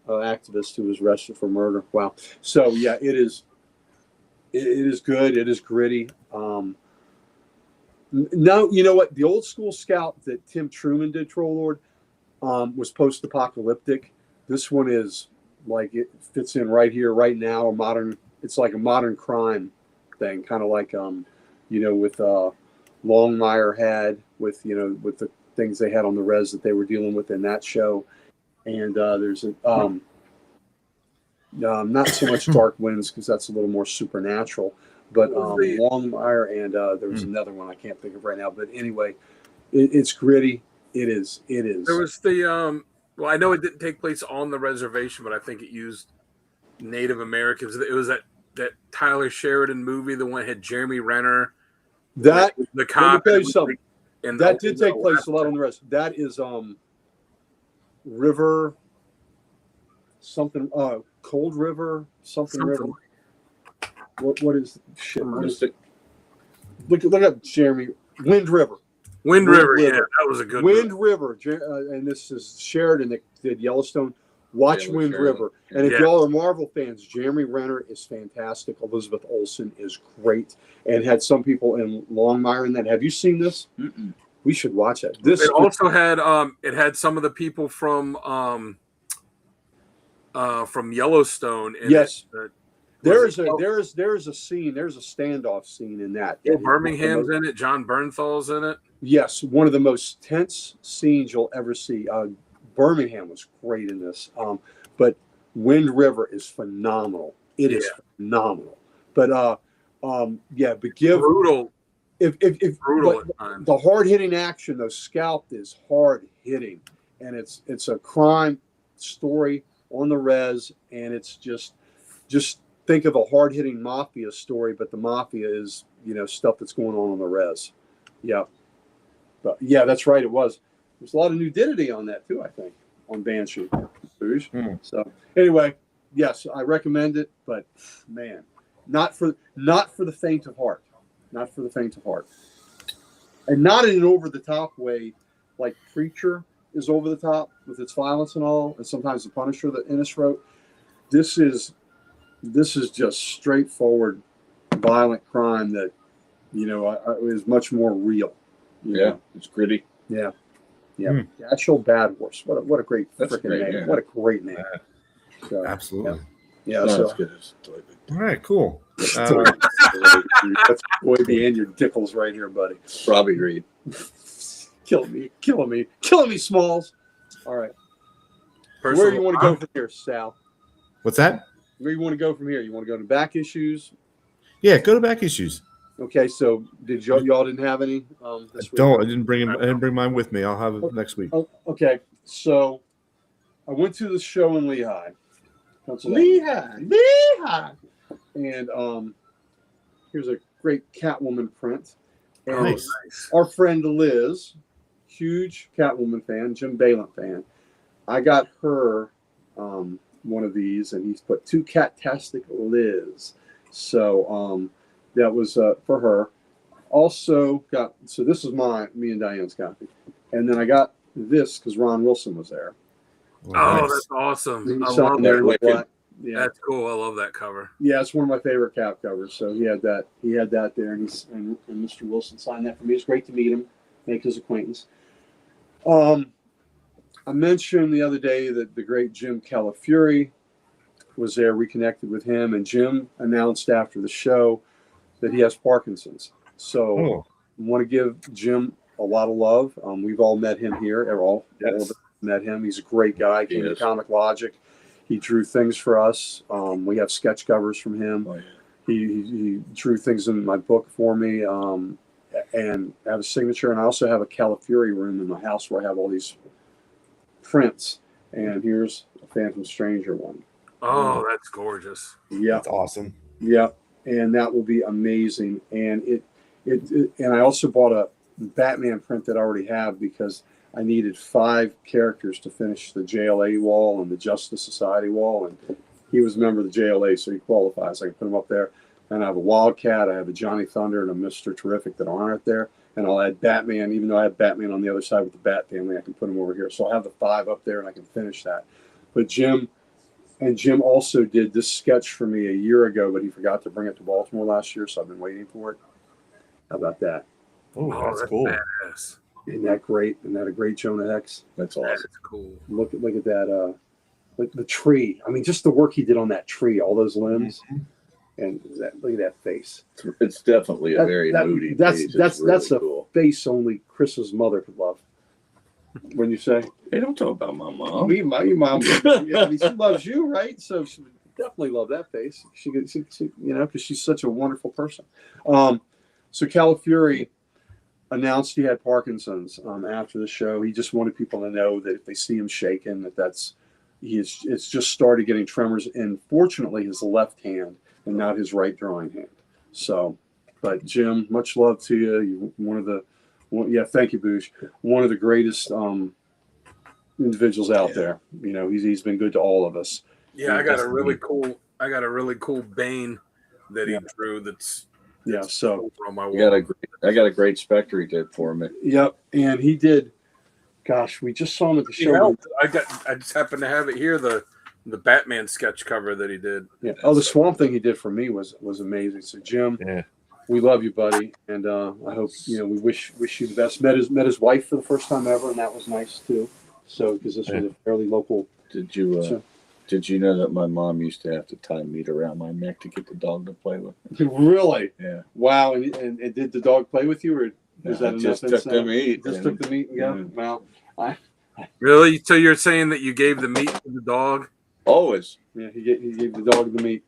[SPEAKER 3] activist who was arrested for murder. Wow. So yeah, it is good. It is gritty. No, you know what? The old school Scalp that Tim Truman did, Troll Lord, was post-apocalyptic. This one is like it fits in right here, right now. A modern. It's like a modern crime thing, kind of like with Longmire had with with the things they had on the res that they were dealing with in that show. And there's not so much Dark Winds because that's a little more supernatural. But Longmire and there was another one I can't think of right now. But anyway, it's gritty. It is.
[SPEAKER 2] There was the well, I know it didn't take place on the reservation, but I think it used Native Americans. It was that Tyler Sheridan movie, the one that had Jeremy Renner.
[SPEAKER 3] That
[SPEAKER 2] the cop.
[SPEAKER 3] Let me tell you something. And that did take place a lot on the rest. That is River something Cold River something River. What is shit? What is it? Look up Jeremy Wind River.
[SPEAKER 2] Wind River, yeah, that was a good
[SPEAKER 3] Wind
[SPEAKER 2] movie.
[SPEAKER 3] River, and this is Sheridan that did Yellowstone. Watch Wind
[SPEAKER 4] Sheridan.
[SPEAKER 3] River, and if y'all are Marvel fans, Jeremy Renner is fantastic. Elizabeth Olsen is great, and had some people in Longmire in that. Have you seen this?
[SPEAKER 4] Mm-mm.
[SPEAKER 3] We should watch it.
[SPEAKER 2] It also had some of the people from from Yellowstone. In
[SPEAKER 3] Yes.
[SPEAKER 2] it.
[SPEAKER 3] There's a scene. There's a standoff scene in that.
[SPEAKER 2] Bill Birmingham's in it. John Bernthal's in it.
[SPEAKER 3] Yes, one of the most tense scenes you'll ever see. Birmingham was great in this, but Wind River is phenomenal. It is phenomenal. But but give
[SPEAKER 2] Brutal.
[SPEAKER 3] if
[SPEAKER 2] Brutal
[SPEAKER 3] but
[SPEAKER 2] at times.
[SPEAKER 3] the hard hitting action, though, Scalped is hard hitting, and it's a crime story on the res, and it's just think of a hard hitting mafia story, but the mafia is stuff that's going on the res. Yeah. But yeah, that's right. It was. There's a lot of nudity on that too, I think, on Banshee. So anyway, yes, I recommend it, but man, not for the faint of heart. Not for the faint of heart. And not in an over the top way like Preacher is over the top with its violence and all, and sometimes the Punisher that Ennis wrote. This is just straightforward violent crime that is much more real.
[SPEAKER 4] It's gritty.
[SPEAKER 3] Yeah. Actual Bad Horse. What a great freaking name.
[SPEAKER 4] Yeah.
[SPEAKER 3] What a great name. So,
[SPEAKER 1] Absolutely.
[SPEAKER 3] yeah.
[SPEAKER 4] Not
[SPEAKER 3] So
[SPEAKER 4] as good as Toy Big.
[SPEAKER 1] All right, cool.
[SPEAKER 3] that's Boy and your Dickles right here, buddy.
[SPEAKER 4] Robbie Reed.
[SPEAKER 3] Killing me, Smalls. All right. Where do you want to go from here, Sal?
[SPEAKER 1] What's that?
[SPEAKER 3] Where you want to go from here? You want to go to back issues?
[SPEAKER 1] Yeah, go to back issues.
[SPEAKER 3] Okay, so did y'all didn't have any this week?
[SPEAKER 1] I didn't bring mine with me. I'll have it next week.
[SPEAKER 3] Oh, okay, so I went to the show in Lehigh, Pennsylvania. Lehigh. And here's a great Catwoman print. And
[SPEAKER 1] Nice.
[SPEAKER 3] our friend Liz, huge Catwoman fan, Jim Balint fan. I got her one of these, and he's put 2 Catastic Liz. So that was for her. Also got, so this is me and Diane's copy. And then I got this because Ron Wilson was there.
[SPEAKER 2] Oh,
[SPEAKER 1] Nice.
[SPEAKER 2] that's awesome.
[SPEAKER 3] He
[SPEAKER 2] I
[SPEAKER 3] signed
[SPEAKER 2] love
[SPEAKER 3] there
[SPEAKER 2] that.
[SPEAKER 3] in
[SPEAKER 4] Wicked.
[SPEAKER 3] black. Yeah.
[SPEAKER 2] That's cool. I love that cover.
[SPEAKER 3] Yeah, it's one of my favorite Cap covers. So he had that there, and Mr. Wilson signed that for me. It's great to meet him, make his acquaintance. I mentioned the other day that the great Jim Calafiore was there, reconnected with him, and Jim announced after the show that he has Parkinson's. So I want to give Jim a lot of love. We've all met him here. All of us met him. He's a great guy. Came to Comic Logic. He drew things for us. We have sketch covers from him.
[SPEAKER 4] Oh, yeah.
[SPEAKER 3] He drew things in my book for me, and I have a signature. And I also have a Calafiore room in my house where I have all these prints. And here's a Phantom Stranger one.
[SPEAKER 2] Oh, that's gorgeous.
[SPEAKER 3] Yeah,
[SPEAKER 1] That's awesome.
[SPEAKER 3] yeah, and that will be amazing. And and I also bought a Batman print that I already have because I needed 5 characters to finish the JLA wall and the Justice Society wall, and he was a member of the JLA, so he qualifies. I can put him up there. And I have a Wildcat, I have a Johnny Thunder, and a Mr. Terrific that aren't there. And I'll add Batman, even though I have Batman on the other side with the Bat family, I can put him over here. So I'll have the 5 up there, and I can finish that. But Jim also did this sketch for me a year ago, but he forgot to bring it to Baltimore last year, so I've been waiting for it. How about that?
[SPEAKER 1] Oh,
[SPEAKER 2] Oh,
[SPEAKER 1] that's
[SPEAKER 2] that's
[SPEAKER 1] cool.
[SPEAKER 2] badass.
[SPEAKER 3] Isn't that great? Isn't that a great Jonah Hex?
[SPEAKER 4] That's
[SPEAKER 2] That
[SPEAKER 4] awesome.
[SPEAKER 2] is cool.
[SPEAKER 3] Look at that. Like the tree. I mean, just the work he did on that tree, all those limbs, and look at that face.
[SPEAKER 4] It's definitely a very moody page.
[SPEAKER 3] That's
[SPEAKER 4] It's
[SPEAKER 3] a
[SPEAKER 4] really cool.
[SPEAKER 3] face only Chris's mother could love. When you say,
[SPEAKER 4] Hey, don't talk about my mom.
[SPEAKER 3] my mom, yeah, I mean, she loves you, right? So she would definitely love that face. She because she's such a wonderful person. So Calafiore announced he had Parkinson's after the show. He just wanted people to know that if they see him shaking, it's just started getting tremors in, fortunately, his left hand and not his right drawing hand. So, but Jim, much love to you. You're thank you, Boosh. One of the greatest individuals out there. He's been good to all of us.
[SPEAKER 2] Yeah, I got a really cool Bane that he drew.
[SPEAKER 3] Yeah. So
[SPEAKER 2] on my
[SPEAKER 4] I
[SPEAKER 2] wall.
[SPEAKER 4] got a great Spectre he did for me.
[SPEAKER 3] yep, and he did. Gosh, we just saw him at the
[SPEAKER 2] He
[SPEAKER 3] show.
[SPEAKER 2] helped. I just happen to have it here. The Batman sketch cover that he did.
[SPEAKER 3] Yeah. Oh, the Swamp Thing he did for me was amazing. So Jim,
[SPEAKER 1] Yeah.
[SPEAKER 3] we love you, buddy, and I hope we wish you the best. Met his wife for the first time ever, and that was nice too. So because this was a fairly local.
[SPEAKER 4] Did you Did you know that my mom used to have to tie meat around my neck to get the dog to play with?
[SPEAKER 3] Really?
[SPEAKER 4] Yeah.
[SPEAKER 3] Wow. And did the dog play with you, or was that
[SPEAKER 4] just
[SPEAKER 3] enough
[SPEAKER 4] took the meat.
[SPEAKER 3] Just took the meat and go? Wow.
[SPEAKER 2] Really? So you're saying that you gave the meat to the dog?
[SPEAKER 4] Always.
[SPEAKER 3] Yeah, he gave the dog the meat.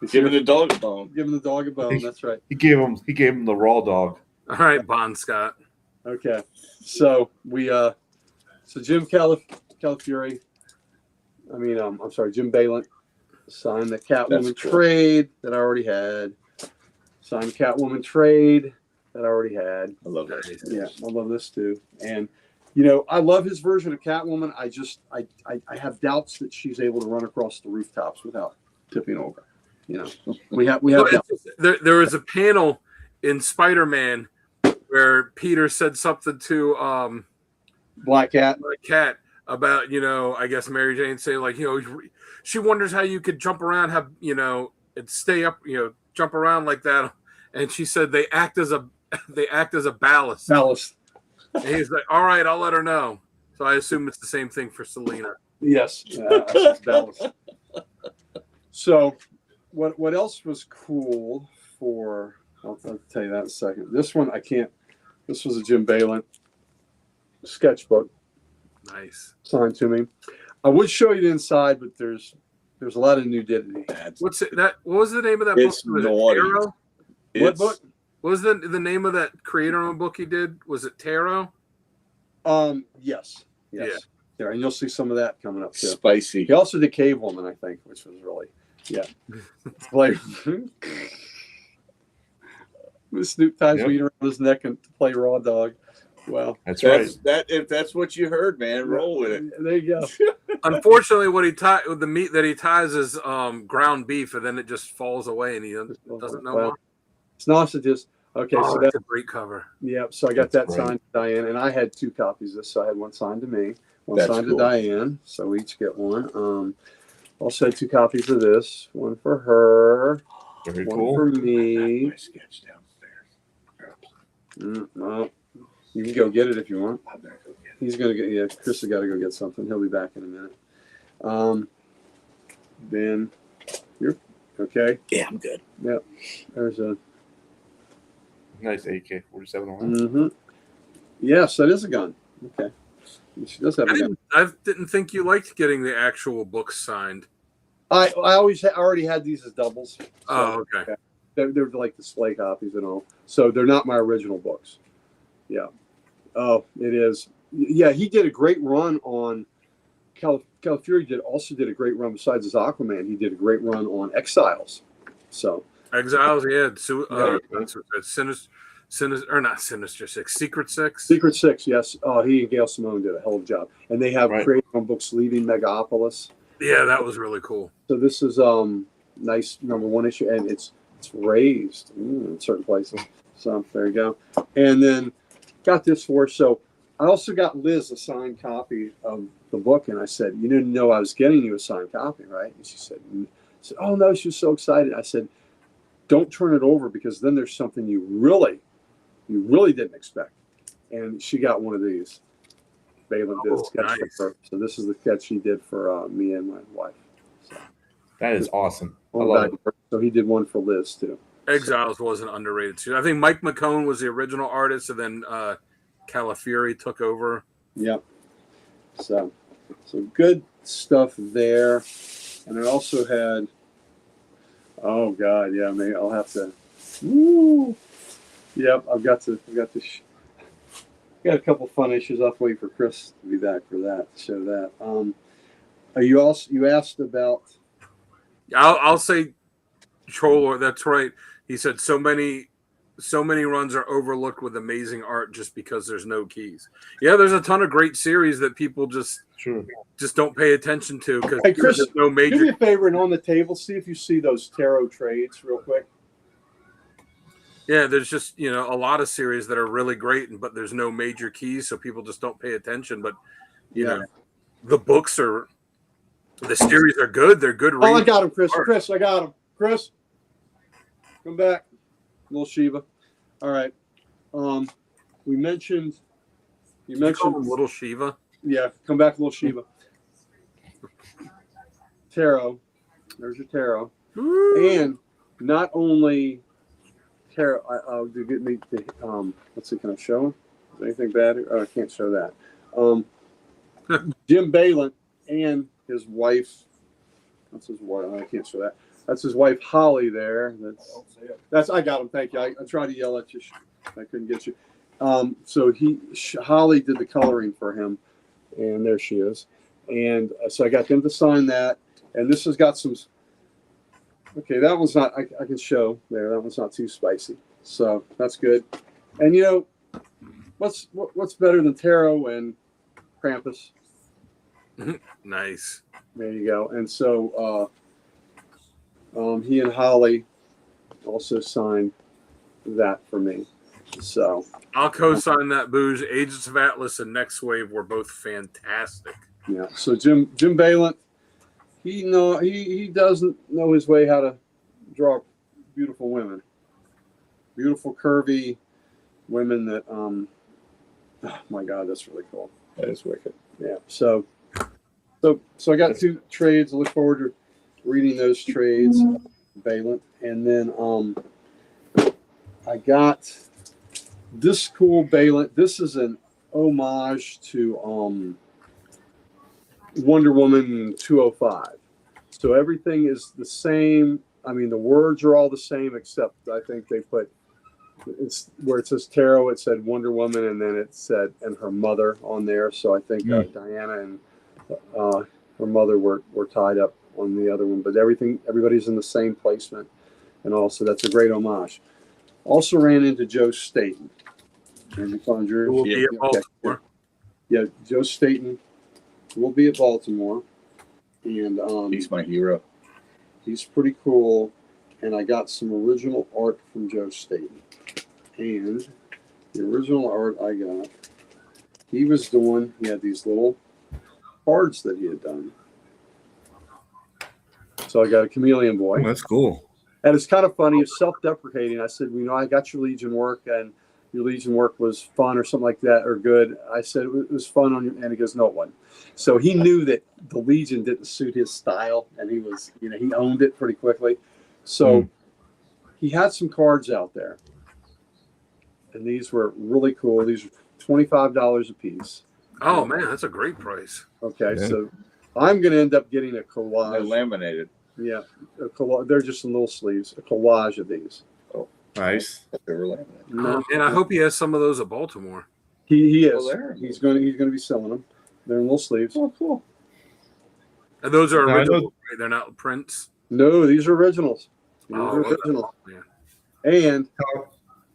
[SPEAKER 4] Giving the dog a bone.
[SPEAKER 3] Giving the dog a bone. That's right.
[SPEAKER 1] He gave him the raw dog.
[SPEAKER 2] All right, Bon Scott.
[SPEAKER 3] Okay. So Jim Calafiore. I'm sorry, Jim Balin signed the Catwoman trade that I already had. Signed Catwoman trade that I already had.
[SPEAKER 4] I love that.
[SPEAKER 3] Yeah, I love this too. And I love his version of Catwoman. I have doubts that she's able to run across the rooftops without tipping over. We have doubts.
[SPEAKER 2] There was a panel in Spider-Man where Peter said something to
[SPEAKER 3] Black Cat
[SPEAKER 2] about, I guess Mary Jane saying, like, she wonders how you could jump around, and stay up, jump around like that. And she said they act as a ballast.
[SPEAKER 3] Ballast.
[SPEAKER 2] And he's like, all right, I'll let her know. So I assume it's the same thing for Selena.
[SPEAKER 3] Yes. Ballast. So what else was cool for, I'll tell you that in a second. This one, this was a Jim Balin sketchbook.
[SPEAKER 2] Nice.
[SPEAKER 3] Signed to me. I would show you the inside, but there's a lot of nudity.
[SPEAKER 2] What was the name of that
[SPEAKER 4] It's
[SPEAKER 2] book? Was
[SPEAKER 4] naughty.
[SPEAKER 2] it Tarot?
[SPEAKER 3] What book?
[SPEAKER 2] What was the name of that creator-owned book he did? Was it Tarot?
[SPEAKER 3] Yes.
[SPEAKER 2] Yeah.
[SPEAKER 3] There, and you'll see some of that coming up too.
[SPEAKER 4] Spicy.
[SPEAKER 3] He also did Cave Woman, I think, which was really, play. Snoop ties meat around his neck and play Raw Dog. Well,
[SPEAKER 1] That's right.
[SPEAKER 4] If that's what you heard, man, roll with it.
[SPEAKER 3] There you go.
[SPEAKER 2] Unfortunately, the meat that he ties is ground beef, and then it just falls away, and he doesn't know why.
[SPEAKER 3] It's nauseous. Okay, so
[SPEAKER 2] that's a great cover.
[SPEAKER 3] Yeah, so I got that signed to Diane, and I had 2 copies of this. So I had one signed to me, one signed to Diane. So we each get one. Also had 2 copies of this. One for her.
[SPEAKER 1] Very
[SPEAKER 3] one
[SPEAKER 1] cool.
[SPEAKER 3] for me.
[SPEAKER 4] Sketch downstairs.
[SPEAKER 3] Well, you can go get it if you want. He's gonna get. Yeah, Chris has got to go get something. He'll be back in a minute. Then you're okay.
[SPEAKER 4] Yeah, I'm good.
[SPEAKER 3] Yep. There's a
[SPEAKER 1] Nice AK-47 on.
[SPEAKER 3] Mm-hmm. Yes, that is a gun. Okay. She does have a gun.
[SPEAKER 2] I didn't think you liked getting the actual books signed.
[SPEAKER 3] I already had these as doubles. So,
[SPEAKER 2] Oh, okay.
[SPEAKER 3] They're like display copies and all. So they're not my original books. Yeah. Oh, it is. Yeah, he did a great run on Calafiore also did a great run besides his Aquaman. He did a great run on Exiles. So
[SPEAKER 2] Exiles, yeah. Not Sinister Six, Secret Six.
[SPEAKER 3] Secret Six, yes. Oh, he and Gail Simone did a hell of a job. And they have created on books Leaving Megapolis.
[SPEAKER 2] Yeah, that was really cool.
[SPEAKER 3] So this is nice #1 issue, and it's raised in certain places. So there you go. And then got this for. So I also got Liz a signed copy of the book, and I said, "You didn't know I was getting you a signed copy, right?" And she said, "Oh no," she was so excited. I said, "Don't turn it over because then there's something you really didn't expect." And she got one of these. Balin did a sketch for her. So this is the sketch he did for me and my wife. So,
[SPEAKER 1] that is awesome. I love it.
[SPEAKER 3] So he did one for Liz too.
[SPEAKER 2] Exiles wasn't underrated too. I think Mike McCone was the original artist, and then Calafiore took over.
[SPEAKER 3] Yep. So good stuff there. And I also had. Oh God, yeah. Maybe I'll have to. Woo. Yep, I've got to. Got a couple fun issues. I'll have to wait for Chris to be back for that. To show that. You asked about.
[SPEAKER 2] I'll say, Troller. That's right. He said so many runs are overlooked with amazing art just because there's no keys. Yeah, there's a ton of great series that people just don't pay attention to because
[SPEAKER 3] Chris,
[SPEAKER 2] there's no major.
[SPEAKER 3] Do me a favor and on the table, see if you see those tarot trades real quick.
[SPEAKER 2] Yeah, there's just a lot of series that are really great, but there's no major keys, so people just don't pay attention. But you know, the books the series are good. They're good.
[SPEAKER 3] Oh, I got him, Chris. Chris, I got him. Chris, come back, little Shiva. All right. You mentioned
[SPEAKER 2] Little Shiva.
[SPEAKER 3] Yeah, come back, little Shiva. tarot. There's your tarot.
[SPEAKER 2] Woo.
[SPEAKER 3] And not only tarot, I'll get me the, let's see, can I show him? Is there anything bad? Oh, I can't show that. Jim Balin and his wife, that's his wife, I can't show that. That's his wife, Holly, there. That's I got him, thank you. I tried to yell at you. I couldn't get you. So Holly did the coloring for him, and there she is. And so I got them to sign that. And this has got some, okay, that one's not, I can show there, that one's not too spicy. So that's good. And you know, what's better than tarot and Krampus?
[SPEAKER 2] Nice.
[SPEAKER 3] There you go. And so he and Holly also signed that for me. So
[SPEAKER 2] I'll co-sign that, Booze. Agents of Atlas and Next Wave were both fantastic.
[SPEAKER 3] yeah. So Jim Balin, he doesn't know his way how to draw beautiful women, beautiful curvy women that oh my God, that's really cool.
[SPEAKER 4] That is wicked.
[SPEAKER 3] Yeah. So I got 2 trades. I look forward to reading those trades, Balin. And then I got this cool Balin. This is an homage to Wonder Woman 205. So everything is the same. I mean, the words are all the same, except I think they put, it's where it says tarot, it said Wonder Woman, and then it said and her mother on there. So I think Diana and her mother were tied up on the other one, but everybody's in the same placement, and also that's a great homage. Also ran into Joe Staten. And you found yours?
[SPEAKER 2] We'll be at Baltimore.
[SPEAKER 3] Yeah, Joe Staten will be at Baltimore, and
[SPEAKER 4] He's my hero.
[SPEAKER 3] he's pretty cool. And I got some original art from Joe Staten. And the original art I got, he had these little cards that he had done. So I got a Chameleon Boy.
[SPEAKER 1] Oh, that's cool.
[SPEAKER 3] And it's kind of funny. It's self-deprecating. I said, I got your Legion work, and your Legion work was fun or something like that, or good. I said, it was fun on you. And he goes, no, it wasn't. So he knew that the Legion didn't suit his style, and he was, he owned it pretty quickly. So he had some cards out there, and these were really cool. These were $25 a piece.
[SPEAKER 2] Oh man, that's a great price.
[SPEAKER 3] Okay,
[SPEAKER 1] Yeah.
[SPEAKER 3] so I'm going to end up getting a
[SPEAKER 4] They're
[SPEAKER 3] collage.
[SPEAKER 4] laminated.
[SPEAKER 3] Yeah, they're just in little sleeves. A collage of these.
[SPEAKER 1] Nice.
[SPEAKER 4] They were laminated.
[SPEAKER 3] No,
[SPEAKER 2] And I hope he has some of those at Baltimore.
[SPEAKER 3] he is.
[SPEAKER 4] Well, there.
[SPEAKER 3] He's going to be selling them. They're in little sleeves.
[SPEAKER 4] Oh, cool.
[SPEAKER 2] And those are
[SPEAKER 1] Now, I
[SPEAKER 2] original,
[SPEAKER 1] know-
[SPEAKER 2] right? They're not prints.
[SPEAKER 3] No, these are originals. These
[SPEAKER 2] Oh,
[SPEAKER 3] are
[SPEAKER 2] okay.
[SPEAKER 3] original.
[SPEAKER 2] Yeah.
[SPEAKER 3] And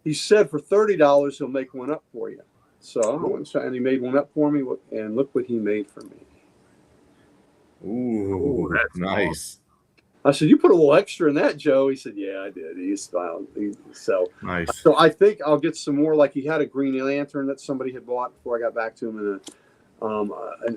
[SPEAKER 3] he said for $30 he'll make one up for you. So I went and he made one up for me, and look what he made for me.
[SPEAKER 1] Ooh,
[SPEAKER 2] that's
[SPEAKER 1] nice.
[SPEAKER 3] I said, "You put a little extra in that, Joe." He said, "Yeah, I did." He smiled.
[SPEAKER 1] Nice.
[SPEAKER 3] So I think I'll get some more. Like he had a Green Lantern that somebody had bought before I got back to him, and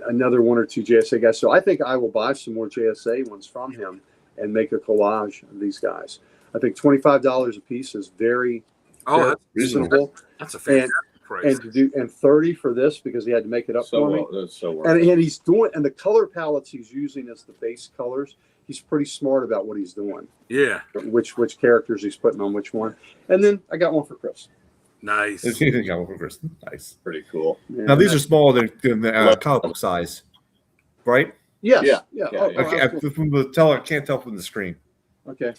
[SPEAKER 3] another 1 or 2 JSA guys. So I think I will buy some more JSA ones from him and make a collage of these guys. I think $25 a piece is very
[SPEAKER 2] Oh,
[SPEAKER 3] reasonable,
[SPEAKER 2] that's a fantastic price.
[SPEAKER 3] and to do and 30 for this because he had to make it up
[SPEAKER 4] So
[SPEAKER 3] for me.
[SPEAKER 4] well, that's so worth
[SPEAKER 3] And
[SPEAKER 4] it.
[SPEAKER 3] he's doing, and the color palettes he's using as the base colors. He's pretty smart about what he's doing,
[SPEAKER 2] Yeah,
[SPEAKER 3] which characters he's putting on which one. And then I got one for Chris.
[SPEAKER 2] nice.
[SPEAKER 1] Nice.
[SPEAKER 4] Pretty cool.
[SPEAKER 3] Yeah.
[SPEAKER 1] Now these are smaller than the comic book size, right?
[SPEAKER 3] yes,
[SPEAKER 4] Yeah.
[SPEAKER 3] yeah.
[SPEAKER 4] Yeah,
[SPEAKER 3] Oh,
[SPEAKER 4] yeah.
[SPEAKER 1] Okay,
[SPEAKER 3] absolutely.
[SPEAKER 1] from the teller, can't tell from the screen.
[SPEAKER 3] Okay.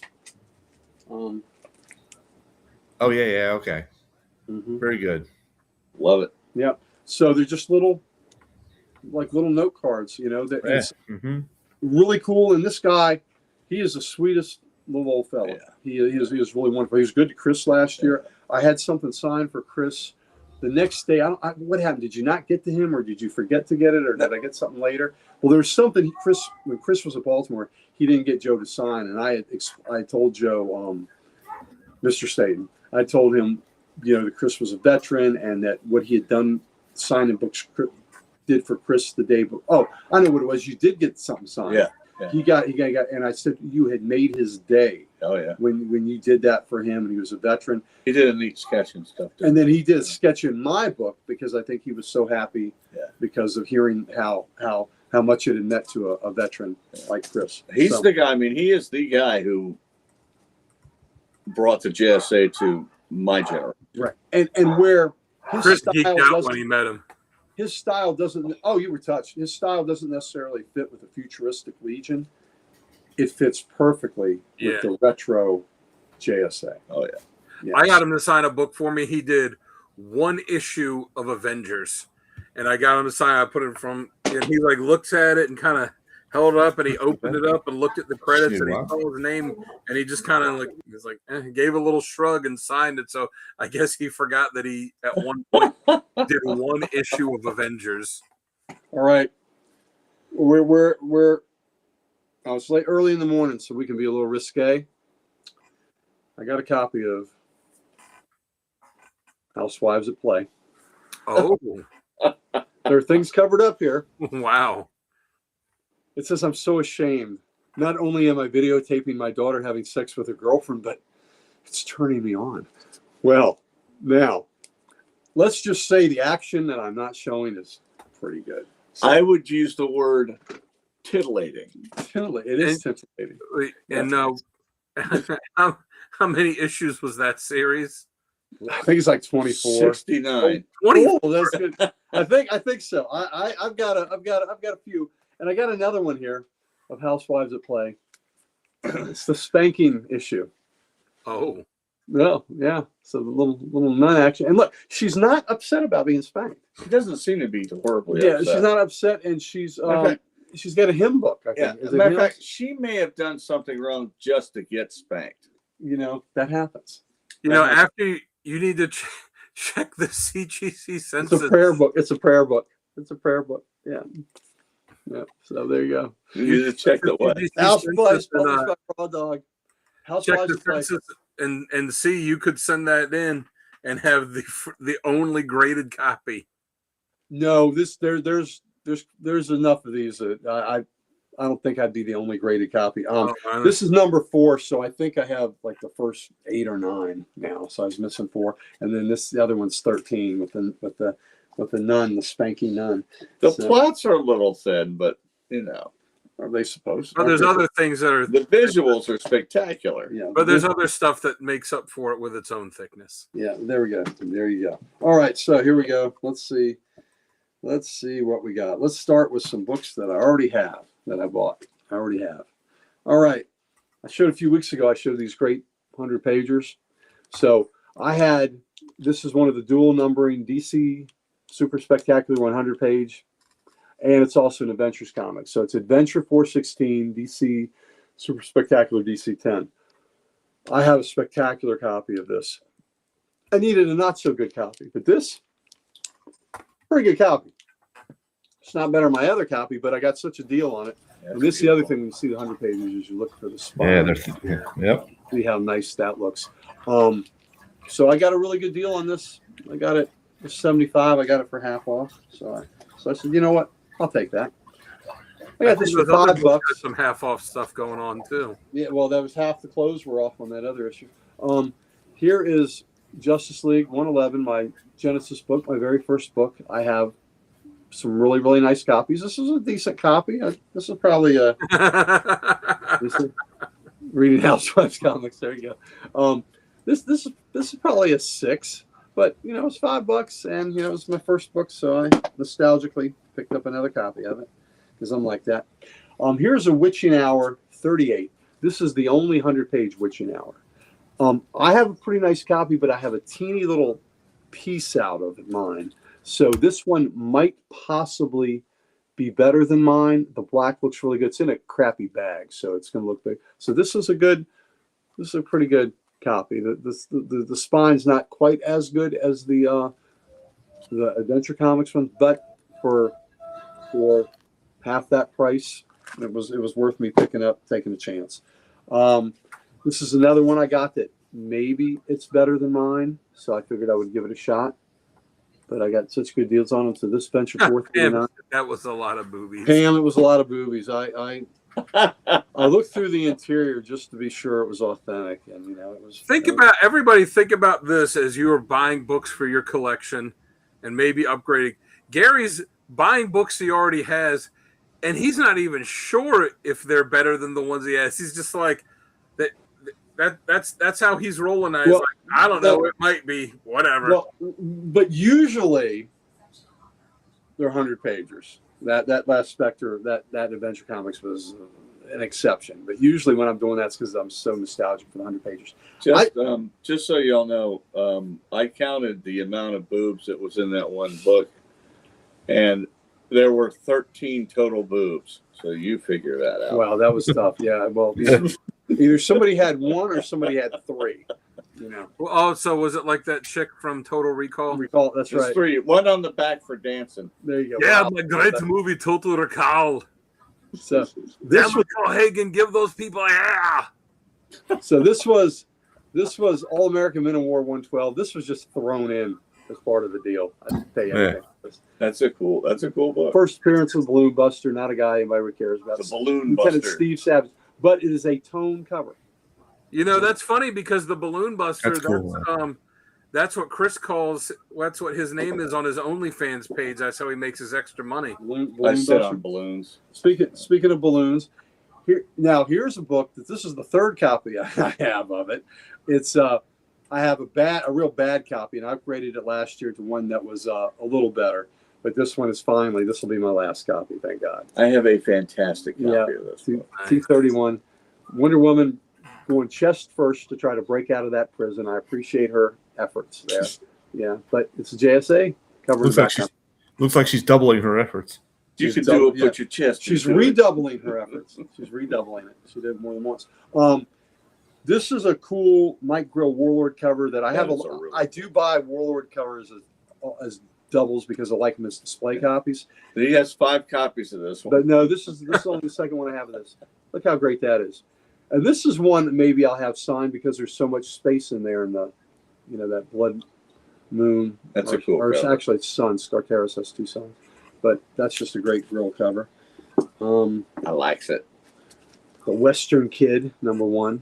[SPEAKER 1] Oh yeah, okay,
[SPEAKER 3] Mhm.
[SPEAKER 1] very good.
[SPEAKER 4] Love it.
[SPEAKER 3] Yeah. So they're just little note cards, that
[SPEAKER 1] Yeah.
[SPEAKER 3] it's
[SPEAKER 1] Mm-hmm.
[SPEAKER 3] really cool. And this guy, he is the sweetest little old fella.
[SPEAKER 4] Yeah.
[SPEAKER 3] He is really wonderful. He was good to Chris last year. I had something signed for Chris the next day. What happened? Did you not get to him, or did you forget to get it, or did I get something later? Well, there was something. When Chris was at Baltimore, he didn't get Joe to sign, and I told Joe, Mr. Staten, I told him, that Chris was a veteran and that what he had done, signing books, did for Chris the day. Oh, I know what it was. You did get something signed.
[SPEAKER 4] Yeah.
[SPEAKER 3] He got, and I said you had made his day
[SPEAKER 4] Oh yeah.
[SPEAKER 3] when you did that for him, and he was a veteran.
[SPEAKER 4] He did a neat sketch and stuff. Too.
[SPEAKER 3] And then he did a sketch in my book because I think he was so happy because of hearing how how much it had net to a veteran like Chris.
[SPEAKER 4] He's
[SPEAKER 3] So,
[SPEAKER 4] the guy. I mean, he is the guy who brought the JSA to my generation.
[SPEAKER 3] right, and where his
[SPEAKER 2] Chris
[SPEAKER 3] style
[SPEAKER 2] geeked out when
[SPEAKER 3] doesn't,
[SPEAKER 2] he met him.
[SPEAKER 3] his style doesn't. Oh, you were touched. His style doesn't necessarily fit with the futuristic Legion. It fits perfectly
[SPEAKER 2] Yeah.
[SPEAKER 3] with the retro JSA.
[SPEAKER 4] Oh yeah.
[SPEAKER 3] Yeah.
[SPEAKER 2] I got him to sign a book for me. He did one issue of Avengers, and I got him to sign. I put it from, and he like looked at it and kind of held it up, and he opened it up and looked at the credits, and he
[SPEAKER 1] Wow.
[SPEAKER 2] saw his name, and he just kind of like he was like gave a little shrug and signed it. So I guess he forgot that he at one point did one issue of Avengers.
[SPEAKER 3] All right. We're I was late early in the morning, so we can be a little risque. I got a copy of Housewives at Play.
[SPEAKER 2] Oh,
[SPEAKER 3] There are things covered up here.
[SPEAKER 2] wow.
[SPEAKER 3] It says, I'm so ashamed. Not only am I videotaping my daughter having sex with her girlfriend, but it's turning me on. Well, now, let's just say the action that I'm not showing is pretty good.
[SPEAKER 4] I would use the word titillating.
[SPEAKER 3] It is titillating.
[SPEAKER 2] And how many issues was that series?
[SPEAKER 3] I think it's like 24.
[SPEAKER 4] 69.
[SPEAKER 2] 20.
[SPEAKER 3] Oh, that's good. I think so. I've got a few, and I got another one here of Housewives at Play. It's the spanking issue.
[SPEAKER 2] Oh,
[SPEAKER 3] No, yeah. So the little nun action, and look, she's not upset about being spanked.
[SPEAKER 4] He doesn't seem to be horribly
[SPEAKER 3] Yeah,
[SPEAKER 4] upset.
[SPEAKER 3] she's not upset, and she's
[SPEAKER 4] Okay.
[SPEAKER 3] she's got a hymn book. I
[SPEAKER 4] Yeah,
[SPEAKER 3] think.
[SPEAKER 4] as
[SPEAKER 3] Is
[SPEAKER 4] a
[SPEAKER 3] it
[SPEAKER 4] matter of
[SPEAKER 3] hymns?
[SPEAKER 4] fact, she may have done something wrong just to get spanked.
[SPEAKER 3] You know that happens.
[SPEAKER 2] you know, after you need to check the CGC
[SPEAKER 3] It's
[SPEAKER 2] census.
[SPEAKER 3] a prayer book. It's a prayer book. It's a prayer book. Yeah. Yeah. So there you go.
[SPEAKER 4] You need to check the what?
[SPEAKER 2] CGC
[SPEAKER 3] Housewives
[SPEAKER 2] census and,
[SPEAKER 3] published by Raw Dog.
[SPEAKER 2] check
[SPEAKER 3] Housewives
[SPEAKER 2] the
[SPEAKER 3] at Play.
[SPEAKER 2] census and see you could send that in and have the only graded copy.
[SPEAKER 3] No, there's enough of these that I don't think I'd be the only graded copy. This is number 4, so I think I have like the first 8 or 9 now. So I was missing 4, and then the other one's 13 with the nun, the spanking nun.
[SPEAKER 4] The
[SPEAKER 3] So-
[SPEAKER 4] plots are a little thin, but you know,
[SPEAKER 3] Are they supposed?
[SPEAKER 2] But there's other things that are.
[SPEAKER 4] the visuals are spectacular.
[SPEAKER 3] Yeah,
[SPEAKER 2] But there's other stuff that makes up for it with its own thickness.
[SPEAKER 3] Yeah, there we go. There you go. All right, so here we go. Let's see what we got. Let's start with some books that I already have that I bought. I already have. All right. I showed a few weeks ago, I showed these great 100 pagers. So this is one of the dual numbering DC Super Spectacular 100 page. And it's also an Adventures comic. So it's Adventure 416 DC Super Spectacular DC 10. I have a spectacular copy of this. I needed a not so good copy, but this, pretty good copy. It's not better than my other copy, but I got such a deal on it. And this is the other thing when you see the 100 pages is you look for the spine.
[SPEAKER 1] Yep.
[SPEAKER 3] See how nice that looks. So I got a really good deal on this. I got it for 75. I got it for half off. So I said, you know what? I'll take that. I got this for
[SPEAKER 2] Those other
[SPEAKER 3] $5.
[SPEAKER 2] books got some half off stuff going on too.
[SPEAKER 3] Yeah, well, that was half the clothes were off on that other issue. Here is Justice League 111, my Genesis book, my very first book. I have some really, really nice copies. This is a decent copy. This is probably a reading Housewives comics. There you go. This is probably a 6, but you know it's $5, and you know it's my first book, so I nostalgically picked up another copy of it because I'm like that. Here's a Witching Hour 38. This is the only 100-page Witching Hour. I have a pretty nice copy, but I have a teeny little piece out of mine. So this one might possibly be better than mine. The black looks really good. It's in a crappy bag, so it's going to look big. So this is a pretty good copy. The spine's not quite as good as the Adventure Comics one, but for half that price, it was worth me picking up, taking a chance. This is another one I got that maybe it's better than mine, so I figured I would give it a shot. But I got such good deals on them. So this Venture 439.
[SPEAKER 2] That was a lot of boobies.
[SPEAKER 3] Pam, it was a lot of boobies. I looked through the interior just to be sure it was authentic, and you know it was.
[SPEAKER 2] Think about this as you are buying books for your collection and maybe upgrading. Gary's buying books he already has and he's not even sure if they're better than the ones he has. He's just like that's how he's rolling. He's
[SPEAKER 3] Well,
[SPEAKER 2] like, I don't know, it might be whatever.
[SPEAKER 3] Well, but usually they're 100 pagers. That last Spectre, that Adventure Comics was an exception. But usually when I'm doing that, it's because I'm so nostalgic for the 100 pagers.
[SPEAKER 4] Just so y'all know, I counted the amount of boobs that was in that one book, and there were 13 total boobs. So you figure that out.
[SPEAKER 3] Wow, that was tough. Yeah, well, either somebody had one or somebody had three. You know.
[SPEAKER 2] Oh, so was it like that chick from Total Recall?
[SPEAKER 3] Recall, that's
[SPEAKER 4] There's
[SPEAKER 3] right.
[SPEAKER 4] 3. One on the back for dancing.
[SPEAKER 3] There you go.
[SPEAKER 2] Yeah,
[SPEAKER 3] Wow.
[SPEAKER 2] the great movie Total Recall.
[SPEAKER 3] So
[SPEAKER 2] Damn it, Carl Hagen, give those people
[SPEAKER 3] So this was All American Men of War 112. This was just thrown in as part of the deal. I didn't pay anything.
[SPEAKER 4] That's a cool book.
[SPEAKER 3] First appearance of Balloon Buster, not a guy anybody cares about.
[SPEAKER 4] The Balloon
[SPEAKER 3] Lieutenant
[SPEAKER 4] Buster.
[SPEAKER 3] Steve Savage, but it is a tone cover.
[SPEAKER 2] You know, that's funny because the Balloon Buster,
[SPEAKER 1] That's cool,
[SPEAKER 2] that's what Chris calls, that's what his name is on his OnlyFans page. That's how he makes his extra money.
[SPEAKER 3] Balloon
[SPEAKER 4] I sit
[SPEAKER 3] Buster.
[SPEAKER 4] on balloons.
[SPEAKER 3] Speaking of balloons, here's a book that this is the third copy I have of it. It's I have a real bad copy, and I upgraded it last year to one that was a little better. But this one is finally, this will be my last copy, thank God.
[SPEAKER 4] I have a fantastic copy
[SPEAKER 3] Yeah.
[SPEAKER 4] of this book.
[SPEAKER 3] 231, Wonder Woman going chest first to try to break out of that prison. I appreciate her efforts there. Yeah, but it's a JSA covering
[SPEAKER 1] Looks like she's doubling her efforts.
[SPEAKER 4] You
[SPEAKER 3] She's
[SPEAKER 4] can do it,
[SPEAKER 3] yeah.
[SPEAKER 4] put your chest.
[SPEAKER 3] She's
[SPEAKER 4] into it.
[SPEAKER 3] redoubling her efforts. She's redoubling it. She did it more than once. This is a cool Mike Grill Warlord cover that I have. I do buy Warlord covers as doubles because I like them as display copies.
[SPEAKER 4] He has 5 copies of this one.
[SPEAKER 3] But no, this is only the second one I have of this. Look how great that is. And this is one that maybe I'll have signed because there's so much space in there in the, that blood moon.
[SPEAKER 4] That's a cool
[SPEAKER 3] Or
[SPEAKER 4] cover.
[SPEAKER 3] actually, it's suns. Startaris has 2 suns. But that's just a great Grill cover.
[SPEAKER 4] I likes it.
[SPEAKER 3] The Western Kid, #1.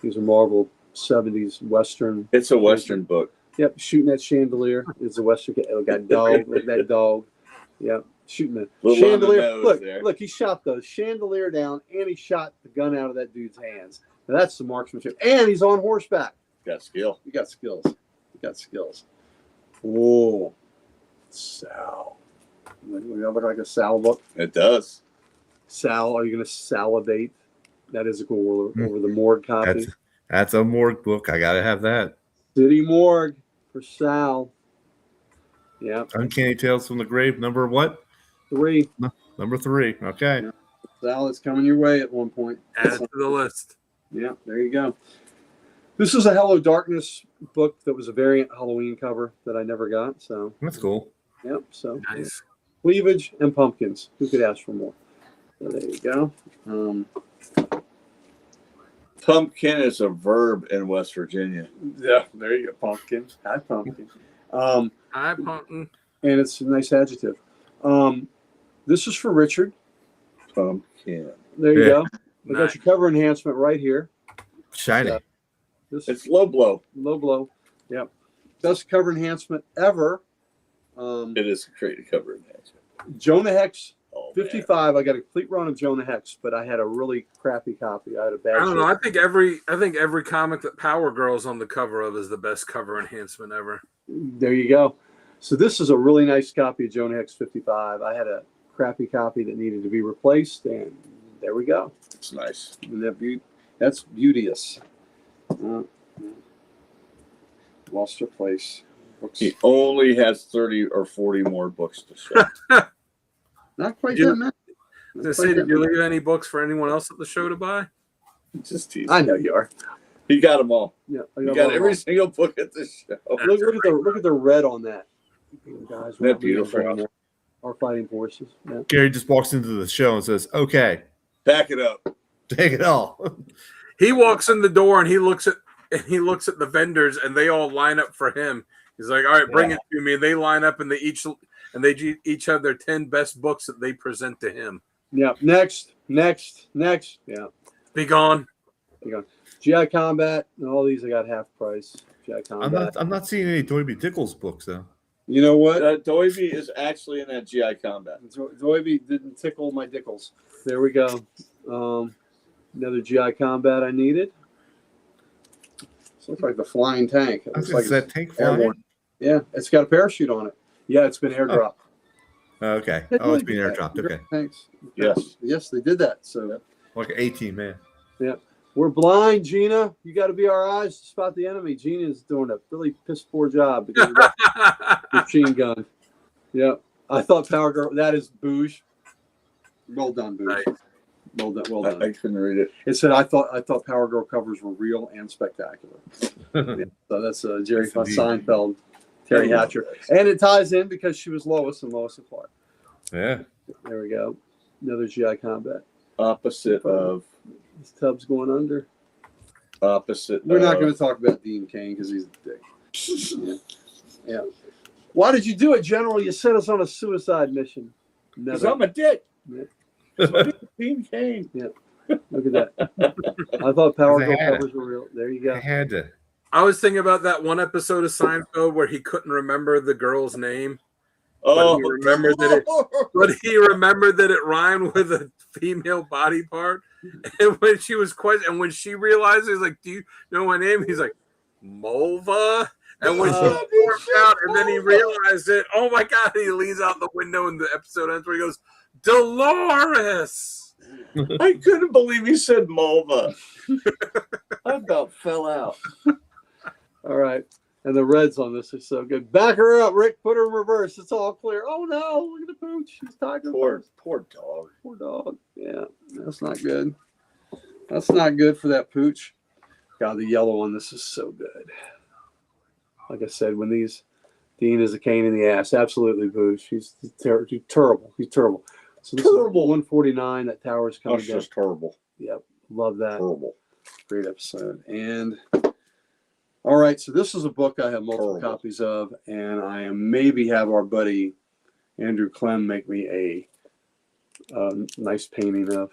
[SPEAKER 3] He's a Marvel 70s Western.
[SPEAKER 4] It's a Western book.
[SPEAKER 3] Yep, shooting that chandelier is a Western Kid. Oh, got dog. Look at that dog. Yep, shooting the
[SPEAKER 4] Little on the
[SPEAKER 3] chandelier.
[SPEAKER 4] nose there.
[SPEAKER 3] Look, he shot the chandelier down and he shot the gun out of that dude's hands. Now that's the marksmanship. And he's on horseback.
[SPEAKER 4] Got skill.
[SPEAKER 3] You got skills. You got skills. Whoa. Sal. Does that look like a Sal book?
[SPEAKER 4] It does.
[SPEAKER 3] Sal, are you going to salivate? That is a cool over the morgue copy.
[SPEAKER 1] That's a morgue book. I gotta have that.
[SPEAKER 3] City Morgue for Sal. Yeah.
[SPEAKER 1] Uncanny Tales from the Grave. Number what?
[SPEAKER 3] 3.
[SPEAKER 1] Number 3. Okay.
[SPEAKER 3] Yeah. Sal, it's coming your way at one point.
[SPEAKER 2] Add it to the list.
[SPEAKER 3] Yeah, there you go. This is a Hello Darkness book that was a variant Halloween cover that I never got. So,
[SPEAKER 1] That's cool.
[SPEAKER 3] yep. So,
[SPEAKER 2] Nice.
[SPEAKER 3] Cleavage and pumpkins. Who could ask for more? So there you go.
[SPEAKER 4] Pumpkin is a verb in West Virginia.
[SPEAKER 3] Yeah, there you go. Pumpkin. Hi, pumpkin.
[SPEAKER 2] Hi, Pumpkin.
[SPEAKER 3] And it's a nice adjective. This is for Richard.
[SPEAKER 4] Pumpkin.
[SPEAKER 3] There you
[SPEAKER 1] Yeah.
[SPEAKER 3] go. I got your cover enhancement right here.
[SPEAKER 1] Shiny.
[SPEAKER 3] Yeah. This
[SPEAKER 4] It's low blow.
[SPEAKER 3] low blow. Yep. Best cover enhancement ever.
[SPEAKER 4] It is a great cover enhancement.
[SPEAKER 3] Jonah Hex
[SPEAKER 4] Oh,
[SPEAKER 3] 55. I got a complete run of Jonah Hex, but I had a really crappy copy. I had a bad.
[SPEAKER 2] I don't know.
[SPEAKER 3] shape.
[SPEAKER 2] I think every comic that Power Girl's on the cover of is the best cover enhancement ever.
[SPEAKER 3] There you go. So this is a really nice copy of Jonah Hex 55. I had a crappy copy that needed to be replaced, and there we go.
[SPEAKER 4] It's nice.
[SPEAKER 3] And that's beauteous. Lost her place. Books.
[SPEAKER 4] He only has 30 or 40 more books to show.
[SPEAKER 3] Not quite
[SPEAKER 2] You-
[SPEAKER 3] that many. Not
[SPEAKER 2] Did
[SPEAKER 3] quite that
[SPEAKER 2] you
[SPEAKER 3] many.
[SPEAKER 2] leave any books for anyone else at the show to buy?
[SPEAKER 4] Just teasing.
[SPEAKER 3] I know you are.
[SPEAKER 4] He got them all.
[SPEAKER 3] Yeah, I
[SPEAKER 4] He
[SPEAKER 3] got
[SPEAKER 4] got
[SPEAKER 3] them
[SPEAKER 4] every
[SPEAKER 3] all.
[SPEAKER 4] single book at the show.
[SPEAKER 3] Look at the red on that. Guys,
[SPEAKER 4] Isn't that beautiful?
[SPEAKER 3] Our fighting forces. Yeah.
[SPEAKER 1] Gary just walks into the show and says, "Okay,
[SPEAKER 4] Back it up.
[SPEAKER 1] take it all."
[SPEAKER 2] He walks in the door and he looks at the vendors and they all line up for him. He's like, "All right, bring it to me." And they line up and they each have their 10 best books that they present to him.
[SPEAKER 3] Yeah. Next. Yeah.
[SPEAKER 2] Be gone.
[SPEAKER 3] GI Combat and all these I got half price. GI Combat.
[SPEAKER 1] I'm not seeing any Toby Dickles books though.
[SPEAKER 3] You know what?
[SPEAKER 4] Doivy is actually in that GI Combat.
[SPEAKER 3] Doivy didn't tickle my dickles. There we go. Another GI Combat I needed. This looks like the flying tank. It looks like
[SPEAKER 1] Is that
[SPEAKER 3] it's
[SPEAKER 1] tank flying?
[SPEAKER 3] airborne. Yeah, it's got a parachute on it. Yeah, it's been airdropped.
[SPEAKER 1] Okay.
[SPEAKER 3] They
[SPEAKER 1] Oh, it's
[SPEAKER 3] did
[SPEAKER 1] being
[SPEAKER 3] that.
[SPEAKER 1] airdropped. Okay.
[SPEAKER 3] Thanks.
[SPEAKER 4] Yes.
[SPEAKER 3] Yes, they did that. So
[SPEAKER 1] Like an 18, man.
[SPEAKER 3] we're blind, Gina. You got to be our eyes to spot the enemy. Gina's doing a really piss poor job because of that machine gun. Yeah, I thought Power Girl. That is Booge. Well done, Booge.
[SPEAKER 2] Nice.
[SPEAKER 3] Well done. Well done.
[SPEAKER 4] I couldn't read it.
[SPEAKER 3] It said I thought Power Girl covers were real and spectacular. Yeah, so that's Jerry
[SPEAKER 1] Yes, indeed.
[SPEAKER 3] Seinfeld, Terry Hatcher, and it ties in because she was Lois and Lois and Clark.
[SPEAKER 1] Yeah.
[SPEAKER 3] There we go. Another GI Combat.
[SPEAKER 4] Opposite of.
[SPEAKER 3] This tub's going under.
[SPEAKER 4] Opposite.
[SPEAKER 3] We're not going to talk about Dean Kane because he's a dick. Yeah. Why did you do it, General? You sent us on a suicide mission.
[SPEAKER 4] Because
[SPEAKER 3] Never.
[SPEAKER 4] I'm a dick.
[SPEAKER 3] Yeah.
[SPEAKER 4] Dean Kane.
[SPEAKER 3] Look at that. I thought Power
[SPEAKER 1] They
[SPEAKER 3] Girl
[SPEAKER 1] had it.
[SPEAKER 3] covers were real. There you
[SPEAKER 1] I
[SPEAKER 3] go.
[SPEAKER 1] had to.
[SPEAKER 2] I was thinking about that one episode of Seinfeld where he couldn't remember the girl's name,
[SPEAKER 4] Oh,
[SPEAKER 2] he remembered but he remembered that it rhymed with a female body part. And when she was and when she realized, he's like, "Do you know my name?" He's like, "Mulva." And when she worked out, and then he realized it. Oh my God! He leans out the window, and the episode ends where he goes, "Dolores."
[SPEAKER 4] I couldn't believe he said Mulva. I about fell out.
[SPEAKER 3] All right. And the reds on this are so good. Back her up, Rick. Put her in reverse. It's all clear. Oh no! Look at the pooch. He's tiger.
[SPEAKER 4] Poor dog.
[SPEAKER 3] Poor dog. Yeah, that's not good. That's not good for that pooch. God, the yellow on this is so good. Like I said, when Dean is a cane in the ass. Absolutely, pooch. He's terrible. He's terrible. So this
[SPEAKER 4] Terrible.
[SPEAKER 3] is 149. That tower's coming
[SPEAKER 4] That's
[SPEAKER 3] down.
[SPEAKER 4] just horrible.
[SPEAKER 3] Yep, love that.
[SPEAKER 4] Horrible.
[SPEAKER 3] Great episode. And all right, so this is a book I have multiple
[SPEAKER 4] Horrible.
[SPEAKER 3] copies of, and I maybe have our buddy Andrew Clem make me a nice painting of.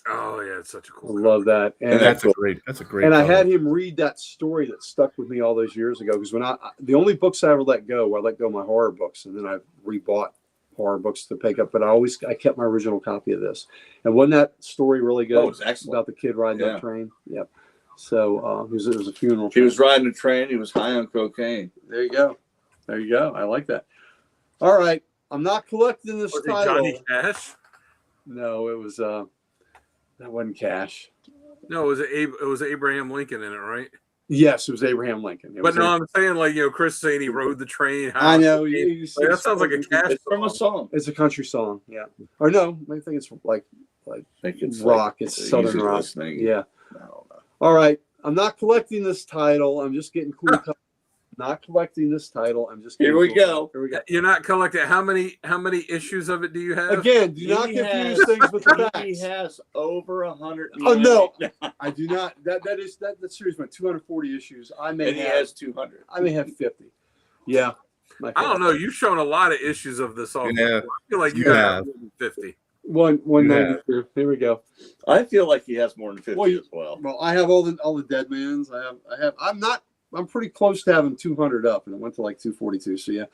[SPEAKER 2] Oh yeah, it's such a
[SPEAKER 3] I
[SPEAKER 2] cool.
[SPEAKER 3] love that. And
[SPEAKER 1] That's a great.
[SPEAKER 3] and I
[SPEAKER 1] cover.
[SPEAKER 3] had him read that story that stuck with me all those years ago because when the only books I ever let go of my horror books, and then I rebought horror books to pick up, but I kept my original copy of this. And wasn't that story really good?
[SPEAKER 4] Oh, it was excellent.
[SPEAKER 3] About the kid riding that
[SPEAKER 4] Yeah.
[SPEAKER 3] train. Yep. So it was a funeral.
[SPEAKER 4] He was riding a train. He was high on cocaine.
[SPEAKER 3] There you go. There you go. I like that. All right. I'm not collecting this
[SPEAKER 2] Was it
[SPEAKER 3] title.
[SPEAKER 2] Johnny Cash?
[SPEAKER 3] No, it was that wasn't Cash.
[SPEAKER 2] No, it was Abraham Lincoln in it, right?
[SPEAKER 3] Yes, it was Abraham Lincoln. It
[SPEAKER 2] But
[SPEAKER 3] was
[SPEAKER 2] no, I'm saying like Chris saying he rode the train.
[SPEAKER 3] I know.
[SPEAKER 2] Like, that sounds like a Cash
[SPEAKER 4] It's from a song.
[SPEAKER 3] It's a country song. Yeah. Or no, I think it's like
[SPEAKER 4] I think it's
[SPEAKER 3] rock.
[SPEAKER 4] like
[SPEAKER 3] It's southern
[SPEAKER 4] easy
[SPEAKER 3] rock.
[SPEAKER 4] listening.
[SPEAKER 3] Yeah.
[SPEAKER 4] I don't know.
[SPEAKER 3] All right. I'm not collecting this title. I'm just getting cool. Not collecting this title. I'm just.
[SPEAKER 4] Here we go.
[SPEAKER 3] Here we go.
[SPEAKER 2] You're not collecting. How many issues of it do you have?
[SPEAKER 3] Again, do not
[SPEAKER 4] He
[SPEAKER 3] confuse
[SPEAKER 4] has-
[SPEAKER 3] things with the
[SPEAKER 4] He
[SPEAKER 3] facts.
[SPEAKER 4] has over 100.
[SPEAKER 3] Oh no, I do not. That series went 240 issues.
[SPEAKER 4] And he has 200.
[SPEAKER 3] I may have 50. Yeah.
[SPEAKER 2] I don't know. You've shown a lot of issues of this all.
[SPEAKER 1] Yeah.
[SPEAKER 2] I feel like you
[SPEAKER 1] You
[SPEAKER 2] have
[SPEAKER 1] have.
[SPEAKER 2] 50.
[SPEAKER 3] 192. Here we go.
[SPEAKER 4] I feel like he has more than 50
[SPEAKER 3] Well,
[SPEAKER 4] as well.
[SPEAKER 3] Well, I have all the Dead Mans. I'm pretty close to having 200 up, and it went to like 242. So yeah.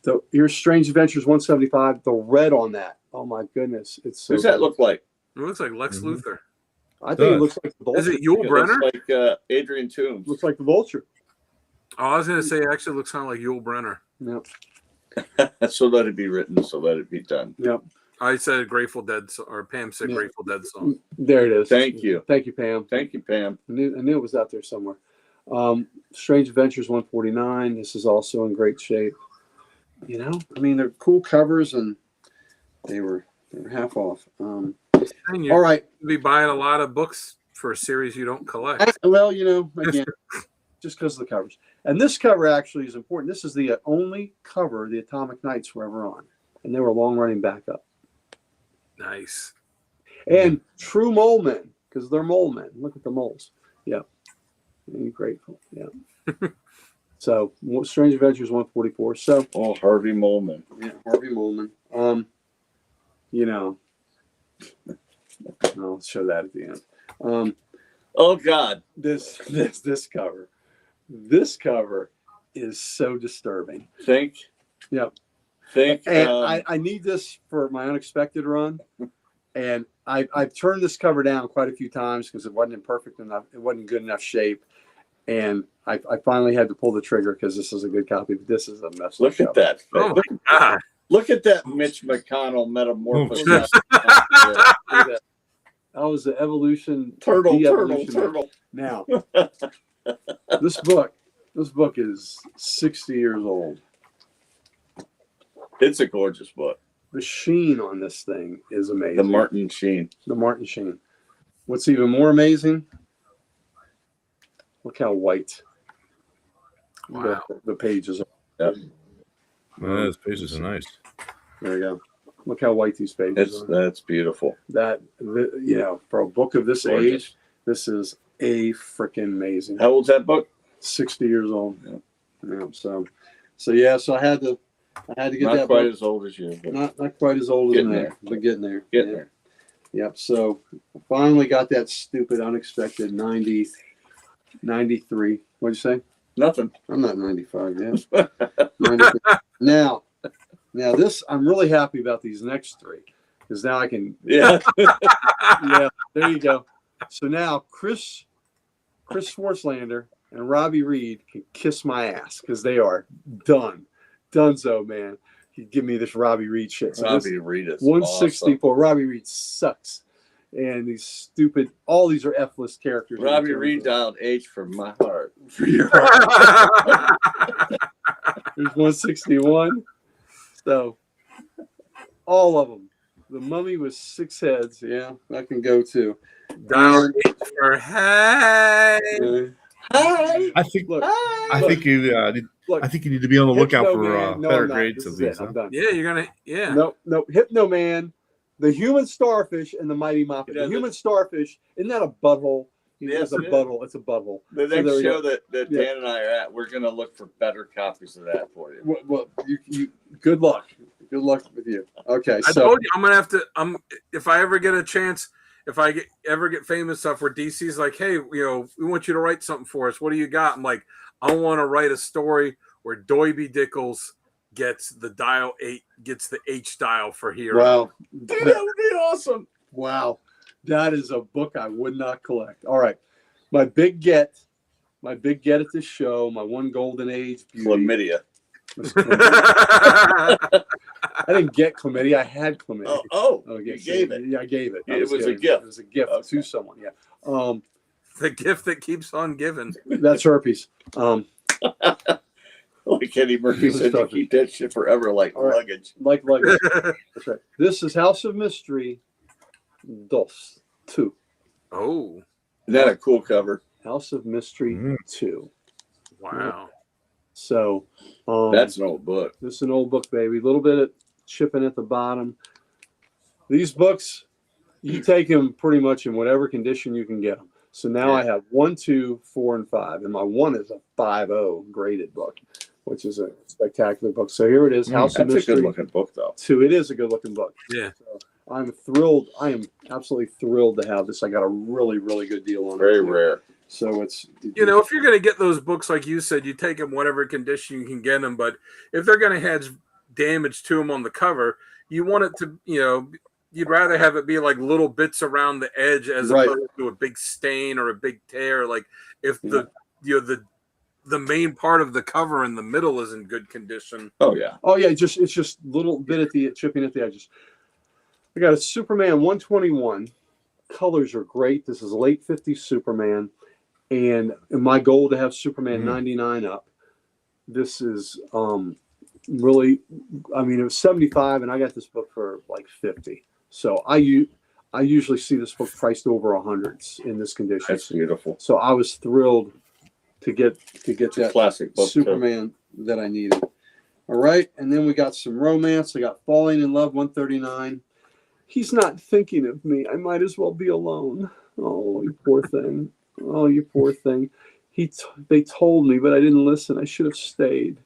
[SPEAKER 3] So here's Strange Adventures 175. The red on that. Oh my goodness, it's so.
[SPEAKER 4] Who's that
[SPEAKER 3] good.
[SPEAKER 4] look like?
[SPEAKER 2] It looks like Lex
[SPEAKER 1] Mhm.
[SPEAKER 2] Luthor.
[SPEAKER 3] I think it
[SPEAKER 1] Does.
[SPEAKER 3] looks like the Vulture.
[SPEAKER 2] Is it Yul
[SPEAKER 4] It
[SPEAKER 2] Brenner?
[SPEAKER 4] looks like Adrian Toombs.
[SPEAKER 3] Looks like the Vulture.
[SPEAKER 2] Oh, I was going to say it actually looks kind of like Yul Brenner.
[SPEAKER 3] Yep.
[SPEAKER 4] So let it be written. So let it be done.
[SPEAKER 3] Yep.
[SPEAKER 2] I said Grateful Dead, or Pam said
[SPEAKER 3] Yeah.
[SPEAKER 2] Grateful Dead song.
[SPEAKER 3] There it is.
[SPEAKER 4] Thank you.
[SPEAKER 3] Thank you, Pam.
[SPEAKER 4] Thank you, Pam.
[SPEAKER 3] I knew it was out there somewhere. Strange Adventures 149. This is also in great shape. I mean, they're cool covers, and they were half off.
[SPEAKER 2] And
[SPEAKER 3] All
[SPEAKER 2] you'll
[SPEAKER 3] right.
[SPEAKER 2] be buying a lot of books for a series you don't collect.
[SPEAKER 3] Well, again, just because of the covers. And this cover actually is important. This is the only cover the Atomic Knights were ever on, and they were a long-running backup.
[SPEAKER 2] Nice.
[SPEAKER 3] And true mole men, because they're mole men. Look at the moles. Yeah. And grateful. Yeah. So, Strange Adventures 144. So,
[SPEAKER 4] Oh, Harvey Molman.
[SPEAKER 3] yeah, Harvey Molman. I'll show that at the end.
[SPEAKER 4] Oh God.
[SPEAKER 3] This cover. This cover is so disturbing.
[SPEAKER 4] Think.
[SPEAKER 3] Yep.
[SPEAKER 4] Think.
[SPEAKER 3] And I need this for my unexpected run. And I've turned this cover down quite a few times because it wasn't in perfect enough. It wasn't good enough shape. And I finally had to pull the trigger because this is a good copy. But this is a mess.
[SPEAKER 4] Look at that.
[SPEAKER 2] Oh my God.
[SPEAKER 4] Look at that Mitch McConnell metamorphosis.
[SPEAKER 3] That was the evolution.
[SPEAKER 4] Turtle.
[SPEAKER 3] de-evolution. Now, this book is 60 years old.
[SPEAKER 4] It's a gorgeous book.
[SPEAKER 3] The sheen on this thing is amazing.
[SPEAKER 4] The Martin Sheen.
[SPEAKER 3] The Martin Sheen. What's even more amazing? Look how white
[SPEAKER 2] Wow.
[SPEAKER 3] the pages are.
[SPEAKER 4] Yep.
[SPEAKER 1] Those pages are nice.
[SPEAKER 3] There you go. Look how white these pages are.
[SPEAKER 4] That's beautiful.
[SPEAKER 3] For a book of this
[SPEAKER 4] Gorgeous.
[SPEAKER 3] age, this is a freaking amazing.
[SPEAKER 4] How old's that book?
[SPEAKER 3] 60 years old.
[SPEAKER 4] Yeah.
[SPEAKER 3] Yeah. So I had to get
[SPEAKER 4] Not
[SPEAKER 3] that
[SPEAKER 4] quite
[SPEAKER 3] book.
[SPEAKER 4] as old as you. But
[SPEAKER 3] Not quite as old as
[SPEAKER 4] Getting
[SPEAKER 3] me,
[SPEAKER 4] there.
[SPEAKER 3] but getting there.
[SPEAKER 4] getting
[SPEAKER 3] Yeah.
[SPEAKER 4] there.
[SPEAKER 3] Yep. So I finally got that stupid, unexpected 93. What'd you say?
[SPEAKER 4] Nothing.
[SPEAKER 3] I'm not 95 yet. 93. Now this, I'm really happy about these next three because now I can.
[SPEAKER 4] Yeah.
[SPEAKER 3] Yeah, there you go. So now Chris Schwartzlander and Robbie Reed can kiss my ass because they are done. Donezo, man. You give me this Robbie Reed shit. So
[SPEAKER 4] Robbie Reed is
[SPEAKER 3] 164. Robbie Reed sucks. And these stupid, all these are F-list characters.
[SPEAKER 4] awesome. Robbie Reed dialed H for my heart.
[SPEAKER 3] For your heart. There's 161. So, all of them. The Mummy was 6 heads. Yeah, that can go too.
[SPEAKER 2] Dial H for hey.
[SPEAKER 4] Hi.
[SPEAKER 1] I think.
[SPEAKER 3] Look,
[SPEAKER 1] I think you.
[SPEAKER 3] look.
[SPEAKER 1] I think you need to be on the lookout
[SPEAKER 3] Hypno
[SPEAKER 1] for
[SPEAKER 3] Man. No,
[SPEAKER 1] better
[SPEAKER 3] I'm not.
[SPEAKER 1] grades
[SPEAKER 3] This
[SPEAKER 1] of
[SPEAKER 3] is it.
[SPEAKER 1] these. Huh?
[SPEAKER 3] I'm done.
[SPEAKER 2] Yeah, you're gonna. Yeah.
[SPEAKER 3] No. Hypno Man, the Human Starfish, and the Mighty Muppet.
[SPEAKER 4] Yeah,
[SPEAKER 3] The Human Starfish, isn't that a butthole?
[SPEAKER 4] Yes,
[SPEAKER 3] It's a
[SPEAKER 4] it is.
[SPEAKER 3] butthole. It's a butthole.
[SPEAKER 4] The
[SPEAKER 3] So
[SPEAKER 4] next
[SPEAKER 3] there we
[SPEAKER 4] show
[SPEAKER 3] go.
[SPEAKER 4] that
[SPEAKER 3] Yeah.
[SPEAKER 4] Dan and I are at, we're going to look for better copies of that for you.
[SPEAKER 3] Well, you good luck. Good luck with you. Okay,
[SPEAKER 2] I
[SPEAKER 3] so
[SPEAKER 2] told you I'm gonna have to. If I ever get a chance, if I ever get famous stuff where DC's like, hey, we want you to write something for us. What do you got? I'm like, I want to write a story where Doiby Dickles gets the H dial for Hero.
[SPEAKER 3] wow,
[SPEAKER 4] Dude, that would be awesome.
[SPEAKER 3] wow, that is a book I would not collect. All right, my big get at this show, my one golden age beauty.
[SPEAKER 4] Chlamydia.
[SPEAKER 3] was chlamydia. I didn't get chlamydia. I had chlamydia.
[SPEAKER 4] Oh,
[SPEAKER 3] Oh,
[SPEAKER 4] you
[SPEAKER 3] yes,
[SPEAKER 4] gave it.
[SPEAKER 3] Yeah, I gave it.
[SPEAKER 4] It
[SPEAKER 3] I
[SPEAKER 4] was a
[SPEAKER 3] kidding.
[SPEAKER 4] gift.
[SPEAKER 3] It was a gift
[SPEAKER 4] Okay.
[SPEAKER 3] to someone. Yeah.
[SPEAKER 2] The gift that keeps on giving.
[SPEAKER 3] That's herpes.
[SPEAKER 4] Like Eddie Murphy said, you keep that shit forever like
[SPEAKER 3] All right.
[SPEAKER 4] luggage.
[SPEAKER 3] Like that's right. This is House of Mystery, Dos 2.
[SPEAKER 2] Oh,
[SPEAKER 4] Isn't that a cool cover?
[SPEAKER 3] House of Mystery 2.
[SPEAKER 2] wow.
[SPEAKER 3] So
[SPEAKER 4] That's an old book.
[SPEAKER 3] this is an old book, baby. A little bit of chipping at the bottom. These books, you take them pretty much in whatever condition you can get them. So now I have 1, 2, 4, and 5, and my 1 is a 5.0 graded book, which is a spectacular book. So here it is, House of
[SPEAKER 4] That's a
[SPEAKER 3] Mystery
[SPEAKER 4] good looking book, though.
[SPEAKER 3] 2. It is a good looking book.
[SPEAKER 2] Yeah.
[SPEAKER 3] So I'm thrilled. I am absolutely thrilled to have this. I got a really, really good deal on it.
[SPEAKER 4] Very
[SPEAKER 3] too.
[SPEAKER 4] rare.
[SPEAKER 3] So it's
[SPEAKER 2] If you're going to get those books, like you said, you take them whatever condition you can get them. But if they're going to have damage to them on the cover, you want it to, you'd rather have it be like little bits around the edge as
[SPEAKER 3] Right.
[SPEAKER 2] opposed to a big stain or a big tear. Like if the main part of the cover in the middle is in good condition.
[SPEAKER 4] Oh yeah.
[SPEAKER 3] Oh yeah, it's just little bit at the chipping at the edges. I got a Superman 121. Colors are great. This is late 50s Superman, and my goal to have Superman 99 up. This is really, I mean, it was 75, and I got this book for like 50. So I usually see this book priced over 100s in this condition.
[SPEAKER 4] That's beautiful.
[SPEAKER 3] So I was thrilled to get
[SPEAKER 4] It's a
[SPEAKER 3] that
[SPEAKER 4] classic book. too.
[SPEAKER 3] Superman that I needed. All right, and then we got some romance. I got Falling in Love 139. He's not thinking of me. I might as well be alone. Oh, you poor thing. Oh, you poor thing. They told me, but I didn't listen. I should have stayed.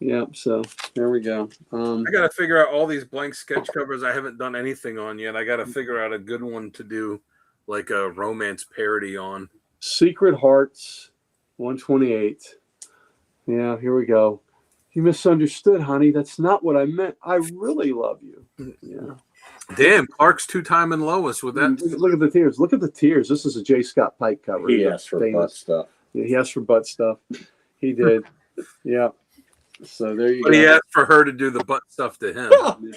[SPEAKER 3] Yeah, so there we go.
[SPEAKER 2] I got to figure out all these blank sketch covers I haven't done anything on yet. I got to figure out a good one to do like a romance parody on.
[SPEAKER 3] Secret Hearts 128. Yeah, here we go. You misunderstood, honey. That's not what I meant. I really love you. Yeah.
[SPEAKER 2] Damn, Clark's 2-time and Lois with that.
[SPEAKER 3] Look at the tears. Look at the tears. This is a J. Scott Pike cover.
[SPEAKER 4] He asked for butt stuff.
[SPEAKER 3] Yeah, he asked for butt stuff. He did. Yeah. So there you
[SPEAKER 2] But he
[SPEAKER 3] go.
[SPEAKER 2] asked for her to do the butt stuff to him.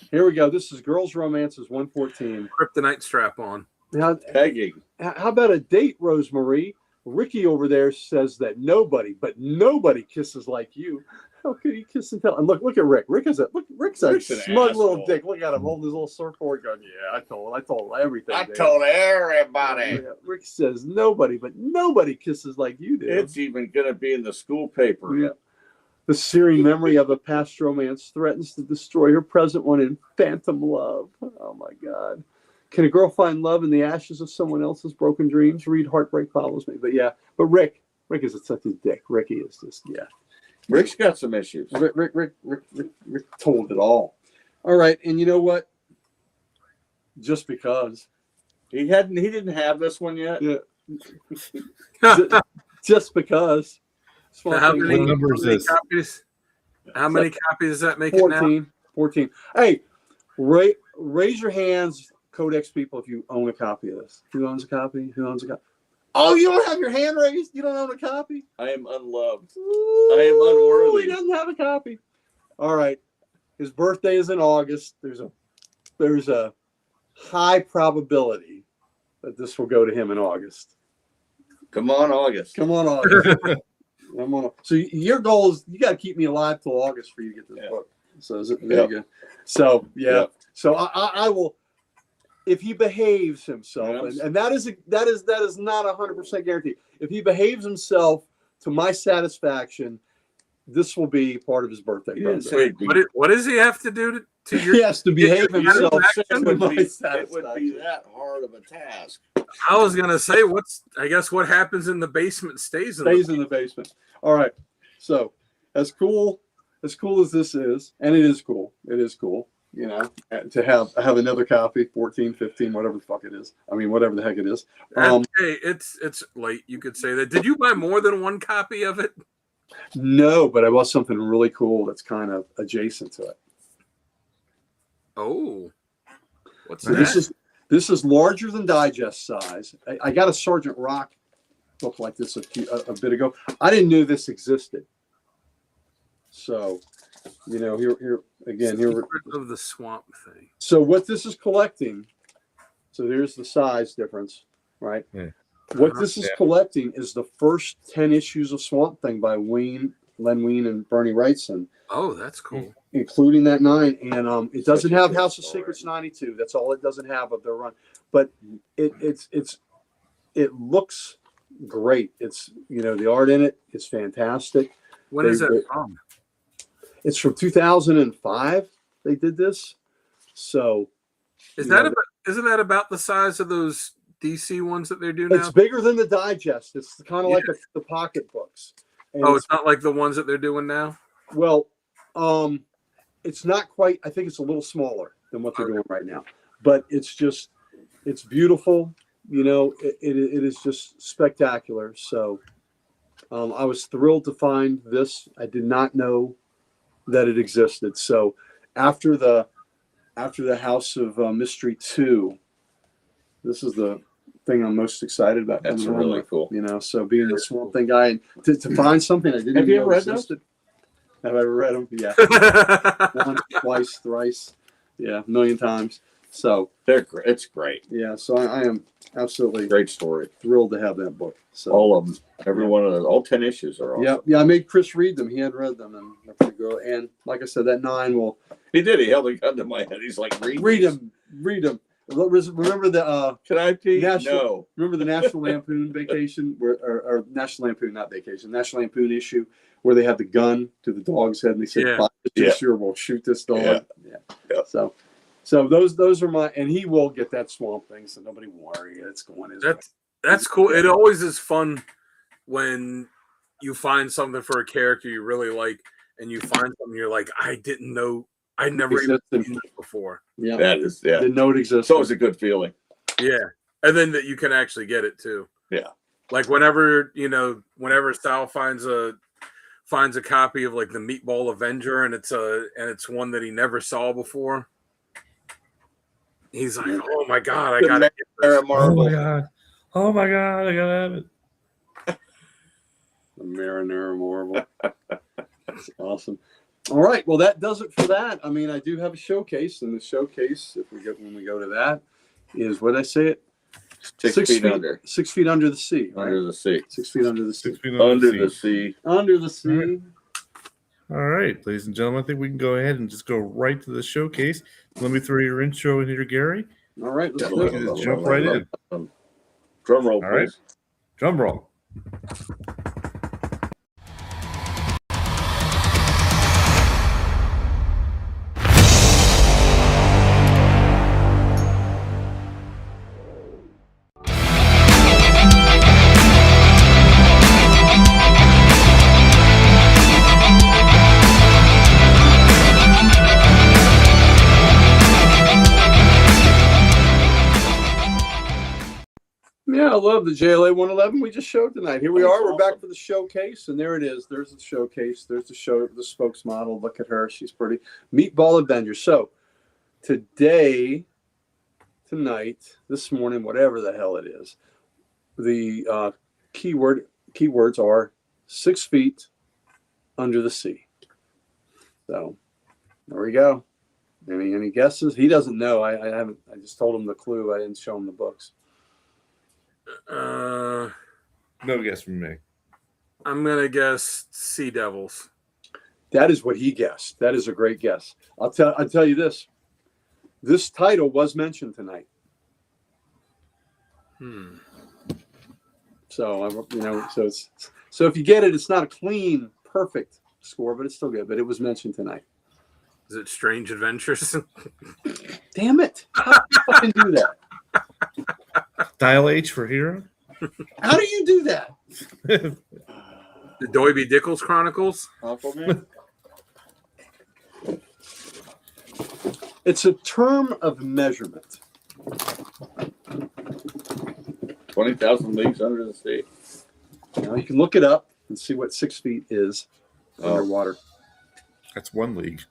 [SPEAKER 3] Here we go. This is Girls Romances 114.
[SPEAKER 2] Kryptonite strap on.
[SPEAKER 3] Now,
[SPEAKER 4] Pegging.
[SPEAKER 3] how about a date, Rosemarie? Ricky over there says that nobody kisses like you. How could he kiss and tell? And look at Rick. Rick's a
[SPEAKER 4] Rick's an
[SPEAKER 3] smug little
[SPEAKER 4] asshole.
[SPEAKER 3] dick. Look at him holding his little surfboard going, yeah, I told everything.
[SPEAKER 4] I
[SPEAKER 3] Dave."
[SPEAKER 4] told everybody.
[SPEAKER 3] Yeah, Rick says nobody kisses like you do.
[SPEAKER 4] It's even going to be in the school paper.
[SPEAKER 3] Yeah. The searing memory of a past romance threatens to destroy her present one in phantom love. Oh my God. Can a girl find love in the ashes of someone else's broken dreams? Read Heartbreak Follows Me. But Rick is such a dick. Ricky is just, yeah.
[SPEAKER 4] Rick's got some issues.
[SPEAKER 3] Rick told it all. All right. And you know what? Just because.
[SPEAKER 4] He didn't have this one yet.
[SPEAKER 3] Yeah. Just because.
[SPEAKER 2] So how
[SPEAKER 1] What number is this?
[SPEAKER 2] copies? How many copies does that make it now?
[SPEAKER 3] 14. Hey, raise your hands, Codex people, if you own a copy of this. Who owns a copy? Oh, you don't have your hand raised? You don't own a copy?
[SPEAKER 4] I am unloved.
[SPEAKER 3] Ooh,
[SPEAKER 4] I am unworthy.
[SPEAKER 3] He doesn't have a copy. All right. His birthday is in August. There's a high probability that this will go to him in August.
[SPEAKER 4] Come on, August.
[SPEAKER 3] Come on, August. So your goal is you got to keep me alive till August for you to get this book. So there you go. So yeah.
[SPEAKER 4] Yep.
[SPEAKER 3] So I will, if he behaves himself,
[SPEAKER 4] Yes.
[SPEAKER 3] and that is not 100% guaranteed. If he behaves himself to my satisfaction, this will be part of his birthday.
[SPEAKER 4] You didn't
[SPEAKER 3] present.
[SPEAKER 4] say
[SPEAKER 2] What does he have to do to your?
[SPEAKER 3] He has to behave
[SPEAKER 2] your
[SPEAKER 3] himself
[SPEAKER 2] satisfaction
[SPEAKER 3] to
[SPEAKER 4] it
[SPEAKER 3] my
[SPEAKER 4] would be
[SPEAKER 3] satisfaction.
[SPEAKER 4] that hard of a task.
[SPEAKER 2] I was gonna say, I guess what happens in the basement stays in
[SPEAKER 3] Stays in the basement. All right. So as cool as this is, and it is cool. You know, to have another copy, 14, 15, whatever the fuck it is. I mean, whatever the heck it is.
[SPEAKER 2] Hey, it's late. You could say that. Did you buy more than one copy of it?
[SPEAKER 3] No, but I bought something really cool that's kind of adjacent to it.
[SPEAKER 2] Oh, what's
[SPEAKER 3] So
[SPEAKER 2] that?
[SPEAKER 3] this is larger than digest size. I got a Sergeant Rock book like this a bit ago. I didn't know this existed. So, you know, here again,
[SPEAKER 2] Secret of the Swamp thing.
[SPEAKER 3] So what this is collecting, so there's the size difference, right?
[SPEAKER 1] Yeah.
[SPEAKER 3] What this is collecting is the first 10 issues of Swamp Thing by Len Wein and Bernie Wrightson,
[SPEAKER 2] Oh, that's cool.
[SPEAKER 3] including that 9. And it doesn't
[SPEAKER 4] Such a
[SPEAKER 3] have
[SPEAKER 4] good
[SPEAKER 3] House of
[SPEAKER 4] story.
[SPEAKER 3] Secrets 92. That's all it doesn't have of their run. But it looks great. It's, you know, the art in it is fantastic.
[SPEAKER 2] When is
[SPEAKER 3] They-
[SPEAKER 2] that from?
[SPEAKER 3] It's from 2005. They did this. So
[SPEAKER 2] Isn't
[SPEAKER 3] you know,
[SPEAKER 2] that about the size of those DC ones that they're doing now?
[SPEAKER 3] it's bigger than the digest. It's kind of like the pocket books. And
[SPEAKER 2] Oh, it's not like the ones that they're doing now.
[SPEAKER 3] well, it's not quite. I think it's a little smaller than what they're doing right now, but it's beautiful. You know, it is just spectacular. So, I was thrilled to find this. I did not know that it existed. So, after the House of Mystery 2, this is the thing I'm most excited about.
[SPEAKER 4] That's
[SPEAKER 3] coming
[SPEAKER 4] really
[SPEAKER 3] on.
[SPEAKER 4] cool.
[SPEAKER 3] You know, so being the Swamp Thing guy and to find something I didn't
[SPEAKER 4] Have
[SPEAKER 3] even
[SPEAKER 4] you
[SPEAKER 3] know
[SPEAKER 4] ever read those?
[SPEAKER 3] existed. Have I ever read them? Yeah. Once, twice, thrice. Yeah, a million times. So,
[SPEAKER 4] They're great. It's great.
[SPEAKER 3] yeah, so I am absolutely
[SPEAKER 4] Great story.
[SPEAKER 3] thrilled to have that book. So,
[SPEAKER 4] All of them. Every one of those. All 10 issues are awesome.
[SPEAKER 3] yeah, I made Chris read them. He had read them, and they're pretty good. And like I said, that 9 will
[SPEAKER 4] He did. He held a gun to my head. He's like, read these.
[SPEAKER 3] read them. Remember the
[SPEAKER 4] Can I pee?
[SPEAKER 3] National-
[SPEAKER 4] No.
[SPEAKER 3] National Lampoon vacation, or National Lampoon, not vacation, National Lampoon issue where they had the gun to the dog's head and they said,
[SPEAKER 2] Yeah.
[SPEAKER 3] "Buy this
[SPEAKER 4] Yeah.
[SPEAKER 3] issue or we'll shoot this dog."
[SPEAKER 4] Yeah.
[SPEAKER 3] Yeah. So those are my, and he will get that Swamp Thing, so nobody worry, it's going his way.
[SPEAKER 2] That's cool. It always is fun when you find something for a character you really like, and you find something you're like, I didn't know, I never even
[SPEAKER 3] Existed.
[SPEAKER 2] seen this before.
[SPEAKER 3] Yeah,
[SPEAKER 4] That is, yeah.
[SPEAKER 3] didn't know it
[SPEAKER 4] It's
[SPEAKER 3] existed.
[SPEAKER 4] always a good feeling.
[SPEAKER 2] Yeah, and then that you can actually get it too. Like whenever Sal finds a copy of like the Meatball Avenger, and it's one that he never saw before, he's like, "Oh my god, I gotta get this."
[SPEAKER 1] Oh my god! Oh my god! I gotta have it.
[SPEAKER 3] The Marinara Marvel. That's awesome. All right. Well, that does it for that. I mean, I do have a showcase, and the showcase, when we go to that, is what I say it.
[SPEAKER 4] 6 feet under.
[SPEAKER 3] 6 feet under the sea. Right?
[SPEAKER 4] Under the sea.
[SPEAKER 3] 6 feet under the sea.
[SPEAKER 1] 6 feet
[SPEAKER 4] Under the sea.
[SPEAKER 3] Under the sea.
[SPEAKER 1] All right, ladies and gentlemen, I think we can go ahead and just go right to the showcase. Let me throw your intro in here, Gary.
[SPEAKER 3] All right. Let's
[SPEAKER 1] We
[SPEAKER 3] do
[SPEAKER 1] can
[SPEAKER 3] it.
[SPEAKER 1] just jump right in.
[SPEAKER 4] Drum roll,
[SPEAKER 1] All right.
[SPEAKER 4] please.
[SPEAKER 1] Drum roll.
[SPEAKER 3] Yeah, I love the JLA 111 we just showed tonight. Here we
[SPEAKER 4] That's
[SPEAKER 3] are. We're back
[SPEAKER 4] awesome.
[SPEAKER 3] for the showcase, and there it is. There's the showcase. There's the spokesmodel. Look at her. She's pretty. Meatball Avenger. So tonight, this morning, whatever the hell it is, the keywords are 6 feet under the sea. So there we go. Any guesses? He doesn't know. I haven't. I just told him the clue. I didn't show him the books.
[SPEAKER 1] No guess from me.
[SPEAKER 2] I'm gonna guess Sea Devils.
[SPEAKER 3] That is what he guessed. That is a great guess. I'll tell you this. This title was mentioned tonight. So so if you get it, it's not a clean, perfect score, but it's still good. But it was mentioned tonight.
[SPEAKER 2] Is it Strange Adventures?
[SPEAKER 3] Damn it! How do you fucking do that?
[SPEAKER 1] Dial H for hero.
[SPEAKER 3] How do you do that?
[SPEAKER 2] The Doiby Dickles Chronicles?
[SPEAKER 4] Aquaman?
[SPEAKER 3] It's a term of measurement.
[SPEAKER 4] 20,000 leagues under the sea.
[SPEAKER 3] Now you can look it up and see what 6 feet is
[SPEAKER 4] Oh.
[SPEAKER 3] underwater.
[SPEAKER 1] That's one league.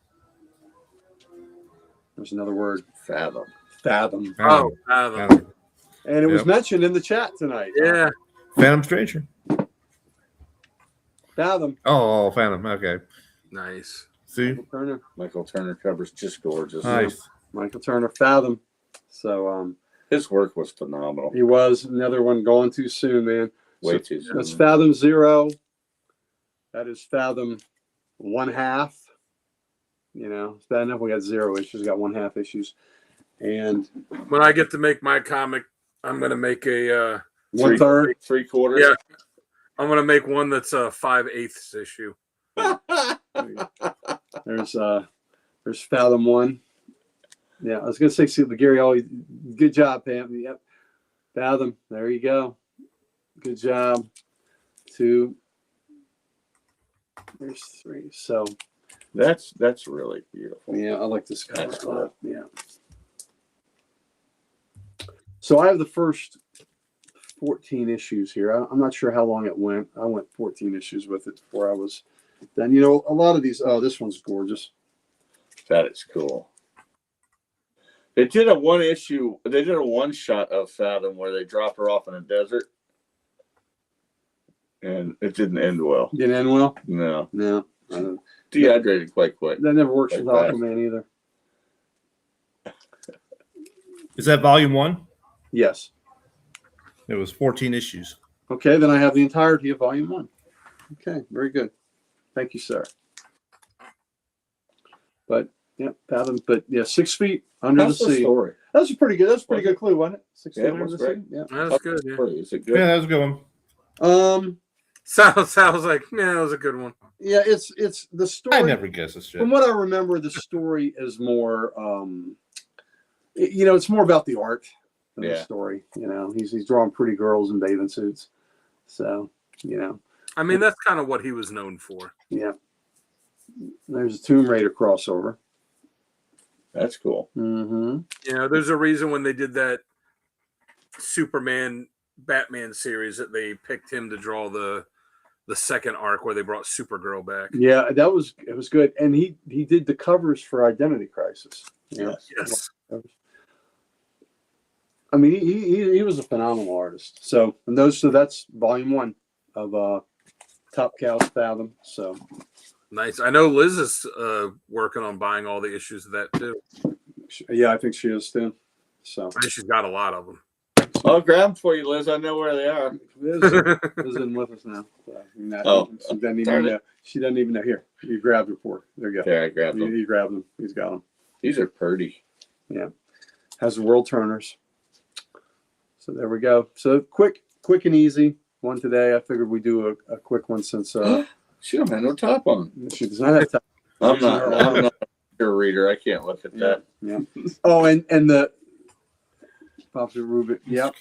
[SPEAKER 3] There's another word.
[SPEAKER 4] Fathom.
[SPEAKER 3] Fathom.
[SPEAKER 2] Oh,
[SPEAKER 1] Phantom.
[SPEAKER 3] And it was
[SPEAKER 1] Yep.
[SPEAKER 3] mentioned in the chat tonight.
[SPEAKER 2] yeah.
[SPEAKER 1] Phantom Stranger.
[SPEAKER 3] Fathom.
[SPEAKER 1] Oh, Phantom. Okay.
[SPEAKER 2] Nice.
[SPEAKER 1] See?
[SPEAKER 4] Michael Turner covers just gorgeous.
[SPEAKER 1] Nice.
[SPEAKER 3] Michael Turner. Fathom. So
[SPEAKER 4] His work was phenomenal.
[SPEAKER 3] he was another one gone too soon, man.
[SPEAKER 4] Way
[SPEAKER 3] So
[SPEAKER 4] too soon.
[SPEAKER 3] that's Fathom 0. That is Fathom 1/2. It's bad enough we got 0 issues, got 1/2 issues. And
[SPEAKER 2] When I get to make my comic, I'm gonna make a
[SPEAKER 3] 1/3.
[SPEAKER 4] 3/4.
[SPEAKER 2] Yeah. I'm gonna make one that's a 5/8 issue.
[SPEAKER 3] There's Fathom 1. Yeah, I was gonna say, see the Gary always good job, Pam. Yep. Fathom. There you go. Good job. 2. There's 3. So
[SPEAKER 4] That's really beautiful.
[SPEAKER 3] yeah, I like this cover.
[SPEAKER 4] That's cool.
[SPEAKER 3] Yeah. So I have the first 14 issues here. I'm not sure how long it went. I went 14 issues with it before I was done. A lot of these. Oh, this one's gorgeous.
[SPEAKER 4] That is cool. They did a one shot of Fathom where they dropped her off in a desert. And it didn't end well.
[SPEAKER 3] Didn't end well.
[SPEAKER 4] No.
[SPEAKER 3] No,
[SPEAKER 4] Dehydrated quite quick.
[SPEAKER 3] that never works
[SPEAKER 4] Like
[SPEAKER 3] with
[SPEAKER 4] that.
[SPEAKER 3] Aquaman either.
[SPEAKER 1] Is that volume 1?
[SPEAKER 3] Yes.
[SPEAKER 1] It was 14 issues.
[SPEAKER 3] Okay, then I have the entirety of Volume 1. Okay, very good. Thank you, sir. But yeah, Fathom. But yeah, 6 feet under
[SPEAKER 4] That's
[SPEAKER 3] the
[SPEAKER 4] the
[SPEAKER 3] sea.
[SPEAKER 4] story.
[SPEAKER 3] That's a pretty good. That's a pretty good clue, wasn't it? 6
[SPEAKER 4] Yeah,
[SPEAKER 3] feet
[SPEAKER 4] it
[SPEAKER 3] under
[SPEAKER 4] was
[SPEAKER 3] the
[SPEAKER 4] great.
[SPEAKER 3] sea. Yeah.
[SPEAKER 2] That's good. Yeah.
[SPEAKER 4] Is it good?
[SPEAKER 1] Yeah, that was a good one.
[SPEAKER 2] Sounds like, yeah, that was a good one.
[SPEAKER 3] Yeah, it's the story.
[SPEAKER 1] I never guess this shit.
[SPEAKER 3] From what I remember, the story is more, it's more about the art than the
[SPEAKER 4] Yeah.
[SPEAKER 3] story. He's drawing pretty girls in bathing suits. So,
[SPEAKER 2] I mean, that's kind of what he was known for.
[SPEAKER 3] yeah. There's a Tomb Raider crossover.
[SPEAKER 4] That's cool.
[SPEAKER 3] Mm-hmm.
[SPEAKER 2] There's a reason when they did that Superman Batman series that they picked him to draw the second arc where they brought Supergirl back.
[SPEAKER 3] Yeah, it was good, and he did the covers for Identity Crisis. Yeah.
[SPEAKER 2] Yes.
[SPEAKER 3] I mean, he was a phenomenal artist. So that's volume 1 of Top Cow's Fathom. So
[SPEAKER 2] Nice. I know Liz is working on buying all the issues of that too.
[SPEAKER 3] yeah, I think she is too. So
[SPEAKER 2] I think she's got a lot of them.
[SPEAKER 4] I'll grab them for you, Liz. I know where they are.
[SPEAKER 3] Liz isn't with us now.
[SPEAKER 4] Oh,
[SPEAKER 3] she doesn't
[SPEAKER 4] darn
[SPEAKER 3] even know. She doesn't even know. Here, you grabbed her for. There you go.
[SPEAKER 4] There, I grabbed them.
[SPEAKER 3] He grabbed them. He's got them.
[SPEAKER 4] These are pretty.
[SPEAKER 3] Yeah, has the World Turners. So there we go. So quick and easy one today. I figured we'd do a quick one since
[SPEAKER 4] She don't have no top on.
[SPEAKER 3] she does not have time.
[SPEAKER 4] I'm not a reader. I can't look at that.
[SPEAKER 3] Yeah. Oh, and the Pops Rubik. Yep.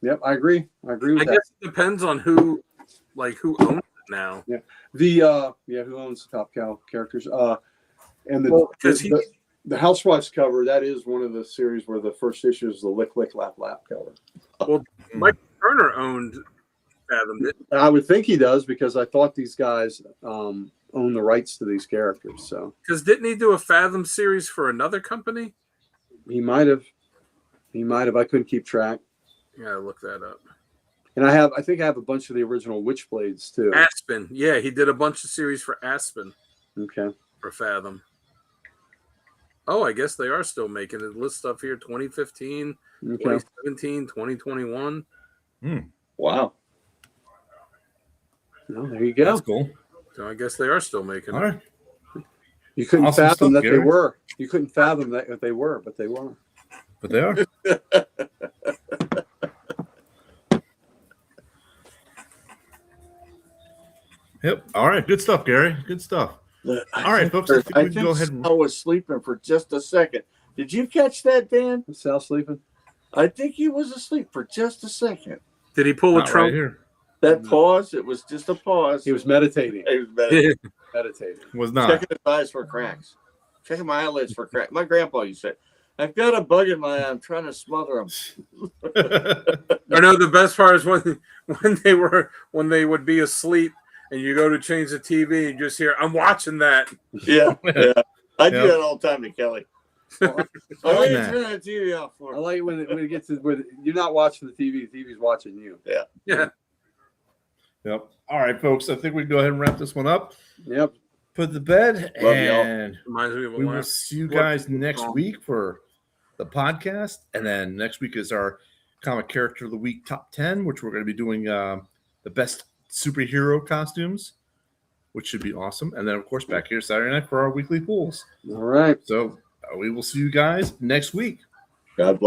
[SPEAKER 3] Yep. I agree with
[SPEAKER 2] I
[SPEAKER 3] that.
[SPEAKER 2] guess it depends on who owns it now.
[SPEAKER 3] The who owns the Top Cow characters? And
[SPEAKER 2] Well, 'cause
[SPEAKER 3] the Housewives cover, that is one of the series where the first issue is the Lick Lick Lap Lap cover.
[SPEAKER 2] Mike Turner owned Fathom.
[SPEAKER 3] I would think he does because I thought these guys own the rights to these characters. So
[SPEAKER 2] Because didn't he do a Fathom series for another company?
[SPEAKER 3] he might have. I couldn't keep track.
[SPEAKER 2] Yeah, look that up.
[SPEAKER 3] And I think I have a bunch of the original Witchblades too.
[SPEAKER 2] Aspen. Yeah, he did a bunch of series for Aspen
[SPEAKER 3] Okay.
[SPEAKER 2] for Fathom. Oh, I guess they are still making it. List stuff here 2015,
[SPEAKER 3] Okay.
[SPEAKER 2] 2017, 2021.
[SPEAKER 4] Wow.
[SPEAKER 3] Well, there you go.
[SPEAKER 1] That's cool.
[SPEAKER 2] So I guess they are still making
[SPEAKER 1] All
[SPEAKER 2] it.
[SPEAKER 1] right.
[SPEAKER 3] You couldn't
[SPEAKER 1] Awesome
[SPEAKER 3] fathom
[SPEAKER 1] stuff,
[SPEAKER 3] that
[SPEAKER 1] Gary.
[SPEAKER 3] they were. You couldn't fathom that they were, but they were.
[SPEAKER 1] But they are. Yep. All right. Good stuff, Gary. Good stuff. All right, folks. I think we can go ahead and.
[SPEAKER 4] I was sleeping for just a second. Did you catch that, Dan?
[SPEAKER 3] Was Sal sleeping?
[SPEAKER 4] I think he was asleep for just a second.
[SPEAKER 2] Did he pull a
[SPEAKER 1] Not right
[SPEAKER 2] Trump?
[SPEAKER 1] here.
[SPEAKER 4] That pause, it was just a pause.
[SPEAKER 3] He was meditating.
[SPEAKER 4] He was meditating.
[SPEAKER 3] Meditating.
[SPEAKER 1] Was not.
[SPEAKER 4] Checking his eyes for cracks. Checking my eyelids for cracks. My grandpa used to say, I've got a bug in my eye. I'm trying to smother him.
[SPEAKER 2] Or no, the best part is when they would be asleep and you go to change the TV and you just hear, I'm watching that.
[SPEAKER 4] Yeah. I do
[SPEAKER 1] Yep.
[SPEAKER 4] that all the time to Kelly.
[SPEAKER 3] Well,
[SPEAKER 4] Oh, you
[SPEAKER 1] Nah.
[SPEAKER 4] turn that TV off
[SPEAKER 3] I
[SPEAKER 4] for.
[SPEAKER 3] like when it gets to where you're not watching the TV. The TV's watching you.
[SPEAKER 2] Yeah.
[SPEAKER 1] Yep. All right, folks. I think we can go ahead and wrap this one up.
[SPEAKER 3] Yep.
[SPEAKER 1] Put the bed,
[SPEAKER 4] Love y'all.
[SPEAKER 1] and
[SPEAKER 2] Reminds me of a
[SPEAKER 1] we will
[SPEAKER 2] line.
[SPEAKER 1] see you guys next week for the podcast. And then next week is our comic character of the week top 10, which we're going to be doing the best superhero costumes, which should be awesome. And then, of course, back here Saturday night for our weekly pools.
[SPEAKER 3] All right.
[SPEAKER 1] So we will see you guys next week.
[SPEAKER 4] God bless.